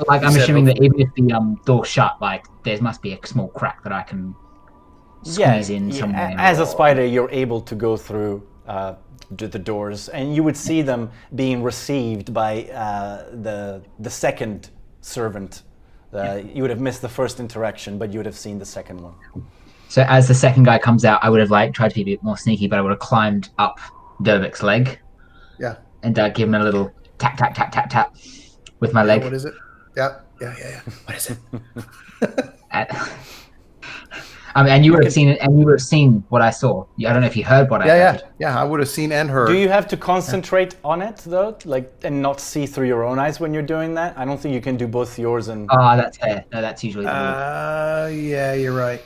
I'm assuming that even if the door's shut, there must be a small crack that I can squeeze in somewhere. As a spider, you're able to go through the doors, and you would see them being received by the second servant. You would have missed the first interaction, but you would have seen the second one. So as the second guy comes out, I would have tried to be a bit more sneaky, but I would have climbed up Dervik's leg. Yeah. And give him a little tap, tap, tap, tap, tap with my leg. What is it? Yeah. What is it? And you would have seen it, and you would have seen what I saw. I don't know if you heard what I heard. Yeah, I would have seen and heard. Do you have to concentrate on it though, and not see through your own eyes when you're doing that? I don't think you can do both yours and. That's fair. No, that's usually the rule. Yeah, you're right.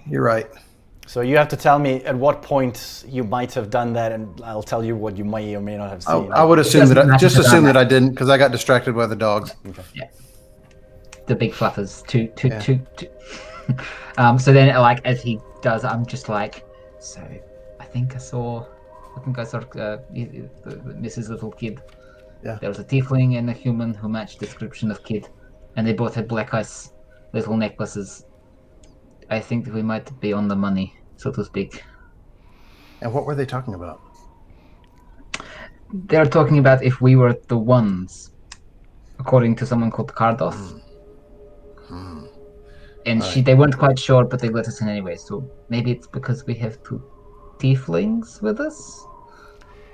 You're right. So you have to tell me at what point you might have done that, and I'll tell you what you may or may not have seen. I would assume that I didn't, because I got distracted by the dogs. Okay. Yeah. The big fluffers. Two. So then, as he does, I'm just so I think I saw Mrs. Little Kid. Yeah. There was a tiefling and a human who matched the description of Kid, and they both had black ice little necklaces. I think that we might be on the money, so to speak. And what were they talking about? They're talking about if we were the ones, according to someone called Kardoth. And they weren't quite sure, but they let us in anyway. So maybe it's because we have two tieflings with us,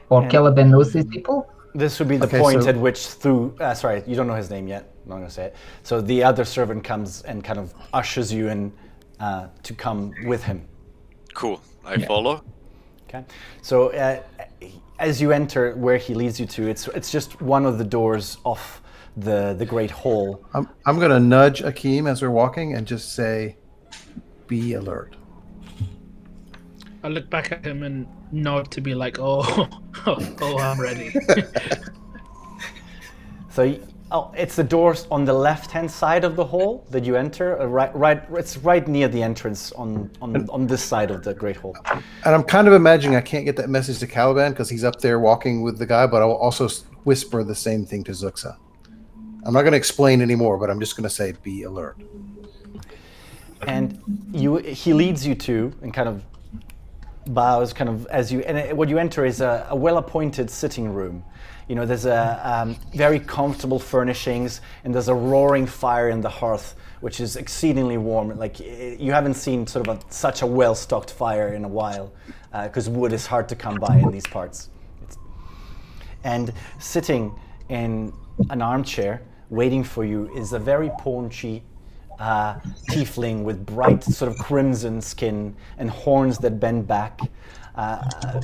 or Caliban knows these people. This would be the point at which sorry, you don't know his name yet. I'm not going to say it. So the other servant comes and kind of ushers you in to come with him. Cool. I follow. Okay. So as you enter where he leads you to, it's just one of the doors off the great hall. I'm going to nudge Akeem as we're walking and just say, be alert. I look back at him and nod to be like, oh, I'm ready. So it's the doors on the left-hand side of the hall that you enter. It's right near the entrance on this side of the great hall. And I'm kind of imagining I can't get that message to Caliban because he's up there walking with the guy, but I will also whisper the same thing to Zuxa. I'm not going to explain anymore, but I'm just going to say, be alert. And he leads you to, and kind of bows kind of as you, and what you enter is a well-appointed sitting room. You know, there's a very comfortable furnishings, and there's a roaring fire in the hearth, which is exceedingly warm. Like, you haven't seen sort of such a well-stocked fire in a while, because wood is hard to come by in these parts. And sitting in an armchair, waiting for you, is a very paunchy tiefling with bright sort of crimson skin and horns that bend back, a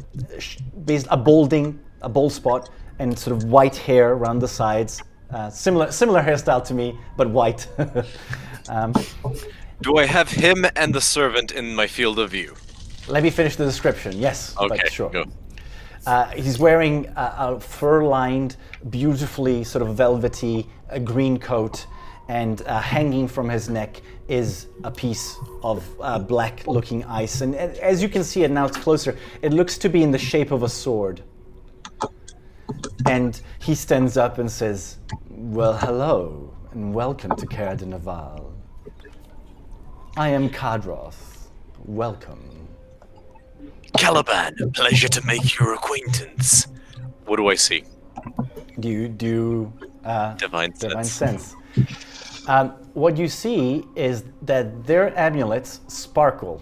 bald spot, and sort of white hair around the sides. Similar hairstyle to me, but white. Do I have him and the servant in my field of view? Let me finish the description. Yes, Okay, but sure. go. He's wearing a fur-lined, beautifully sort of velvety green coat, and hanging from his neck is a piece of black-looking ice. And as you can see it now, it's closer. It looks to be in the shape of a sword. And he stands up and says, "Well, hello, and welcome to Caer Dieneval. I am Kadroth. Welcome." Caliban, a pleasure to make your acquaintance. What do I see? Do you do Divine sense? What you see is that their amulets sparkle,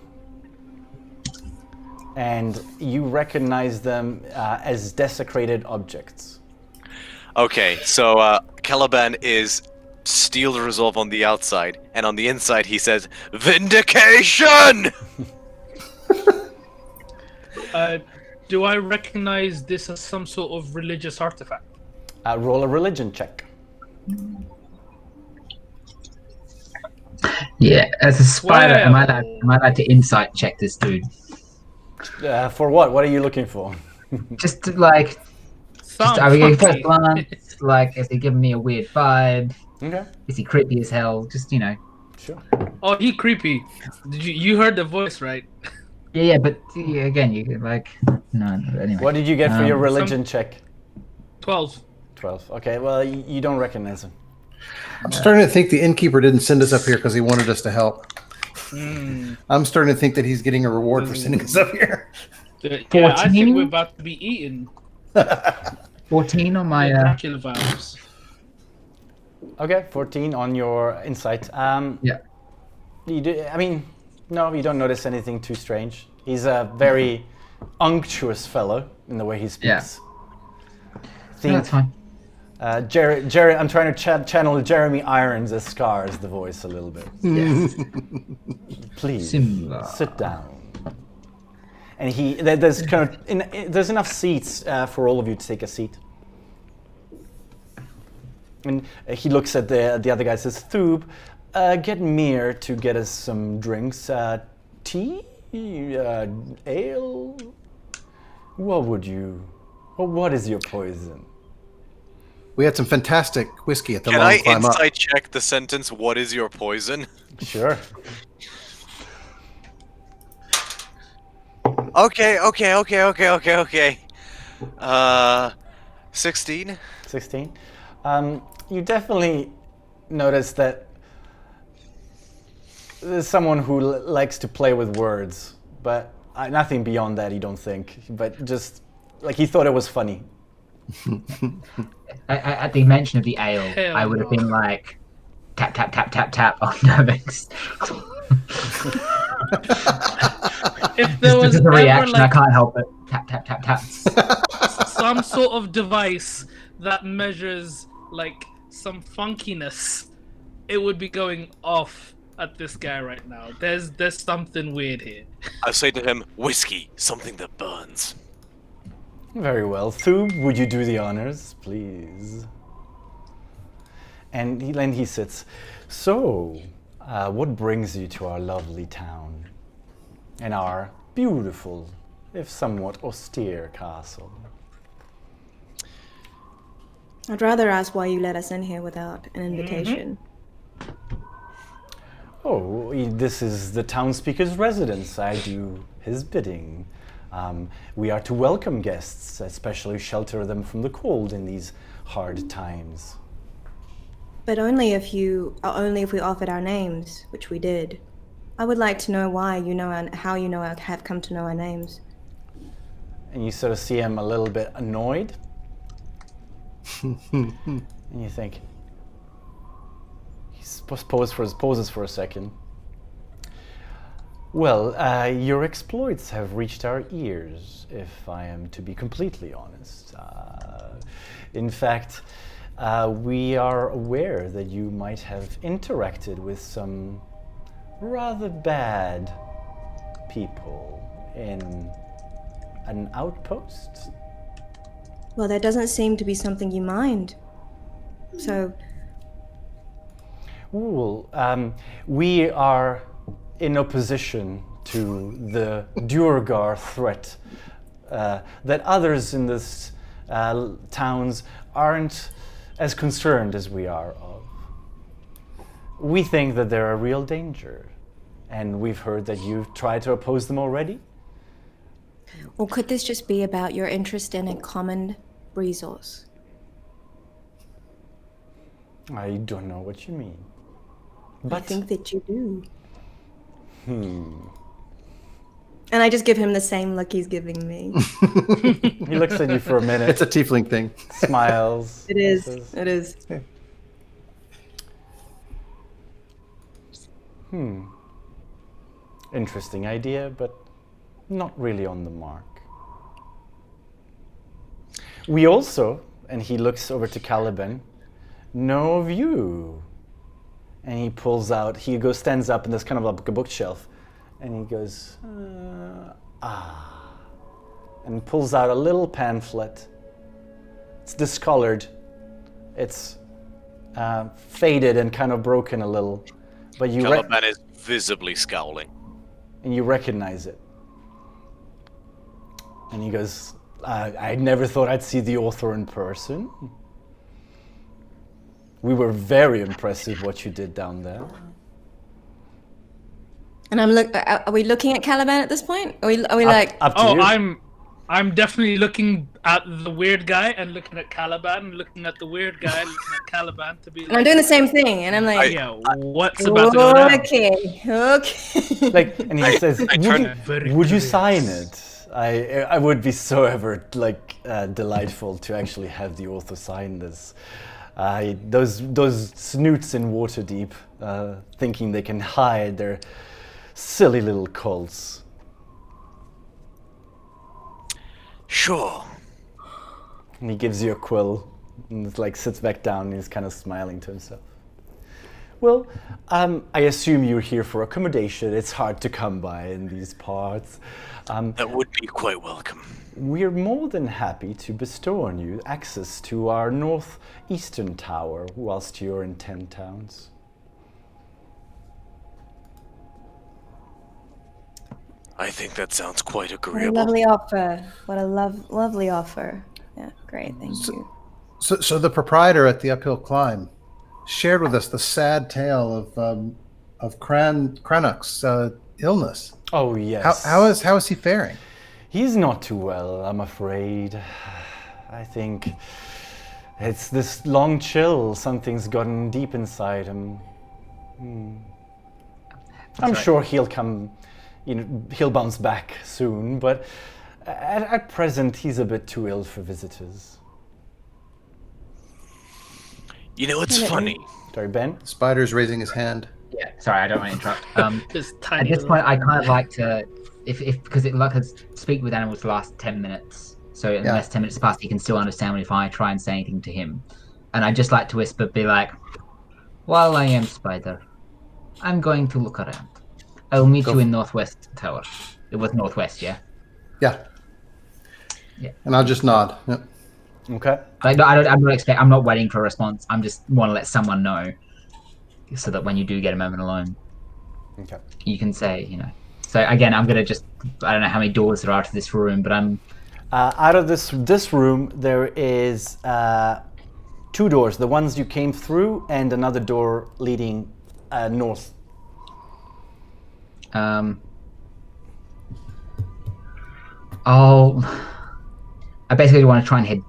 and you recognize them as desecrated objects. Okay, so Caliban is steel resolve on the outside, and on the inside he says, "Vindication!" Do I recognize this as some sort of religious artifact? Roll a religion check. Yeah, as a spider, Well. am I allowed to insight check this dude? For what? What are you looking for? Just to, like, Sounds are we getting first funky. glance? Like, is he giving me a weird vibe? Okay, Is he creepy as hell? Just, you know. sure. Oh, he creepy. Did you heard the voice, right? Yeah, but again, you could, like, no. Anyway. What did you get for your Um, religion check? 12. 12. Okay, well, you don't recognize him. I'm starting to think the innkeeper didn't send us up here because he wanted us to help. I'm starting to think that he's getting a reward for sending us up here. Yeah, I 14? think we're about to be eaten. 14 on my. Dracula vibes. Okay, 14 on your insight. Yeah. You do, I mean, no, you don't notice anything too strange. He's a very unctuous fellow in the way he speaks. No, that's fine. Jerry, I'm trying to channel Jeremy Irons as Scar as the voice a little bit. Yes. Please Simba. sit down. And there's kind of there's enough seats for all of you to take a seat. And he looks at the other guy and says, "Thoob, get Mir to get us some drinks. Tea? Ale? What is your poison?" We had some fantastic whiskey at the Can long I climb up. insight check the sentence, "What is your poison"? Sure. Okay. 16? 16. You definitely notice that there's someone who likes to play with words, but nothing beyond that, you don't think. But just, like, he thought it was funny. At the mention of the ale, Hell I would have no. been like, tap, tap, tap, tap, tap on Nervix. If there was Just a ever reaction, I like can't help it. Tap, tap, tap, tap. some sort of device that measures like some funkiness, it would be going off at this guy right now. There's something weird here. I say to him, whiskey, something that burns. Very well. Thub, would you do the honors, please? And he sits. So, what brings you to our lovely town? And our beautiful, if somewhat austere castle? I'd rather ask why you let us in here without an invitation. Oh, this is the townspeaker's residence. I do his bidding. We are to welcome guests, especially shelter them from the cold in these hard times. But only if we offered our names, which we did. I would like to know why you know and how you know have come to know our names. And you sort of see him a little bit annoyed. And you think, he poses for a second. Well, your exploits have reached our ears, if I am to be completely honest. In fact, we are aware that you might have interacted with some rather bad people in an outpost. Well, that doesn't seem to be something you mind. So, Well, we are in opposition to the Durgar threat that others in this towns aren't as concerned as we are of. We think that they're a real danger, and we've heard that you've tried to oppose them already. or could this just be about your interest in a common resource? I don't know what you mean. I But think that you do. And I just give him the same look he's giving me. he looks at you for a minute, It's a tiefling thing. smiles. It is. says, It is. Interesting idea, but not really on the mark. We also, and he looks over to Caliban, know of you. And he stands up, and there's kind of like a bookshelf, and he goes, and pulls out a little pamphlet. It's discolored. It's faded and kind of broken a little, but Caliban is visibly scowling. and you recognize it. And he goes, I never thought I'd see the author in person. We were very impressed with what you did down there. And are we looking at Caliban at this point? Are we like? Up to Oh, you. I'm definitely looking at the weird guy and looking at Caliban and looking at the weird guy and looking at Caliban to be And I'm like, doing the same thing, and I'm like, yeah, what's about to go down? okay. Like, and he says, very would you curious." sign it? I would be so ever delightful to actually have the author sign this. Those snoots in Waterdeep, thinking they can hide their silly little cults. Sure. And he gives you a quill and sits back down and he's kind of smiling to himself. Well, I assume you're here for accommodation. It's hard to come by in these parts. That would be quite welcome. We're more than happy to bestow on you access to our northeastern tower whilst you're in 10 towns. I think that sounds quite What a agreeable. lovely offer. What a lovely offer. Yeah, great. Thank you. So the proprietor at the Uphill Climb shared with us the sad tale of Crannock's illness. Oh, yes. How is he faring? He's not too well, I'm afraid. I think it's this long chill. Something's gotten deep inside him. I'm sure he'll come, he'll bounce back soon, but at present he's a bit too ill for visitors. You know, it's funny. Sorry, Ben? Spider's raising his hand. Yeah, sorry, I don't want to interrupt. This At tiny this little- point, I kind of like to, if because it like has speak with animals last 10 minutes. So unless 10 minutes pass, he can still understand if I try and say anything to him. And I just like to whisper, be like, "While I am Spider, I'm going to look around. I will meet you in Northwest Tower. It was Northwest, yeah? Yeah. Yeah. And I'll just nod. Yep. Okay. I'm not waiting for a response. I'm just want to let someone know so that when you do get a moment alone, Okay. you can say, So again, I'm going to I don't know how many doors there are to this room, but I'm... Out of this room, there is 2 doors. The ones you came through and another door leading north. I basically want to try and head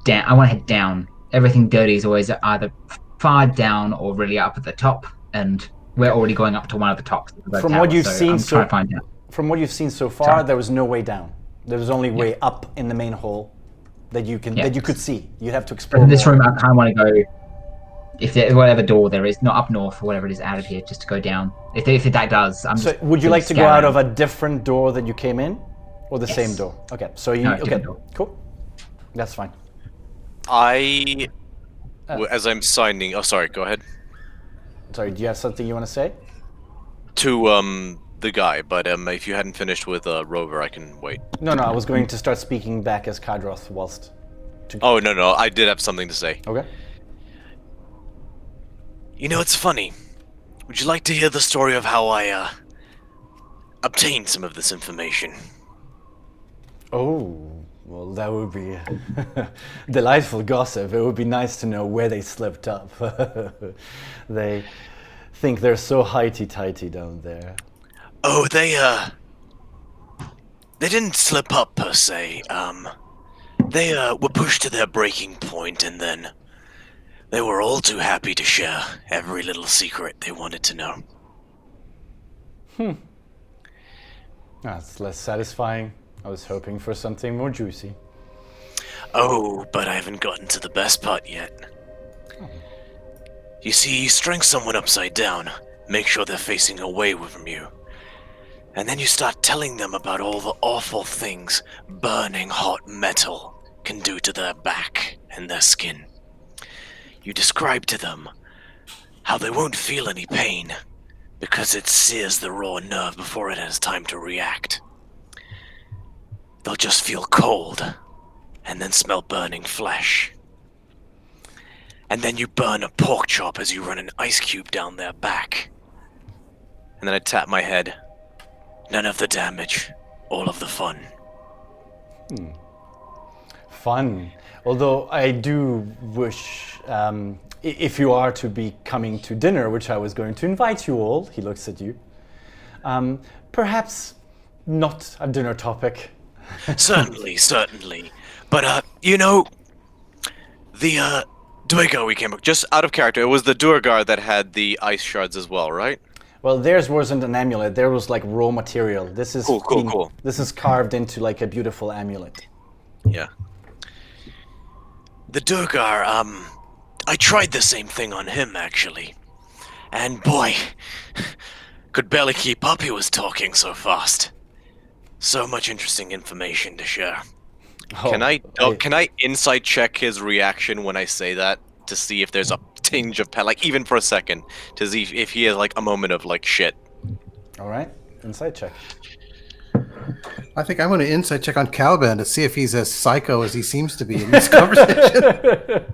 down. I want to head down. Everything dirty is always either far down or really up at the top, and we're already going up to one of the tops of the From tower, what you've so seen I'm trying to find out. From what you've seen so far, Sorry. there was no way down. There was only way up in the main hall that you could see. You'd have to explore. In this more. room, I kind of want to go. If there, whatever door there is, not up north or whatever it is, out of here, just to go down. If that does, I'm So just. would you gonna like to go scout out of around. a different door that you came in, or the Yes. same door? Okay. So you No, okay? different door. Cool. That's fine. As I'm signing... Oh, sorry, go ahead. Sorry. Do you have something you want to say? To, the guy, but, if you hadn't finished with, Rover, I can wait. No. I was going to start speaking back as Kadroth whilst. Oh, no, I did have something to say. Okay. It's funny. Would you like to hear the story of how I, obtained some of this information? Oh, well, that would be delightful gossip. It would be nice to know where they slipped up. They think they're so highty-tighty down there. Oh, they didn't slip up, per se. They, were pushed to their breaking point, and then they were all too happy to share every little secret they wanted to know. That's less satisfying. I was hoping for something more juicy. Oh, but I haven't gotten to the best part yet. You see, you string someone upside down, make sure they're facing away from you, and then you start telling them about all the awful things burning hot metal can do to their back and their skin. You describe to them how they won't feel any pain because it sears the raw nerve before it has time to react. They'll just feel cold and then smell burning flesh. And then you burn a pork chop as you run an ice cube down their back. And then I tap my head. None of the damage, all of the fun. Fun. Although I do wish, if you are to be coming to dinner, which I was going to invite you all, he looks at you, perhaps not a dinner topic. Certainly. But, the, Duergar we came up, just out of character, it was the Duergar that had the ice shards as well, right? Well, theirs wasn't an amulet. There was like raw material. This is Cool. This is carved into like a beautiful amulet. Yeah. The Duergar, I tried the same thing on him, actually. And boy, could barely keep up, he was talking so fast. So much interesting information to share. Oh, Can I insight check his reaction when I say that to see if there's a tinge of like even for a second to see if he has like a moment of like shit? All right, insight check. I think I'm going to insight check on Caliban to see if he's as psycho as he seems to be in this conversation.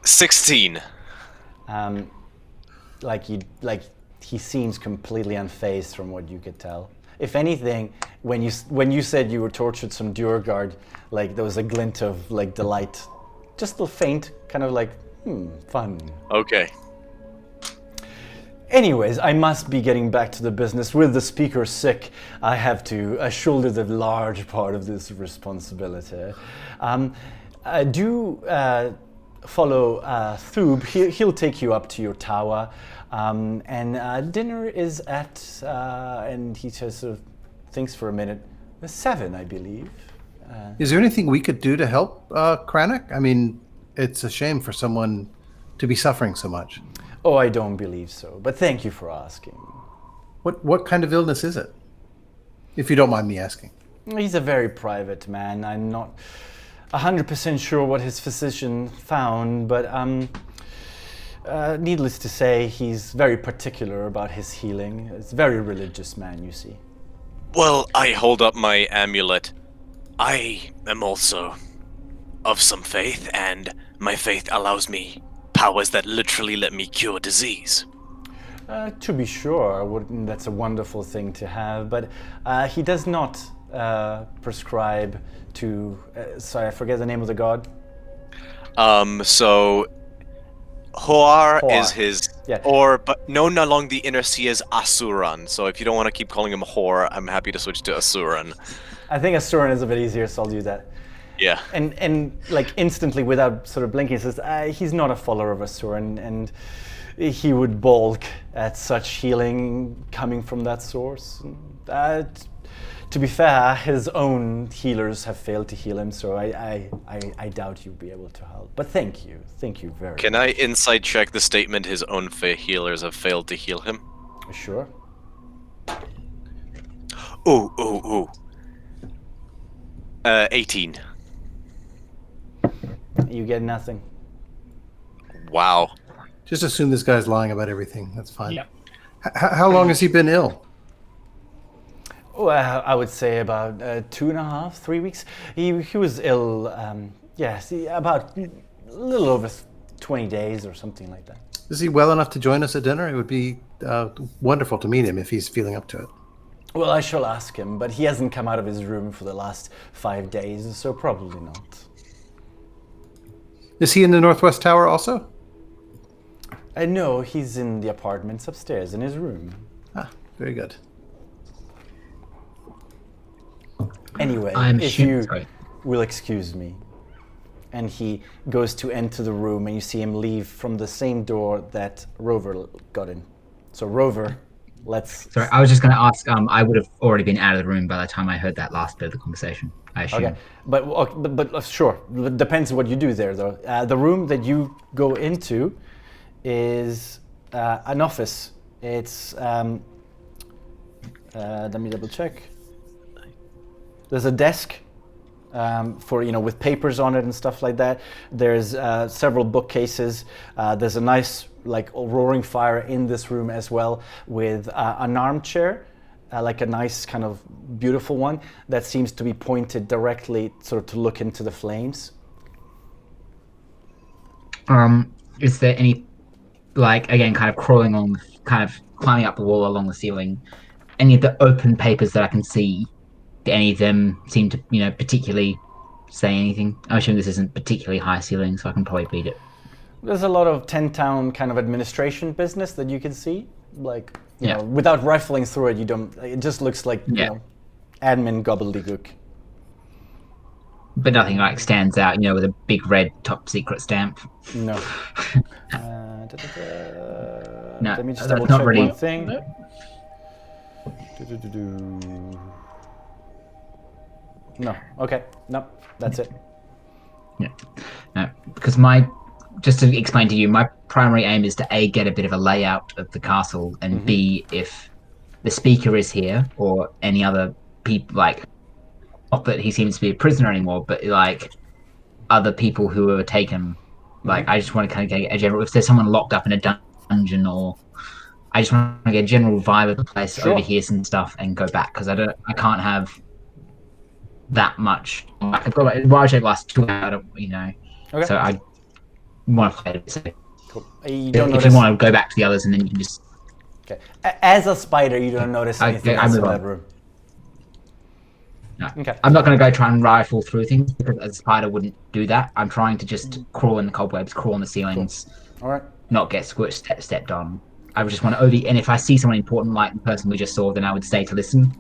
16. He seems completely unfazed from what you could tell. If anything, when you said you were tortured some Duergar, like there was a glint of like delight, just a faint, kind of like fun. Okay. Anyways, I must be getting back to the business. With the speaker sick, I have to shoulder the large part of this responsibility. Do follow Thub. He'll take you up to your tower. And dinner is at, and he just sort of thinks for a minute, 7, I believe. Is there anything we could do to help Kranich? I mean, it's a shame for someone to be suffering so much. Oh, I don't believe so, but thank you for asking. What kind of illness is it? If you don't mind me asking. He's a very private man. I'm not 100% sure what his physician found, but Needless to say, he's very particular about his healing. It's a very religious man, you see. Well, I hold up my amulet. I am also of some faith, and my faith allows me powers that literally let me cure disease. To be sure, that's a wonderful thing to have, but he does not prescribe to... sorry, I forget the name of the god. So Hoar is Hoar. his, Yeah. but known along the inner sea as Asuran. So if you don't want to keep calling him Hoar, I'm happy to switch to Asuran. I think Asuran is a bit easier, so I'll do that. Yeah. And like instantly, without sort of blinking, he says he's not a follower of Asuran, and he would balk at such healing coming from that source. To be fair, his own healers have failed to heal him, so I doubt you'll be able to help. But thank you very much. Can I insight check the statement his own healers have failed to heal him? Sure. Ooh. 18. You get nothing. Wow. Just assume this guy's lying about everything. That's fine. Yeah. How long has he been ill? Well, I would say about 2.5, 3 weeks. He was ill, about a little over 20 days or something like that. Is he well enough to join us at dinner? It would be wonderful to meet him if he's feeling up to it. Well, I shall ask him, but he hasn't come out of his room for the last 5 days, so probably not. Is he in the Northwest Tower also? No, he's in the apartments upstairs in his room. Ah, very good. Anyway, if you will excuse me. And he goes to enter the room, and you see him leave from the same door that Rover got in. So Rover, let's... Sorry, I was just going to ask, I would have already been out of the room by the time I heard that last bit of the conversation, I assume. Okay, but sure, it depends what you do there, though. The room that you go into is an office. It's... let me double check. There's a desk for, with papers on it and stuff like that. There's several bookcases. There's a nice, roaring fire in this room as well, with an armchair, like a nice kind of beautiful one that seems to be pointed directly sort of to look into the flames. Is there any, again, kind of crawling on, kind of climbing up the wall along the ceiling, any of the open papers that I can see? Do any of them seem to, particularly say anything? I'm assuming this isn't particularly high ceiling, so I can probably beat it. There's a lot of 10-town kind of administration business that you can see. You know, without rifling through it, you don't. It just looks like, admin gobbledygook. But nothing stands out, with a big red top secret stamp. No. No, let me just that's double not check really... one thing. No. Okay. No. That's it. Yeah. No, because just to explain to you, my primary aim is to A, get a bit of a layout of the castle, and B, if the speaker is here or any other people, not that he seems to be a prisoner anymore, but other people who were taken, I just want to kind of get a general, if there's someone locked up in a dungeon, or I just want to get a general vibe of the place, overhear some stuff and go back, because I can't have that much. I've got Rajay last 2 hours, Okay. so I want to play it. So Cool. if you want to go back to the others, and then you can just... Okay. As a spider, you don't notice anything else in that room. No. Okay. I'm not going to go try and rifle through things, because a spider wouldn't do that. I'm trying to just crawl in the cobwebs, crawl on the ceilings, All right. not get stepped on. I would just want to and if I see someone important like the person we just saw, then I would stay to listen.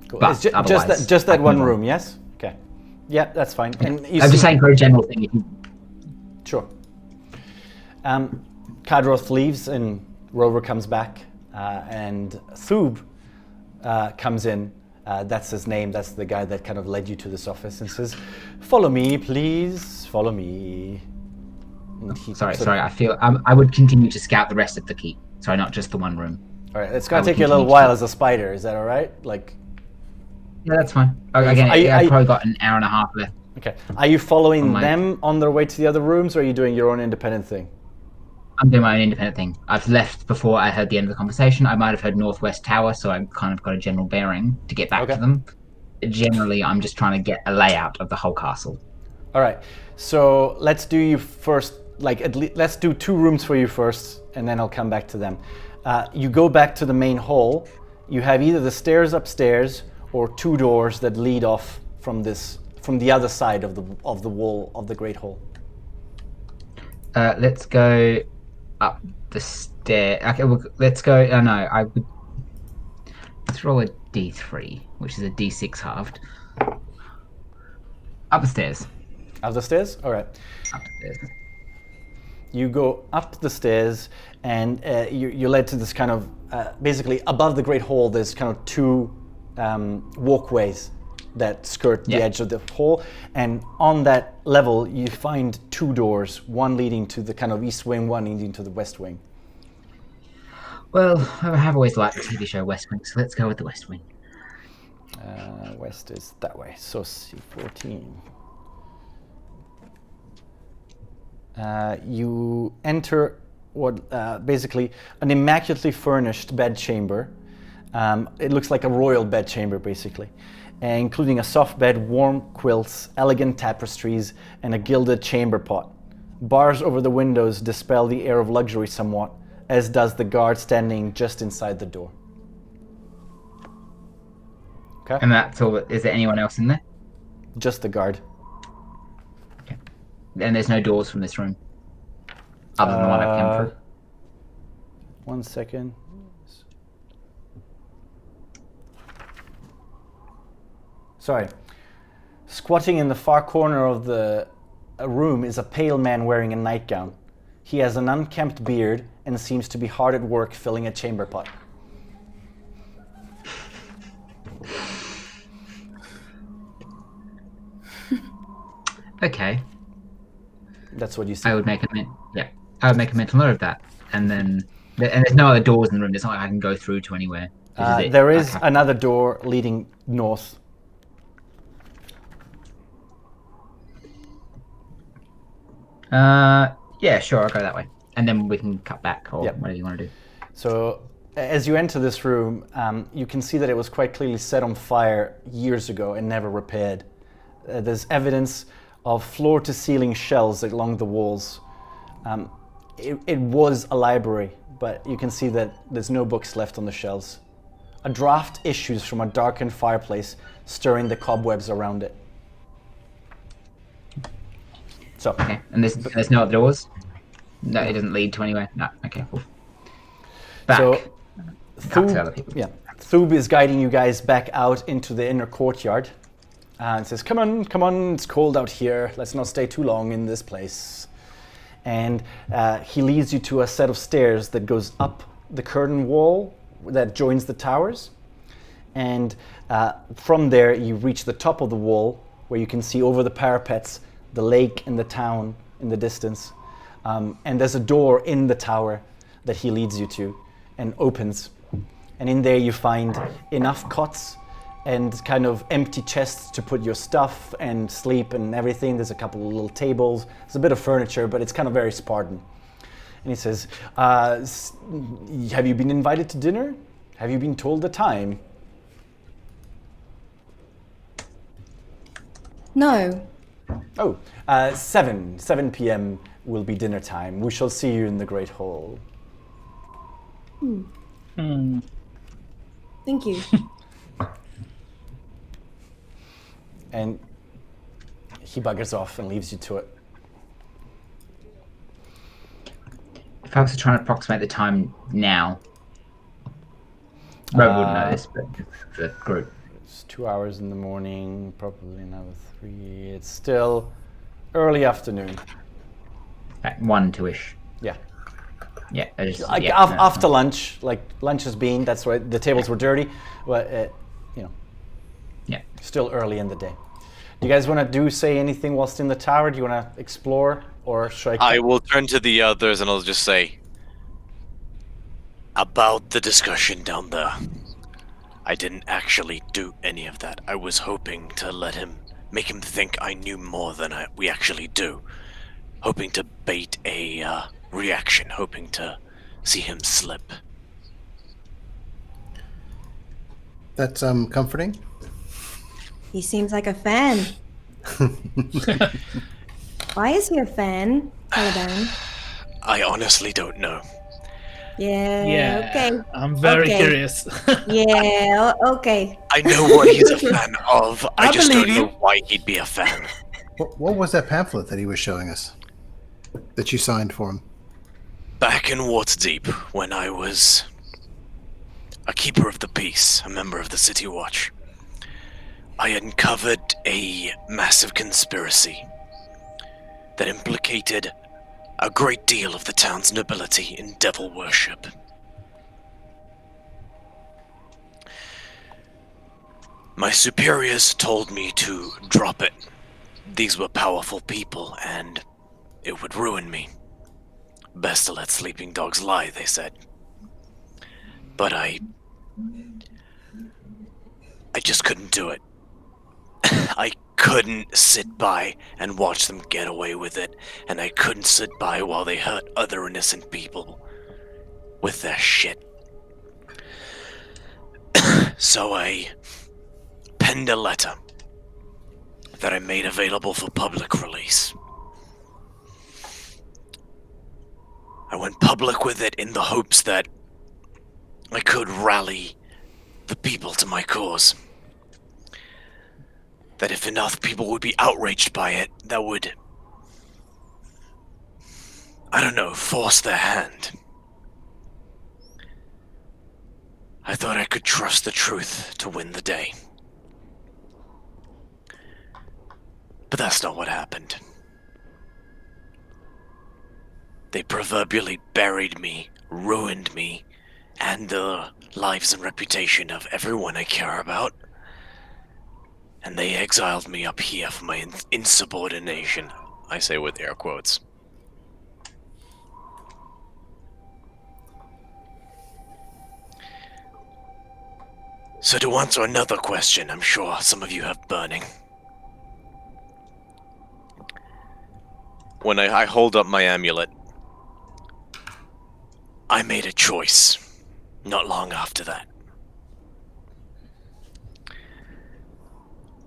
Cool. But It's just that one room, yes? Okay. Yeah, that's fine. And I'm just saying for a general thing. Sure. Kadroth leaves and Rover comes back, and Thub comes in. That's his name. That's the guy that kind of led you to this office, and says, "Follow me, please. Follow me." Sorry. I feel I would continue to scout the rest of the keep. Sorry, not just the one room. All right. It's gonna take you a little while as a spider. Is that all right? Yeah, that's fine. Again, I've probably got an hour and a half left. Okay. Are you following them on their way to the other rooms, or are you doing your own independent thing? I'm doing my own independent thing. I've left before I heard the end of the conversation. I might have heard Northwest Tower, so I've kind of got a general bearing to get back Okay. to them. Generally, I'm just trying to get a layout of the whole castle. All right. So let's do you first. Like let's do 2 rooms for you first, and then I'll come back to them. You go back to the main hall. You have either the stairs upstairs or 2 doors that lead off from the other side of the wall of the Great Hall. Let's go up the stair. Okay, let's go. Oh no, I would. Let's roll a d3, which is a d6 halved. Up the stairs. Up the stairs? All right. Up the stairs. You go up the stairs, and you're led to this kind of basically above the Great Hall. There's kind of 2 walkways that skirt the edge of the hall, and on that level you find 2 doors, one leading to the kind of east wing, one leading to the west wing. Well, I have always liked the TV show West Wing, so let's go with the West Wing. West is that way, so C14. You enter what basically an immaculately furnished bedchamber. It looks like a royal bedchamber, basically, including a soft bed, warm quilts, elegant tapestries, and a gilded chamber pot. Bars over the windows dispel the air of luxury somewhat, as does the guard standing just inside the door. Okay. And that's all. Is there anyone else in there? Just the guard. Okay. And there's no doors from this room, other than the one I came through. 1 second. Sorry. Squatting in the far corner of the room is a pale man wearing a nightgown. He has an unkempt beard and seems to be hard at work filling a chamber pot. Okay. That's what you see. I would make a mental note of that, and then and there's no other doors in the room. It's not like I can go through to anywhere. This is it. There is Okay. another door leading north. Yeah, sure, I'll go that way, and then we can cut back or Yep. whatever you want to do. So as you enter this room, you can see that it was quite clearly set on fire years ago and never repaired. There's evidence of floor-to-ceiling shelves along the walls. It was a library, but you can see that there's no books left on the shelves. A draft issues from a darkened fireplace, stirring the cobwebs around it. So, Okay, and there's no other doors. No, it doesn't lead to anywhere. No, okay, cool. Back. so Back to other people. Thub is guiding you guys back out into the inner courtyard and says, come on, it's cold out here. Let's not stay too long in this place. And he leads you to a set of stairs that goes up the curtain wall that joins the towers. And from there, you reach the top of the wall where you can see over the parapets the lake and the town in the distance. And there's a door in the tower that he leads you to and opens. And in there you find enough cots and kind of empty chests to put your stuff and sleep and everything. There's a couple of little tables. There's a bit of furniture, but it's kind of very Spartan. And he says, have you been invited to dinner? Have you been told the time? No. Oh, 7 p.m. will be dinner time. We shall see you in the Great Hall. Thank you. And he buggers off and leaves you to it. If I was trying to approximate the time now, Rob wouldn't know this, but the group. It's 2 hours in the morning, probably another 3. It's still early afternoon. At 1, 2-ish. Yeah. Yeah, I just, Like yeah, after lunch, like lunch has been, that's why the tables were dirty, but Yeah. still early in the day. Do you guys want to say anything whilst in the tower? Do you want to explore, or should I will turn to the others and I'll just say, about the discussion down there. I didn't actually do any of that. I was hoping to make him think I knew more than we actually do. Hoping to bait a reaction, hoping to see him slip. That's comforting. He seems like a fan. Why is he a fan, Caliban? I honestly don't know. Yeah. Okay. I'm very Okay. curious. Yeah. Okay. I know what he's a fan of. I just don't believe know you. why he'd be a fan. What was that pamphlet that he was showing us? That you signed for him? Back in Waterdeep, when I was a keeper of the peace, a member of the City Watch, I uncovered a massive conspiracy that implicated a great deal of the town's nobility in devil worship. My superiors told me to drop it. These were powerful people, and it would ruin me. Best to let sleeping dogs lie, they said. But I just couldn't do it. I couldn't sit by and watch them get away with it, and I couldn't sit by while they hurt other innocent people with their shit. So I penned a letter that I made available for public release. I went public with it in the hopes that I could rally the people to my cause. That if enough people would be outraged by it, that would, I don't know, force their hand. I thought I could trust the truth to win the day. But that's not what happened. They proverbially buried me, ruined me, and the lives and reputation of everyone I care about. And they exiled me up here for my insubordination. I say with air quotes. So to answer another question I'm sure some of you have burning. When I hold up my amulet, I made a choice not long after that.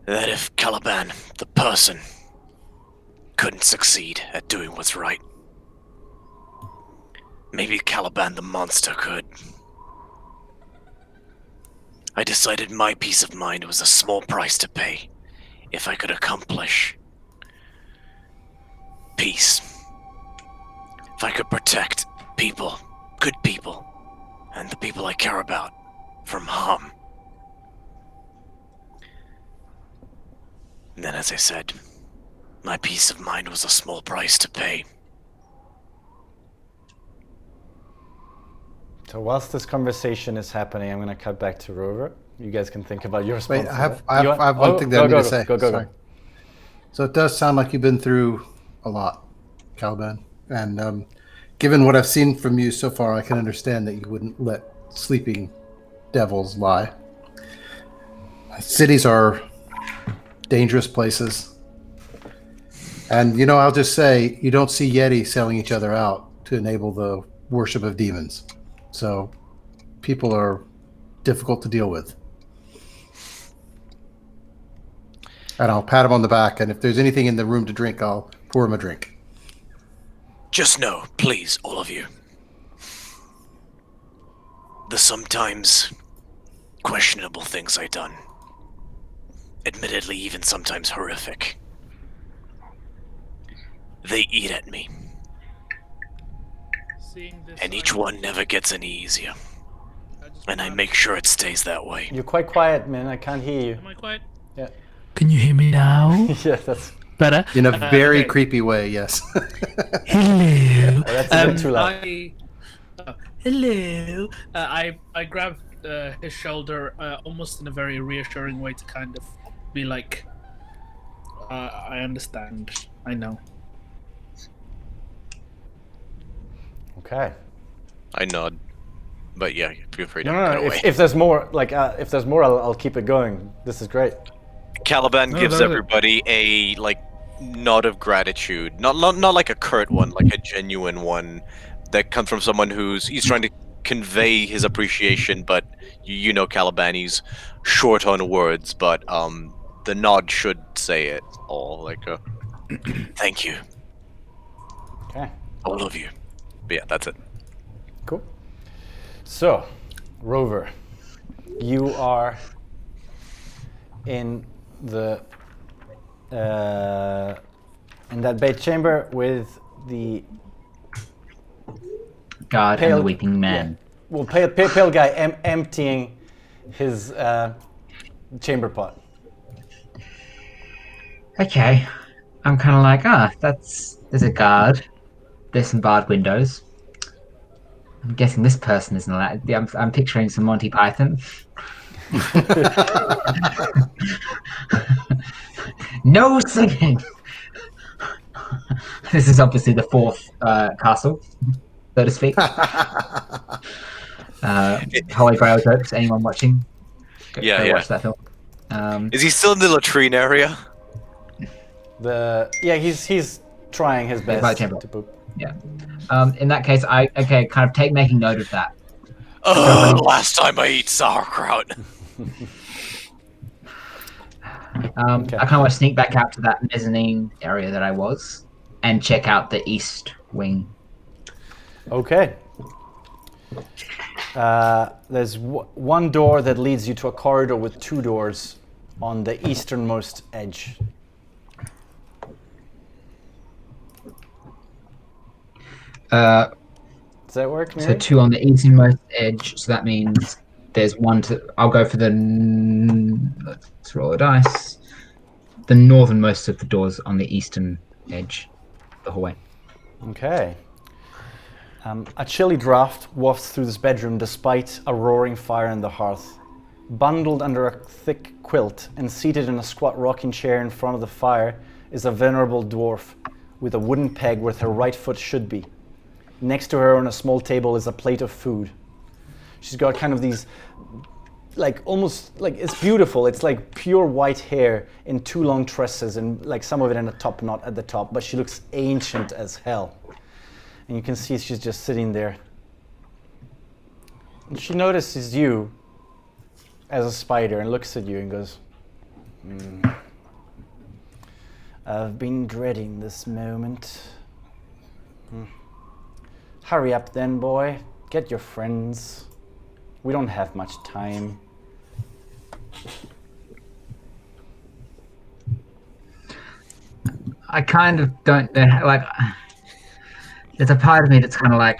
That if Caliban, the person, couldn't succeed at doing what's right, maybe Caliban the monster could. I decided my peace of mind was a small price to pay if I could accomplish peace. If I could protect people, good people, and the people I care about from harm. And then, as I said, my peace of mind was a small price to pay. So whilst this conversation is happening, I'm going to cut back to Rover. You guys can think about your response. Wait, I have one thing that I need to say. Sorry. So it does sound like you've been through a lot, Caliban. And given what I've seen from you so far, I can understand that you wouldn't let sleeping devils lie. Cities are dangerous places. And, you know, I'll just say, you don't see Yeti selling each other out to enable the worship of demons. So people are difficult to deal with. And I'll pat him on the back, and if there's anything in the room to drink, I'll pour him a drink. Just know, please, all of you, the sometimes questionable things I've done, admittedly even sometimes horrific, they eat at me. And each one never gets any easier. And I make sure it stays that way. You're quite quiet, man. I can't hear you. Am I quiet? Yeah. Can you hear me now? Yeah, that's Better? In a very okay. creepy way, yes. Hello. that's a bit too loud. Hello. I grabbed his shoulder almost in a very reassuring way to kind of be like, I understand. I know. Okay. I nod. But yeah, feel free to No, cut no, away. if there's more, like, if there's more, I'll keep it going. This is great. Caliban No, gives that- everybody a, like, nod of gratitude, not like a curt one, like a genuine one that comes from someone he's trying to convey his appreciation, but you know Caliban, he's short on words, but the nod should say it all, like a thank you, Okay. all of you. But yeah, that's it. Cool. So, Rover, you are in the in that bed chamber with the God pale, and the weeping man. Yeah, well, pale guy emptying his chamber pot. Okay. I'm kind of like, there's a guard. There's some barred windows. I'm guessing this person isn't allowed. I'm picturing some Monty Python. No singing! This is obviously the fourth castle, so to speak. Holy Grail jokes, anyone watching? Go watch that film. Is he still in the latrine area? He's trying his best to poop. Yeah. In that case, I kind of take making note of that. Last time I eat sauerkraut. Okay. I kind of want to sneak back out to that mezzanine area that I was and check out the east wing. Okay. There's one door that leads you to a corridor with two doors on the easternmost edge. Does that work, Mary? So two on the easternmost edge, so that means there's one to... I'll go for the... Let's roll a dice. The northernmost of the doors on the eastern edge of the hallway. Okay. A chilly draft wafts through this bedroom despite a roaring fire in the hearth. Bundled under a thick quilt and seated in a squat rocking chair in front of the fire is a venerable dwarf with a wooden peg where her right foot should be. Next to her on a small table is a plate of food. She's got kind of these, almost it's beautiful. It's like pure white hair in two long tresses and some of it in a top knot at the top, but she looks ancient as hell. And you can see she's just sitting there. And she notices you as a spider and looks at you and goes, I've been dreading this moment. Hurry up then, boy. Get your friends. We don't have much time. I kind of don't know, there's a part of me that's kind of I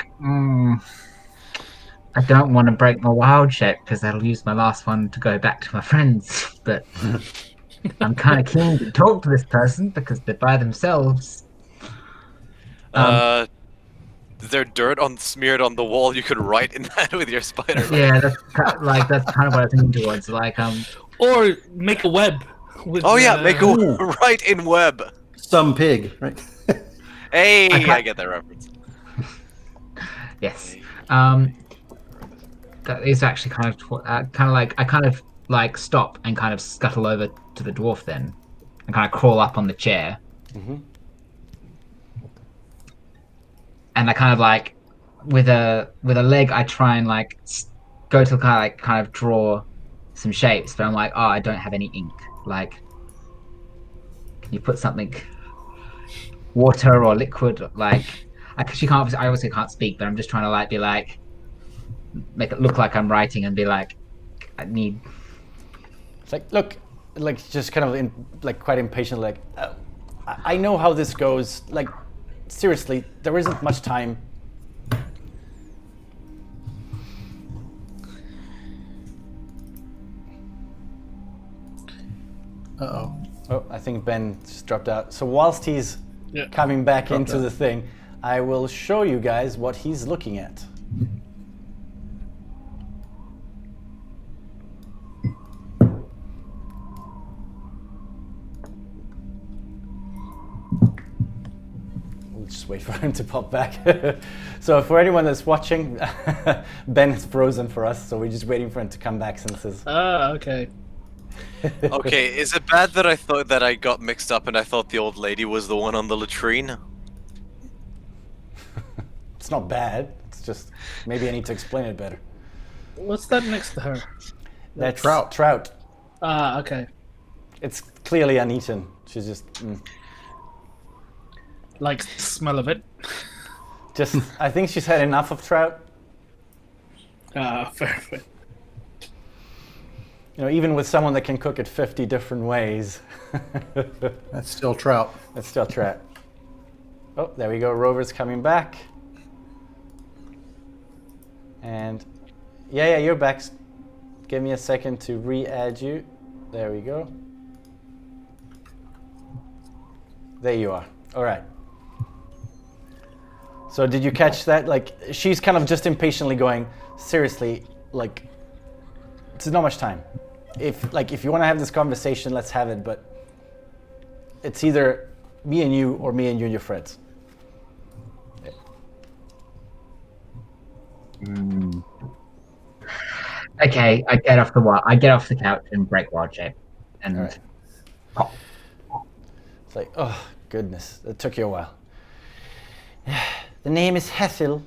don't want to break my wild shape because that'll use my last one to go back to my friends, but I'm kind of keen to talk to this person because they're by themselves. Is there dirt smeared on the wall you could write in that with your spider? Yeah, that's kind of what I was thinking towards. Or make a web. With, make a write in web. Some pig, right? Hey, I get that reference. Yes. That is actually kind of stop and kind of scuttle over to the dwarf then, and kind of crawl up on the chair. Mm-hmm. And I kind of with a leg, I try and go to kind of draw some shapes, but I'm I don't have any ink. Can you put something, water or liquid? I obviously can't speak, but I'm just trying to make it look like I'm writing and be I need. It's look, just kind of quite impatient. I know how this goes. Seriously, there isn't much time. Uh-oh. Oh, I think Ben just dropped out. So whilst he's coming back into the thing, I will show you guys what he's looking at. We'll just wait for him to pop back. So for anyone that's watching, Ben is frozen for us, so we're just waiting for him to come back since his... Ah, okay. Okay, is it bad that I thought that I got mixed up and I thought the old lady was the one on the latrine? It's not bad. It's just maybe I need to explain it better. What's that next to her? That's trout. Trout. Ah, okay. It's clearly uneaten. She's just Like the smell of it. just. I think she's had enough of trout. Fair. You know, even with someone that can cook it 50 different ways, That's still trout. it's still trout. Oh, there we go. Rover's coming back. And yeah, you're back. Give me a second to re-add you. There we go. There you are. All right. So did you catch that? Like, she's kind of just impatiently going, seriously, like, there's not much time. If you want to have this conversation, let's have it, but it's either me and you or me and you and your friends. Okay, I get off the couch and break wild shape, and All right. pop. It's like, oh, goodness, that took you a while. The name is Hethel.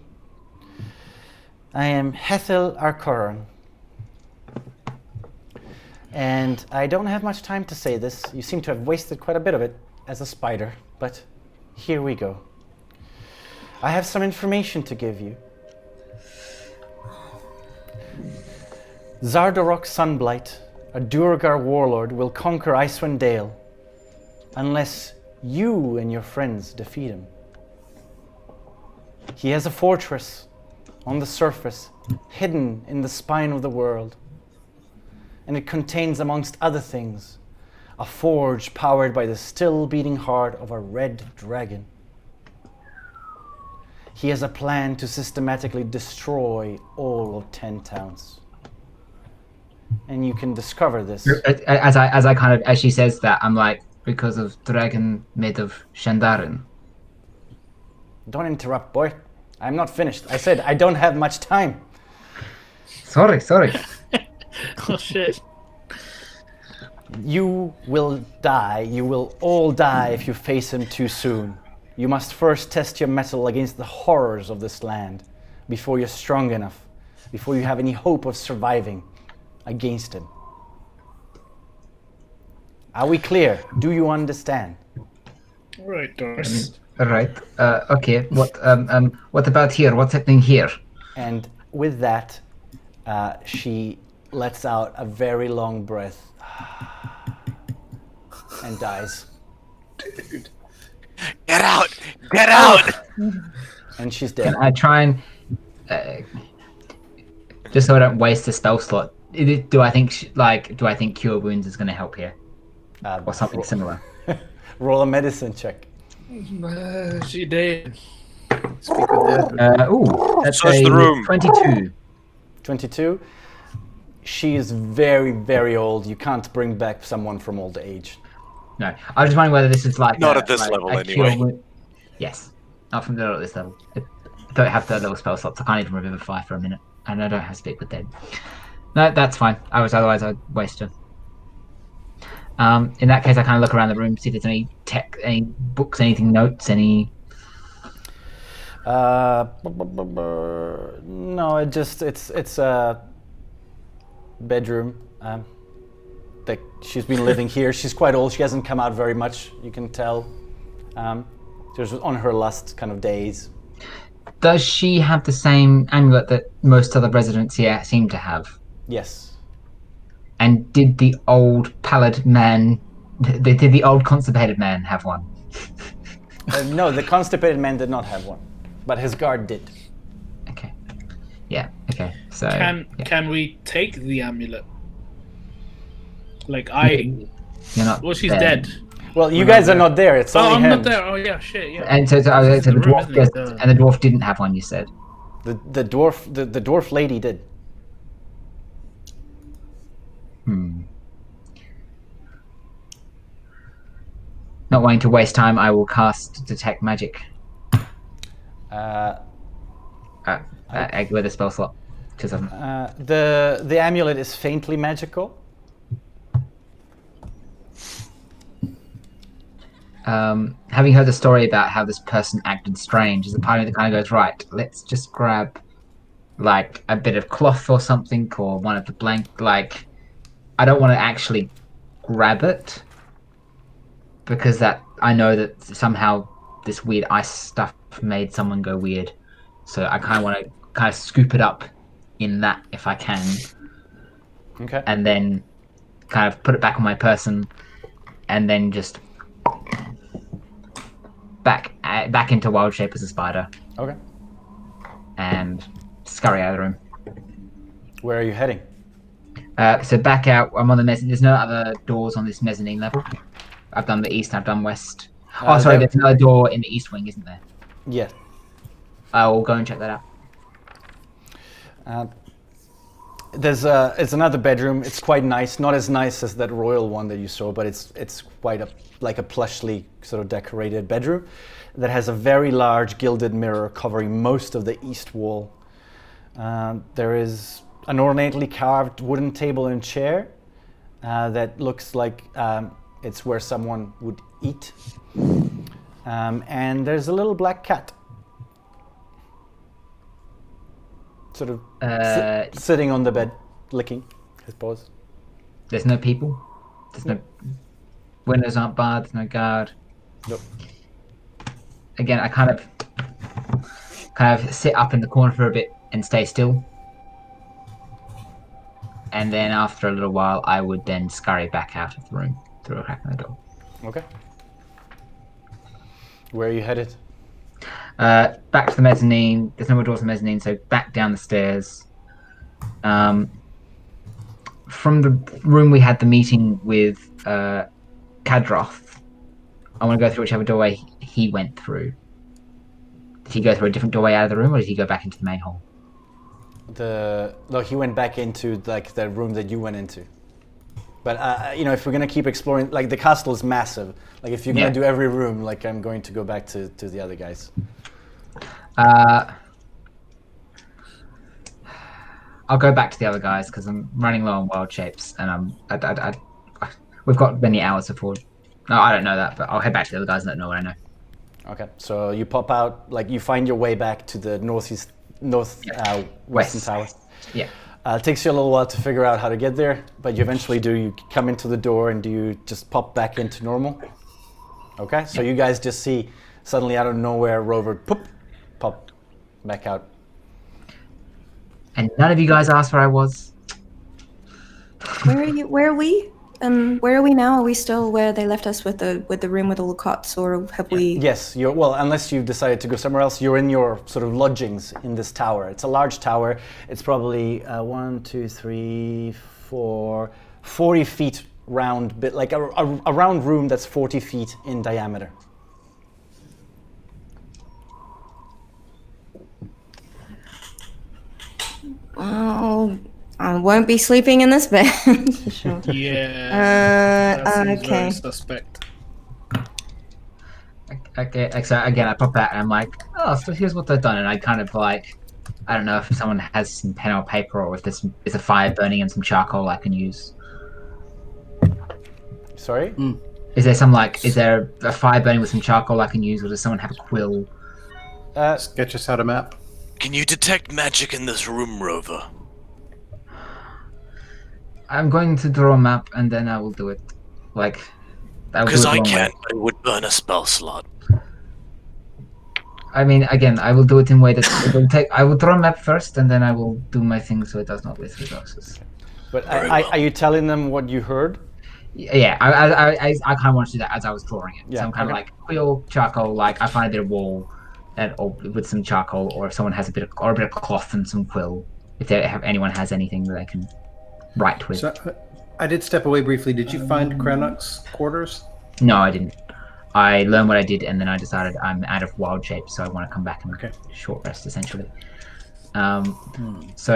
I am Hethel Arcoran. And I don't have much time to say this. You seem to have wasted quite a bit of it as a spider, but here we go. I have some information to give you. Zardarok Sunblight, a Duergar warlord, will conquer Icewind Dale unless you and your friends defeat him. He has a fortress on the surface, hidden in the spine of the world, and it contains, amongst other things, a forge powered by the still beating heart of a red dragon. He has a plan to systematically destroy all of 10 towns. And you can discover this. As she says that, I'm like, because of dragon made of Shandarin. Don't interrupt, boy. I'm not finished. I said I don't have much time. Sorry. Oh shit. You will die. You will all die if you face him too soon. You must first test your mettle against the horrors of this land before you're strong enough, before you have any hope of surviving against him. Are we clear? Do you understand? All right, Doris. Right. Okay. What about here? What's happening here? And with that, she lets out a very long breath and dies. Dude. Get out! Get out! And she's dead. Can I try and just so I don't waste a spell slot? Do I think Cure Wounds is going to help here, or something similar? Roll a medicine check. She did. Speak of death. That's Search a the room. 22. 22. She is very, very old. You can't bring back someone from old age. No, I was just wondering whether this is like Not at this level, cure anyway. wound- Yes, not from at this level. I don't have third level spell slots. I can't even revivify for a minute, and I don't have Speak with Dead. No, that's fine. Otherwise I'd waste her. In that case, I kind of look around the room, see if there's any tech, any books, anything, notes, any. No, it's a bedroom. She's been living here. She's quite old. She hasn't come out very much. You can tell. Just on her last kind of days. Does she have the same amulet that most other residents here seem to have? Yes. And did the old pallid man, did the old constipated man have one? No, the constipated man did not have one, but his guard did. Okay. Yeah. Okay. So. Can we take the amulet? Like I. You're not. Well, she's there. dead. Well, you guys are not there. It's Oh, only I'm him. not there. Oh yeah, shit. Yeah. And so the the room, dwarf, isn't it? and the dwarf didn't have one. You said. The dwarf lady did. Not wanting to waste time, I will cast Detect Magic with a spell slot. Because the amulet is faintly magical. having heard the story about how this person acted strange, is a part of me that kind of goes, right, let's just grab like a bit of cloth or something, or one of the like, I don't want to actually grab it because that I know that somehow this weird ice stuff made someone go weird. So I kind of want to kind of scoop it up in that if I can, Okay. and then kind of put it back on my person, and then just back into wild shape as a spider, Okay. and scurry out of the room. Where are you heading? So back out. I'm on the mezzanine. There's no other doors on this mezzanine level. I've done the east. I've done west. Sorry. There's another door in the east wing, isn't there? Yeah. I will go and check that out. It's another bedroom. It's quite nice. Not as nice as that royal one that you saw, but it's quite like a plushly sort of decorated bedroom that has a very large gilded mirror covering most of the east wall. There is an ornately carved wooden table and chair that looks like it's where someone would eat. And there's a little black cat sort of sitting on the bed, licking his paws. There's no people. There's no windows aren't barred. There's no guard. Nope. Again, I kind of sit up in the corner for a bit and stay still. And then after a little while, I would then scurry back out of the room through a crack in the door. Okay. Where are you headed? Back to the mezzanine. There's no more doors to the mezzanine, so back down the stairs. From the room we had the meeting with Kadroth, I want to go through whichever doorway he went through. Did he go through a different doorway out of the room, or did he go back into the main hall? No, he went back into like the room that you went into. But if we're gonna keep exploring, like the castle is massive. Like if you're gonna do every room, like I'm going to go back to the other guys. I'll go back to the other guys because I'm running low on wild shapes, and we've got many hours afford. No, I don't know that, but I'll head back to the other guys and let them know what I know. Okay, so you pop out, like you find your way back to the western tower. Yeah. It takes you a little while to figure out how to get there, but you eventually do. You come into the door, and do you just pop back into normal? Okay, so you guys just see suddenly out of nowhere, Rover pop back out. And none of you guys asked where I was. Where are you? Where are we? Where are we now? Are we still where they left us with the room with all the cots, or have we? Yes, unless you've decided to go somewhere else, you're in your sort of lodgings in this tower. It's a large tower. It's probably 40 feet round, bit like a round room that's 40 feet in diameter. Oh, I won't be sleeping in this bed. For sure. Yeah. That seems Okay. very suspect. Okay, so again, I pop out and I'm like, oh, so here's what they've done. And I kind of like, I don't know if someone has some pen or paper, or if there's a fire burning and some charcoal I can use. Sorry? Is there a fire burning with some charcoal I can use, or does someone have a quill? Sketch us out a map. Can you detect magic in this room, Rover? I'm going to draw a map and then I will do it. Because I can't, but it would burn a spell slot. I mean, again, I will do it in a way that it will take. I will draw a map first, and then I will do my thing so it does not waste resources. But are you telling them what you heard? Yeah, I kind of want to do that as I was drawing it. Yeah, So I'm kind of okay. like quill, charcoal. Like I find a bit of wool, or with some charcoal, or if someone has a bit of cloth and some quill. If anyone has anything that they can write with. So I did step away briefly. Did you find Kranok's quarters? No, I didn't. I learned what I did, and then I decided I'm out of wild shape, so I want to come back and short rest, essentially. So I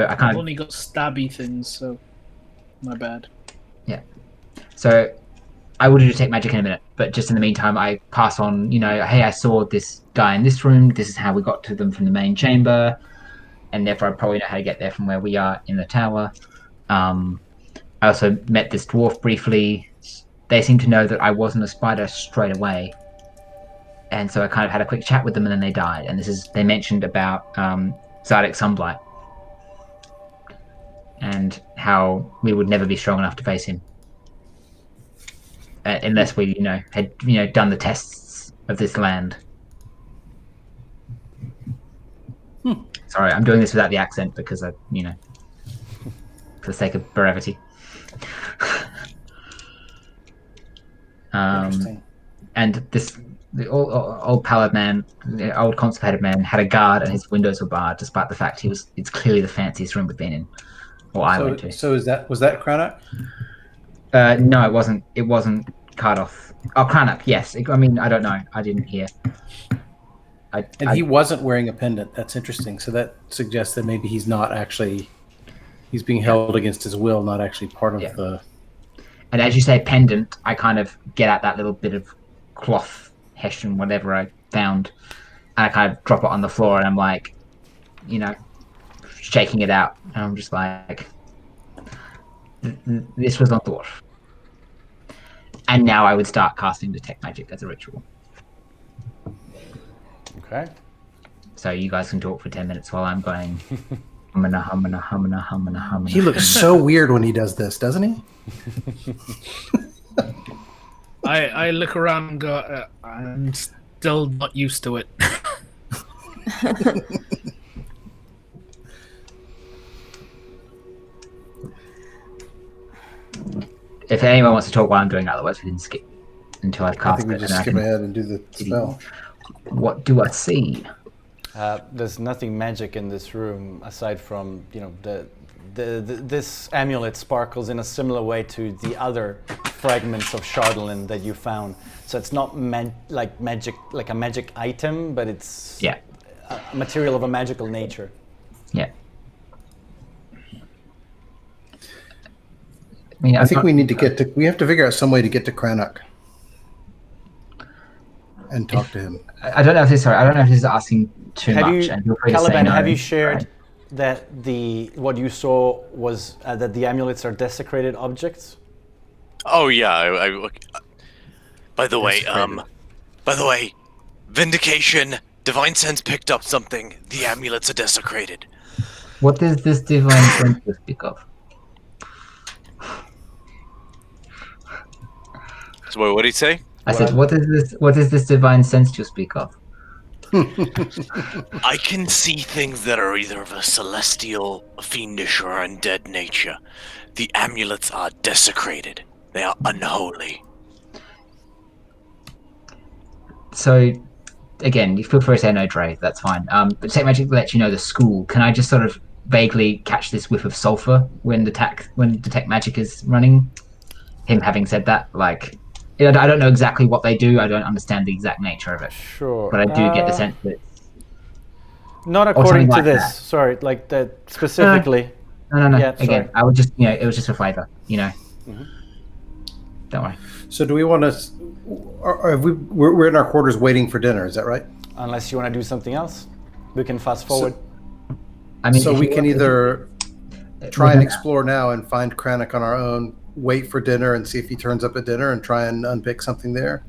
I've kind of only got stabby things, so my bad. Yeah. So I will detect magic in a minute, but just in the meantime, I pass on, hey, I saw this guy in this room. This is how we got to them from the main chamber, and therefore I probably know how to get there from where we are in the tower. I also met this dwarf briefly. They seem to know that I wasn't a spider straight away, And so I kind of had a quick chat with them, and then they died. And they mentioned about Zardek Sunblight and how we would never be strong enough to face him unless we, had done the tests of this land. Sorry, I'm doing this without the accent because for the sake of brevity. And the old pallid man, the old constipated man, had a guard, and his windows were barred, despite the fact it's clearly the fanciest room we've been in, or I went to. So was that Cranach? No, it wasn't. It wasn't Cardoth. Oh, Cranach, yes. I don't know. I didn't hear. He wasn't wearing a pendant. That's interesting. So that suggests that maybe he's not actually. He's being held against his will, not actually part of the. And as you say, pendant, I kind of get out that little bit of cloth, hessian, whatever I found, and I kind of drop it on the floor, and I'm like, shaking it out, and I'm just like, this was on dwarf. And now I would start casting Detect Magic as a ritual. Okay. So you guys can talk for 10 minutes while I'm going. He looks so weird when he does this, doesn't he? I look around and go, I'm still not used to it. If anyone wants to talk while I'm doing it, otherwise we can skip until I've cast it. I think we just skip ahead and do the spell. What do I see? There's nothing magic in this room aside from this amulet sparkles in a similar way to the other fragments of Chardolin that you found. So it's not like a magic item, but it's a material of a magical nature. Yeah. I think we need to we have to figure out some way to get to Cranach and talk to him. I don't know if this is asking too much. Caliban, have you shared that what you saw was that the amulets are desecrated objects? Oh yeah. By the way, Vindication, Divine Sense picked up something. The amulets are desecrated. What does this Divine Sense speak of? So what did he say? I said, what is this Divine Sense you speak of? I can see things that are either of a celestial, fiendish, or undead nature. The amulets are desecrated. They are unholy. So, again, you feel free to say no, Dre. That's fine. But Detect Magic lets you know the school. Can I just sort of vaguely catch this whiff of sulfur when Detect Magic is running? Him having said that, I don't know exactly what they do. I don't understand the exact nature of it. Sure. But I do get the sense that... Not according to this. That. Sorry, like that specifically. No. Yeah, again, I would just, it was just for flavor, Mm-hmm. Don't worry. So do we want to... We're in our quarters waiting for dinner, is that right? Unless you want to do something else, we can fast forward. So we can either try and explore now and find Cranach on our own, wait for dinner and see if he turns up at dinner and try and unpick something there,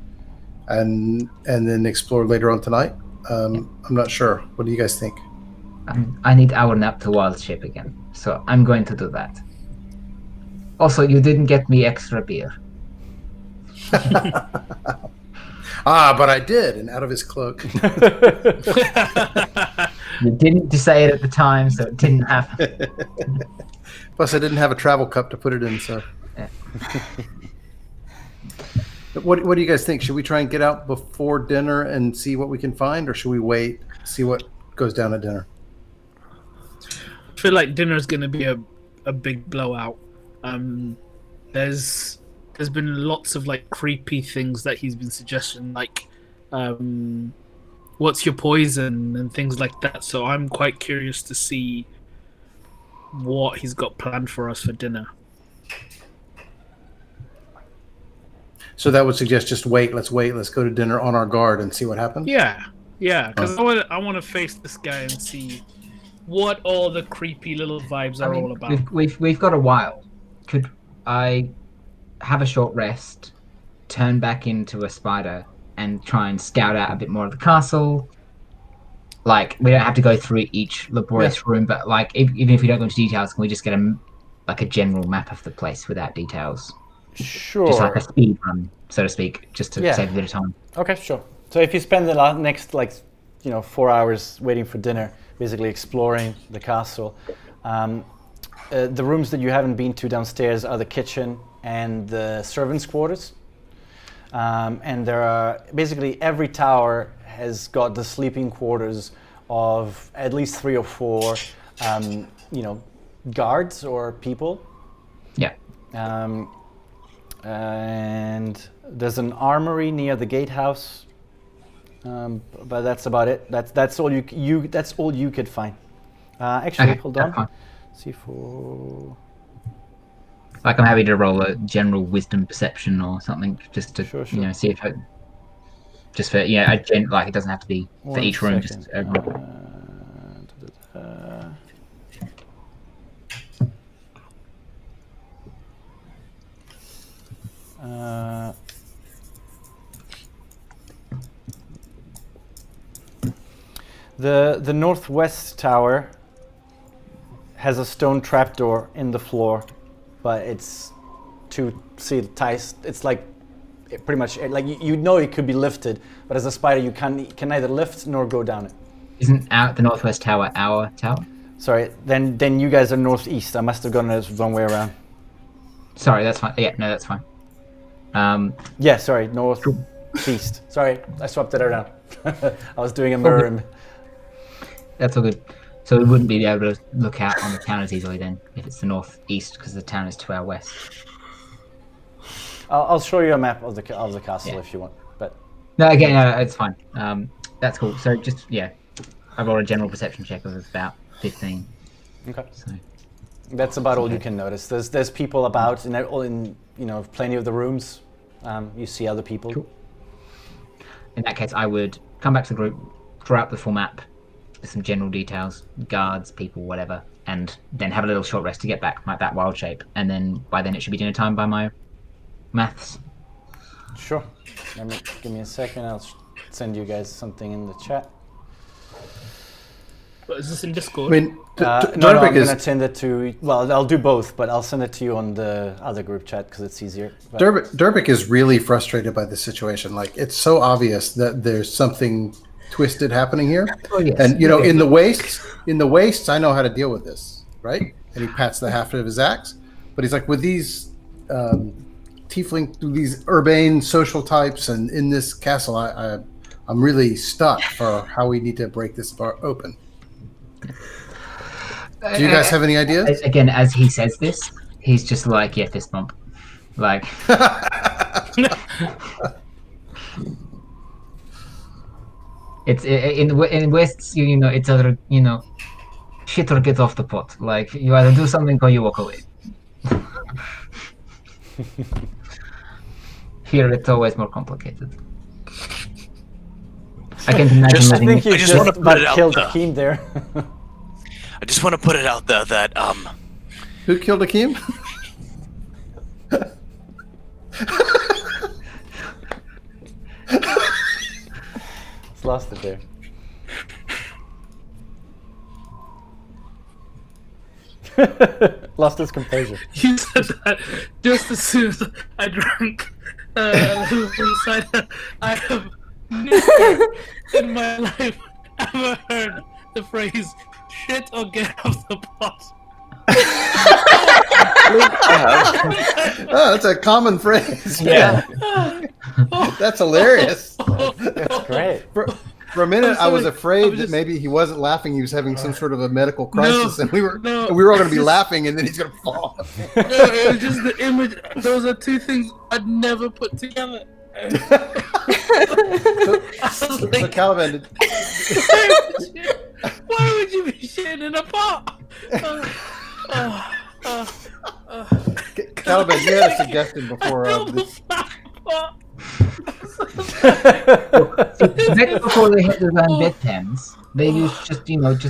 and then explore later on tonight. I'm not sure. What do you guys think? I need our nap to wild shape again, so I'm going to do that. Also, you didn't get me extra beer. But I did, and out of his cloak. You didn't say it at the time, so it didn't happen. Plus, I didn't have a travel cup to put it in, so... What do you guys think? Should we try and get out before dinner and see what we can find, or should we wait, see what goes down at dinner? I feel like dinner's going to be a big blowout. There's been lots of creepy things that he's been suggesting, what's your poison and things like that. So I'm quite curious to see what he's got planned for us for dinner. So that would suggest just wait. Let's wait. Let's go to dinner on our guard and see what happens. Yeah, because I want to face this guy and see what all the creepy little vibes are all about. We've got a while. Could I have a short rest, turn back into a spider, and try and scout out a bit more of the castle. Like, we don't have to go through each laborious room, but like, even if we don't go into details, can we just get a general map of the place without details? Sure. Just like a speed run, so to speak, just to save a bit of time. Okay, sure. So if you spend the next 4 hours waiting for dinner, basically exploring the castle, the rooms that you haven't been to downstairs are the kitchen and the servants' quarters. And there are basically every tower has got the sleeping quarters of at least 3 or 4, guards or people. Yeah. And there's an armory near the gatehouse, but that's about it. That's all you could find. Actually, Okay, hold on. fine. C4. Like, I'm happy to roll a general wisdom perception or something, just to Sure. see if just for like, it doesn't have to be for One each room. second. Just everyone. The northwest tower has a stone trapdoor in the floor, but it's too tight. It's like pretty much like it could be lifted, but as a spider you can neither lift nor go down it. Isn't the northwest tower our tower? Sorry, then you guys are northeast. I must have gone the wrong way around. Sorry, that's fine. Yeah, no, that's fine. Yeah, sorry, northeast. Sorry, I swapped it around. I was doing a mirror. That's all good. So we wouldn't be able to look out on the town as easily then, if it's the northeast, because the town is to our west. I'll show you a map of the castle if you want. But no, again, no, it's fine. That's cool. So just I rolled a general perception check of about 15. Okay. So that's about all you can notice. There's people about in plenty of the rooms. You see other people. Cool. In that case, I would come back to the group, draw up the full map with some general details, guards, people, whatever, and then have a little short rest to get back like that wild shape. And then by then it should be dinner time by my maths. Sure. Give me a second. I'll send you guys something in the chat. What, is this in Discord? No, I'm going to send it to... Well, I'll do both, but I'll send it to you on the other group chat because it's easier. But Durbik is really frustrated by the situation. Like, it's so obvious that there's something twisted happening here. Oh, yes. And, in the wastes, I know how to deal with this, right? And he pats the haft of his axe. But he's like, with these these urbane social types and in this castle, I'm really stuck for how we need to break this bar open. Do you guys have any ideas? Again, as he says this, he's just like, yeah, fist bump. Like... It's in Wests, it's either, shit or get off the pot. Like, you either do something or you walk away. Here, it's always more complicated. I can't imagine. I think you just want to put it out killed there. Akeem there. I just want to put it out there that Who killed Akeem? It's lost it there. Lost his composure. You said that just as soon as I drank cider. I have never in my life ever heard the phrase "shit or get off the pot." Oh, that's a common phrase. Yeah. That's hilarious. That's great. For a minute, I was sorry. afraid I'm that just- maybe he wasn't laughing. He was having some sort of a medical crisis, No, and we were no, all going to be laughing, and then he's going to fall. It was just the image. Those are two things I'd never put together. I was So like, Caliban, why would you be shitting in a pot? Caliban, you had a suggestion before. Build the flat pot. Exactly before they hit the round bedpans, they used just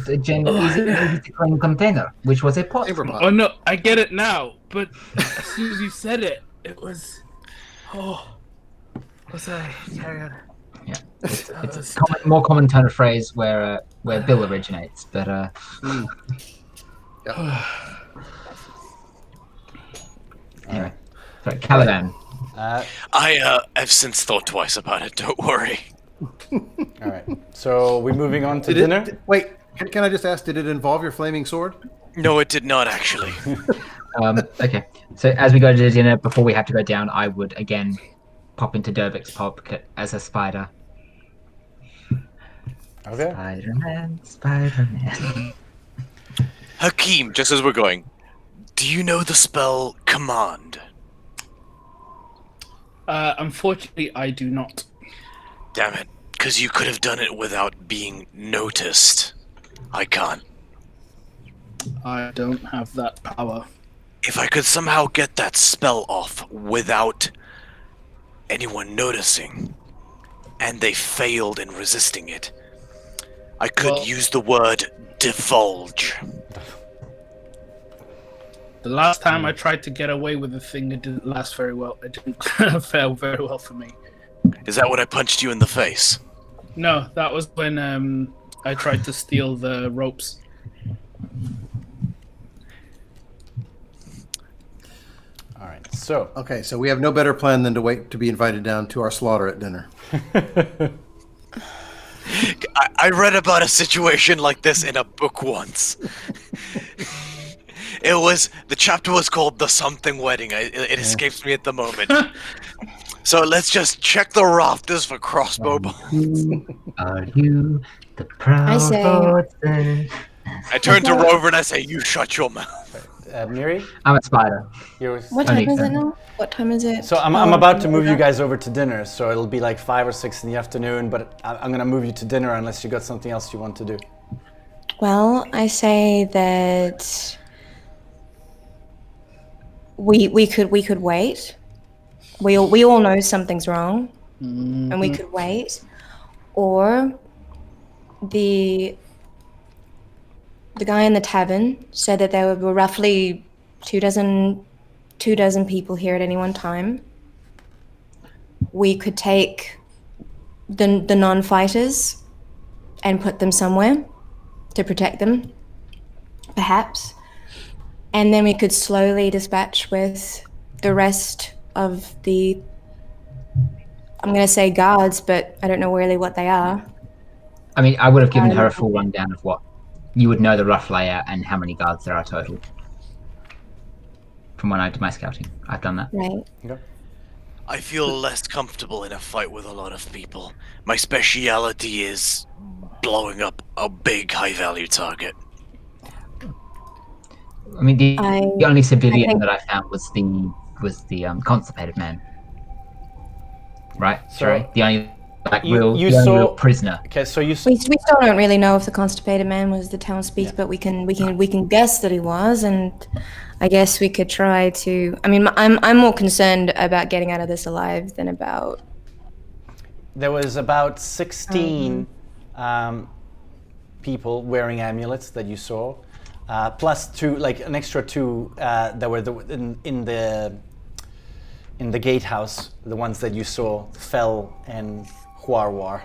a general easy to clean container, which was a pot. Chamber pot. Oh no, I get it now. But as soon as you said it, it was. Oh, was I? Yeah, it's a more common turn of phrase where Bill originates, but Yeah. anyway. Sorry, Caliban. I have since thought twice about it. Don't worry. All right. So we're moving on to Did dinner. Wait, can I just ask? Did it involve your flaming sword? No, it did not actually. Okay, so as we go to dinner, before we have to go down, I would again pop into Dervik's pub as a spider. Okay. Spider-Man. Hakeem, just as we're going, do you know the spell Command? Unfortunately, I do not. Damn it, because you could have done it without being noticed. I can't. I don't have that power. If I could somehow get that spell off without anyone noticing, and they failed in resisting it, I could use the word divulge. The last time I tried to get away with the thing, it didn't last very well. It didn't fare very well for me. Is that when I punched you in the face? No, that was when I tried to steal the ropes. All right. So Okay, so we have no better plan than to wait to be invited down to our slaughter at dinner. I read about a situation like this in a book once. The chapter was called The Something Wedding. It escapes me at the moment. So let's just check the rafters for crossbow bolts. Are you the proud I say- horseman? I turn to Rover and I say, you shut your mouth. Miri, I'm a spider. yours. What Only time is it ten. now? What time is it? So I'm about to move you guys over to dinner. So it'll be like 5 or 6 in the afternoon. But I'm gonna move you to dinner unless you got something else you want to do. Well, I say that we could wait. We all know something's wrong, and we could wait, or the guy in the tavern said that there were roughly two dozen people here at any one time. We could take the non-fighters and put them somewhere to protect them, perhaps. And then we could slowly dispatch with the rest of the, I'm going to say guards, but I don't know really what they are. I mean, I would have given her a full rundown of what you would know the rough layout and how many guards there are total. From when I did my scouting, I've done that. Right. Okay. I feel less comfortable in a fight with a lot of people. My speciality is blowing up a big high-value target. I mean, the only civilian think- that I found was the constipated man. Right, So, Sherry? The only you real saw- prisoner. Okay. So you. We still don't really know if the constipated man was the townspeak, but we can guess that he was, and I guess we could try to. I mean, I'm more concerned about getting out of this alive than about. There was about 16 people wearing amulets that you saw, plus two, like an extra two that were in the gatehouse. The ones that you saw, Fell and Huarwar.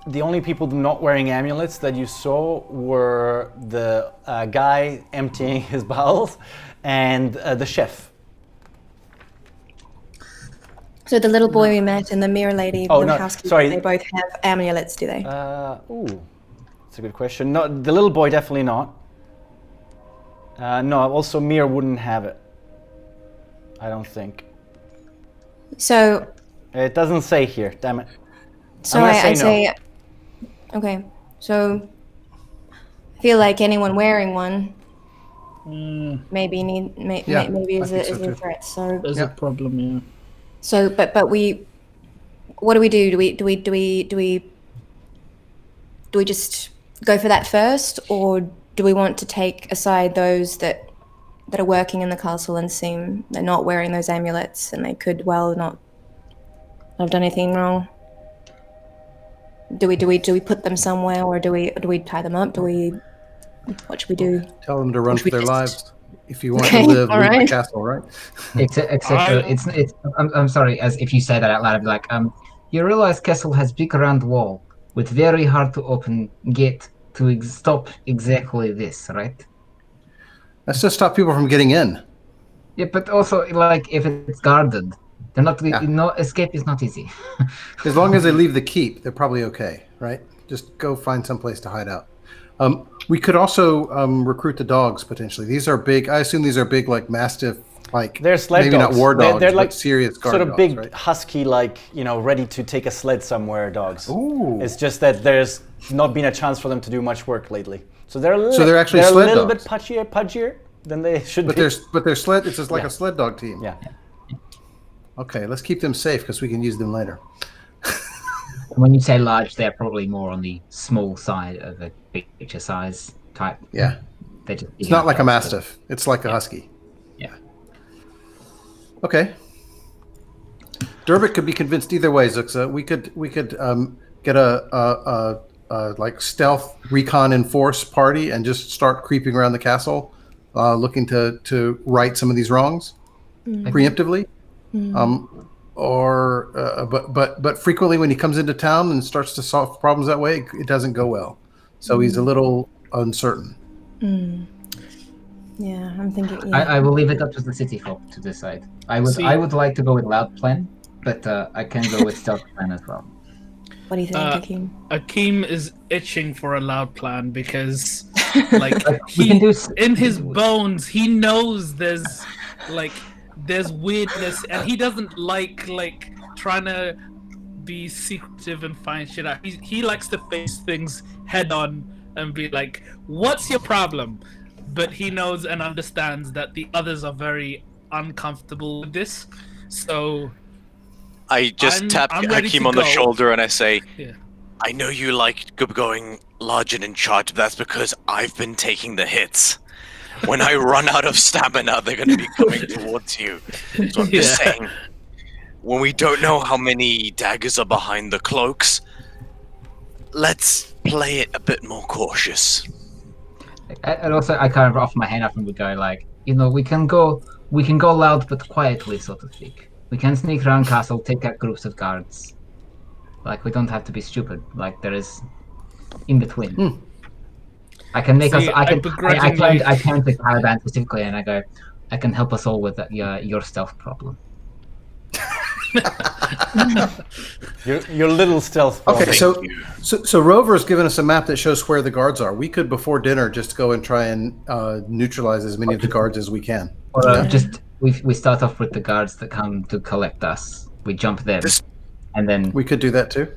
The only people not wearing amulets that you saw were the guy emptying his bowels and the chef. So the little boy we met and the mirror lady, Oh, the no, housekeeper, sorry. they both have amulets, do they? Ooh, that's a good question. No, the little boy definitely not. No, also Mir wouldn't have it. I don't think. So It doesn't say here. Damn it. So I'm gonna I say no. say, okay. So I feel like anyone wearing one maybe Yeah, maybe I is think so a too. threat. So There's a problem, yeah. so but what do we do? Do we just go for that first, or do we want to take aside those that are working in the castle and seem they're not wearing those amulets and they could well not have done anything wrong? Do we put them somewhere, or do we tie them up? What should we do? Tell them to run Should for we their just- lives. if you want Okay, to live, all leave right. the castle, right? I'm sorry. As if you say that out loud, I'd be like, you realize castle has big round wall with very hard to open gate to stop exactly this, right? That's to stop people from getting in. Yeah, but also like if it's guarded, they're not. Yeah. No escape is not easy. As long as they leave the keep, they're probably okay, right? Just go find some place to hide out. We could also recruit the dogs potentially. These are big. I assume these are big, like mastiff, like They're sled maybe dogs. not war dogs, They're but like serious guard sort of dogs, big, right? husky, like ready to take a sled somewhere. Dogs. Ooh. It's just that there's not been a chance for them to do much work lately. So they're actually they're sled a little dogs. bit pudgier than they should But be. they're sled. It's just like Yeah. a sled dog team. Yeah. Okay, let's keep them safe because we can use them later. When you say large, they're probably more on the small side of a picture size type. Yeah. They're just It's not like a mastiff. It's like a husky. Yeah. Okay. Durbik could be convinced either way, Zuxa. We could get a like stealth recon enforce party and just start creeping around the castle, looking to right some of these wrongs preemptively. But frequently when he comes into town and starts to solve problems that way, it doesn't go well. So he's a little uncertain. Yeah, I'm thinking. Yeah. I will leave it up to the city folk to decide. I would like to go with loud plan, but I can go with stealth plan as well. What do you think, Akeem? Akeem is itching for a loud plan because, like, We can do in his bones, he knows there's weirdness, and he doesn't like trying to be secretive and find shit out. He likes to face things head on and be like, "What's your problem?" But he knows and understands that the others are very uncomfortable with this, so. I just tap I'm ready Hakim to on the go. shoulder and I say, Yeah. I know you like going large and in charge, but that's because I've been taking the hits. When I run out of stamina, they're going to be coming towards you. So I'm just Yeah. saying, when we don't know how many daggers are behind the cloaks, let's play it a bit more cautious. And also, I kind of offer my hand up and we go like, we can go loud but quietly, so to speak. We can sneak around castle, take out groups of guards. Like, we don't have to be stupid. Like, there is in between. I can make See, us. I can take Caliban specifically, and I go. I can help us all with your stealth problem. Your little stealth. Okay, problem. so Rover's given us a map that shows where the guards are. We could before dinner just go and try and neutralize as many of the guards as we can. Or we start off with the guards that come to collect us. We jump them, and then We could do that too.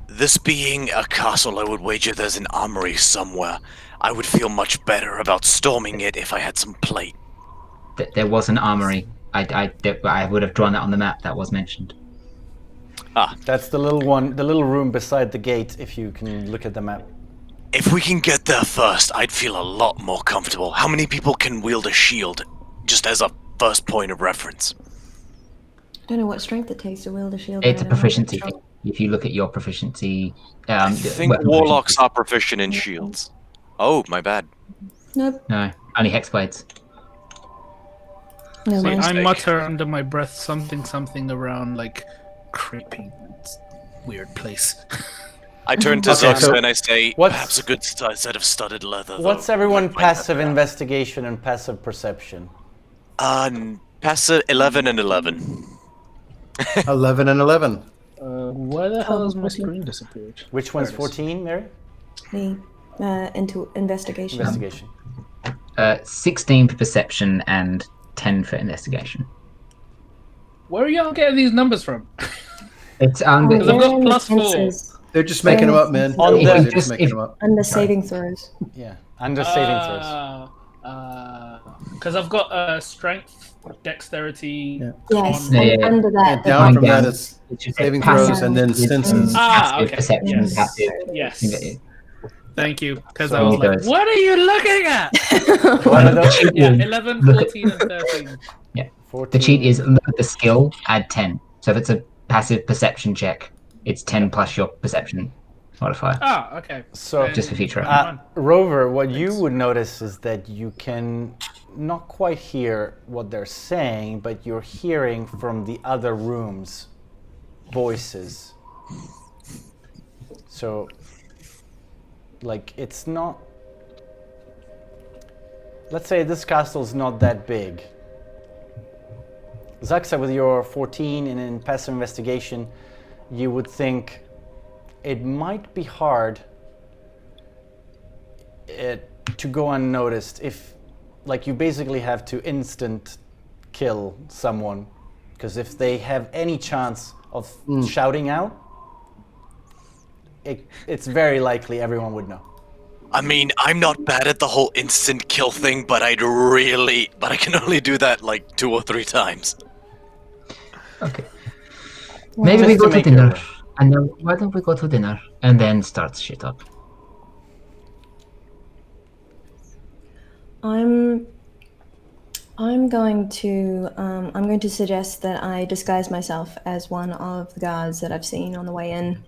This being a castle, I would wager there's an armory somewhere. I would feel much better about storming it if I had some plate. there was an armory. I would have drawn that on the map. That was mentioned. That's the little one, the little room beside the gate. If you can look at the map. If we can get there first, I'd feel a lot more comfortable. How many people can wield a shield, just as a first point of reference? I don't know what strength it takes to wield a shield. It's a I don't know if proficiency it's thing. If you look at your proficiency, I think weapon warlocks proficiency. are proficient in shields. Oh, my bad. Nope. No, only hexblades. No, See, mind. I mutter under my breath something around like creepy, weird place. I turn to Okay, Zuxa so and I say, what's- perhaps a good set of studded leather. What's though. everyone Might passive have that. investigation and passive perception? Passive 11 and 11. 11 and 11. Why the hell has my 14. screen disappeared? Which one's There it is. 14, Mary? Into investigation. Investigation. 16 for perception and 10 for investigation. Where are y'all getting these numbers from? It's Because I've got Yeah, plus 4. senses. They're just making them up, man. On the- They're If- just making if- them up. And the saving throws. Yeah. Under saving throws. Because I've got strength, dexterity. Yeah. Yes, on- and under that. And down from down. that is It should say saving passive throws and then is senses. Ah, okay. Perception, Yes. passive. Yes. Thank you. Because I So was it like, goes. what are you looking at? What are those? Yeah, 11, 14, and 13. 14. The cheat is look at the skill, add 10. So if it's a passive perception check, it's 10 plus your perception. modifier. Ah, okay. So- Then- Just for future Rover, what you would notice is that you can not quite hear what they're saying, but you're hearing from the other rooms voices. So, like, it's not. Let's say this castle's not that big. Zaxa, with your 14 and in passive investigation, you would think it might be hard to go unnoticed if, like, you basically have to instant kill someone, because if they have any chance of shouting out, it's very likely everyone would know. I mean, I'm not bad at the whole instant kill thing, but I can only do that like 2 or 3 times. Okay. Maybe Just we to go to make it dinner. work. And then why don't we go to dinner and then start shit up? I'm going to suggest that I disguise myself as one of the guards that I've seen on the way in.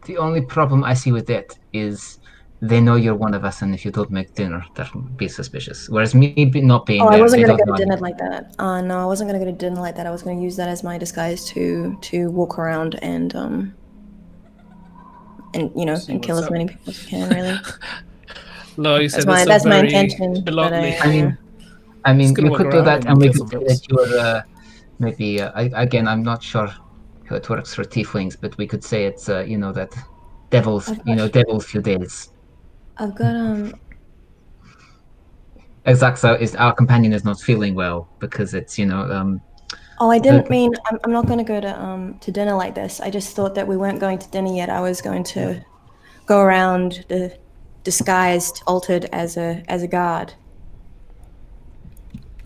The only problem I see with that is they know you're one of us, and if you don't make dinner, that would be suspicious. Whereas not being Oh, there, I wasn't they going to don't go to know dinner like that. No, I wasn't going to go to dinner like that. I was going to use that as my disguise to walk around and you know, and kill what's as up. many people as I can. Really, No, you said that's my intention. But Lovely. I mean, Just gonna you walk could do around that, and and we kill could some say folks. that you're maybe. Again, I'm not sure how it works for tieflings, but we could say it's you know, that devil's few days. I've got Zaxa is our companion is not feeling well because it's Oh, I didn't mean. I'm not going to go to dinner like this. I just thought that we weren't going to dinner yet. I was going to go around disguised, altered as a guard.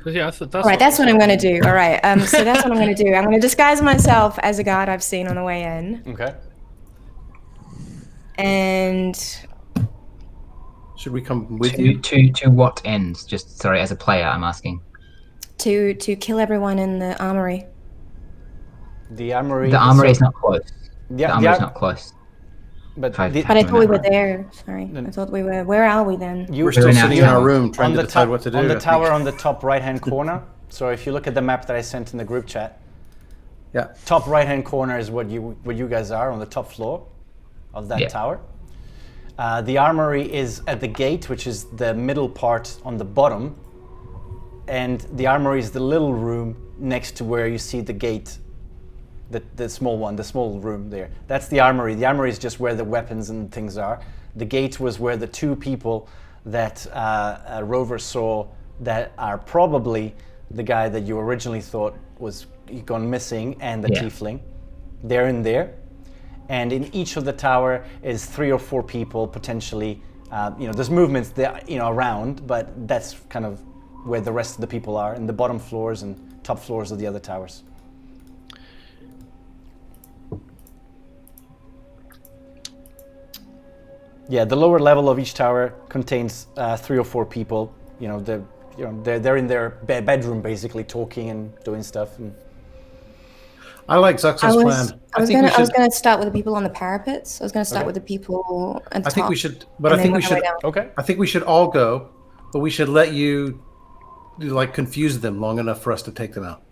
Yeah, that's All right, that's what I'm going to do. All right, so that's what I'm going to do. I'm going to disguise myself as a guard I've seen on the way in, Okay. and Should we come with you? to what end? Just sorry, as a player, I'm asking. to kill everyone in the armory. The armory. The armory is not close. Yeah, The armory is not close. But Five- the- But I Doing thought we that were right. there. Sorry, I thought we were. Where are we then? We're still in our sitting in our tower. room trying on to the decide top, what to do. on I the think. tower on the top right-hand corner. So if you look at the map that I sent in the group chat, Yeah. top right-hand corner is what you guys are on the top floor of that Yeah. tower. The armory is at the gate, which is the middle part on the bottom, and the armory is the little room next to where you see the gate, the small one, the small room there. That's the armory. The armory is just where the weapons and things are. The gate was where the 2 people that Rover saw that are probably the guy that you originally thought was gone missing and the Yeah. tiefling. They're in there. And in each of the tower is 3 or 4 people potentially. There's movements there, around, but that's kind of where the rest of the people are, in the bottom floors and top floors of the other towers. Yeah, the lower level of each tower contains 3 or 4 people. They're in their bedroom basically talking and doing stuff. And I like Zux's plan. I was think we should. gonna start with the people on the parapets. I was gonna start with the people at the I top. think we should. But and I then think we work our way should. down. okay. I think we should all go, but we should let you, like, confuse them long enough for us to take them out.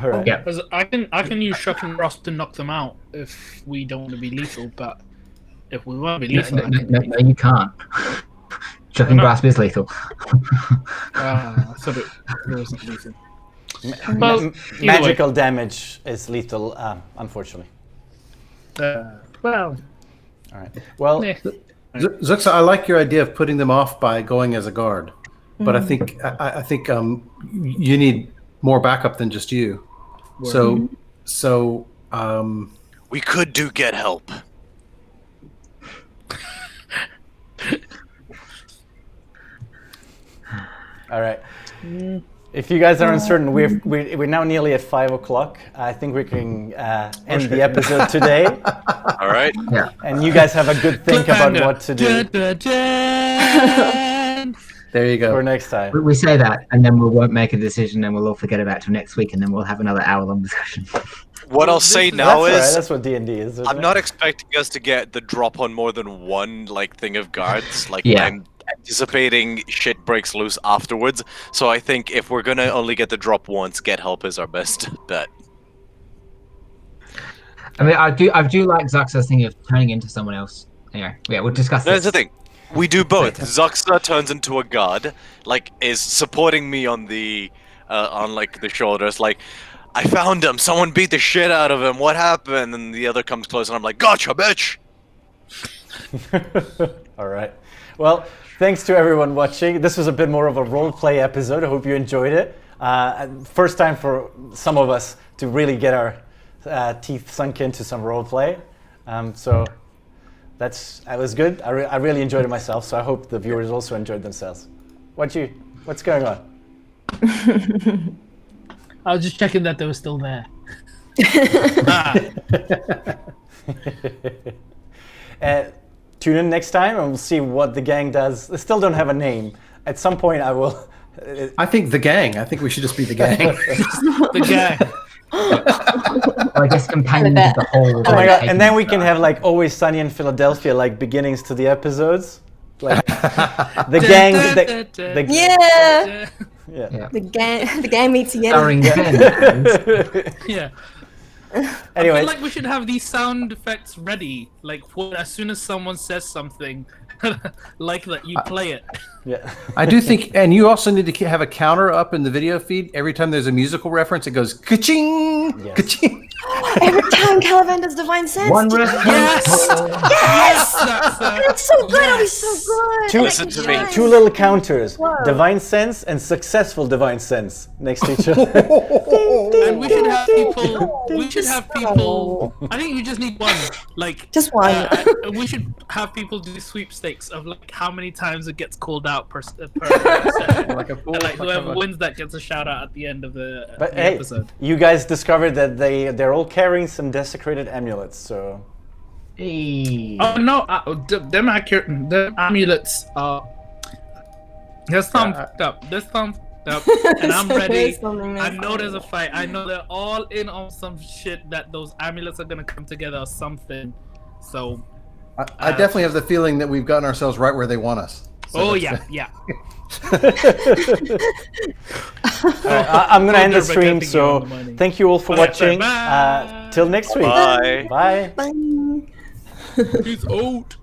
All right. Yeah. Because I can use shock and rust to knock them out if we don't want to be lethal, but if we want to be lethal, No, you can't. Chucking no. grasp is lethal. I thought it wasn't lethal. Ma- Well, ma- either magical damage is lethal, unfortunately. Well, All right. Well, yeah. Zuxa, I like your idea of putting them off by going as a guard, but I think you need more backup than just you. So We could do get help. all right. If you guys are uncertain, we're now nearly at 5 o'clock. I think we can end the episode today, All right. Yeah. and you guys have a good think about what to do. There you for go. next time. We say that, and then we won't make a decision, and we'll all forget about it till next week, and then we'll have another hour-long discussion. What Well, I'll say this is- now That's all right. is That's what D&D is. isn't I'm it? not expecting us to get the drop on more than one thing of guards. Yeah. I'm anticipating shit breaks loose afterwards. So I think if we're gonna only get the drop once, get help is our best bet. I mean, I do like Zuxa's thing of turning into someone else. Anyway, yeah, we'll discuss That's this. the thing. We do both. Zuxa turns into a god, is supporting me on the the shoulders, I found him. Someone beat the shit out of him. What happened? And the other comes close, and I'm like, gotcha, bitch. All right. Well, thanks to everyone watching. This was a bit more of a role play episode. I hope you enjoyed it. First time for some of us to really get our teeth sunk into some role play. So that was good. I really enjoyed it myself. So I hope the viewers also enjoyed themselves. What's going on? I was just checking that they were still there. Tune in next time and we'll see what the gang does. They still don't have a name. At some point I will... I think the gang. I think we should just be the gang. The guy. Or I guess companions of the whole. Oh my god, and then we can have Always Sunny in Philadelphia, beginnings to the episodes. The gang... Yeah. Yeah. The gang meets again. Starring Ben. Yeah. Anyway, I feel like we should have these sound effects ready. As soon as someone says something, that you play it. yeah. I do think, and you also need to have a counter up in the video feed. Every time there's a musical reference, it goes ka-ching, Yes. ka-ching. Every time Caliban does Divine Sense. One Yes! Yes! That's That's so good. It'll be so good. Two, Listen to me. Yes. two little counters, Whoa. Divine Sense and Successful Divine Sense next to each other. and we should have people. We should have people. I think we just need one. Just one. We should have people do sweepstakes of how many times it gets called out per session. Like a fool. And whoever wins that gets a shout out at the end of the But the hey, episode. you guys discovered that they're all carrying some desecrated amulets, so... Hey. Oh no! Them amulets are. They're thumbed up. They're thumbed up, and I'm ready. I know there's a fight. I know they're all in on some shit that those amulets are gonna come together or something. So. I definitely have the feeling that we've gotten ourselves right where they want us. So that's- Yeah. I'm gonna end the They're stream, getting so you all the money. thank you all for Alright, watching. bye. Till next week. Bye. Bye. Bye. Peace out.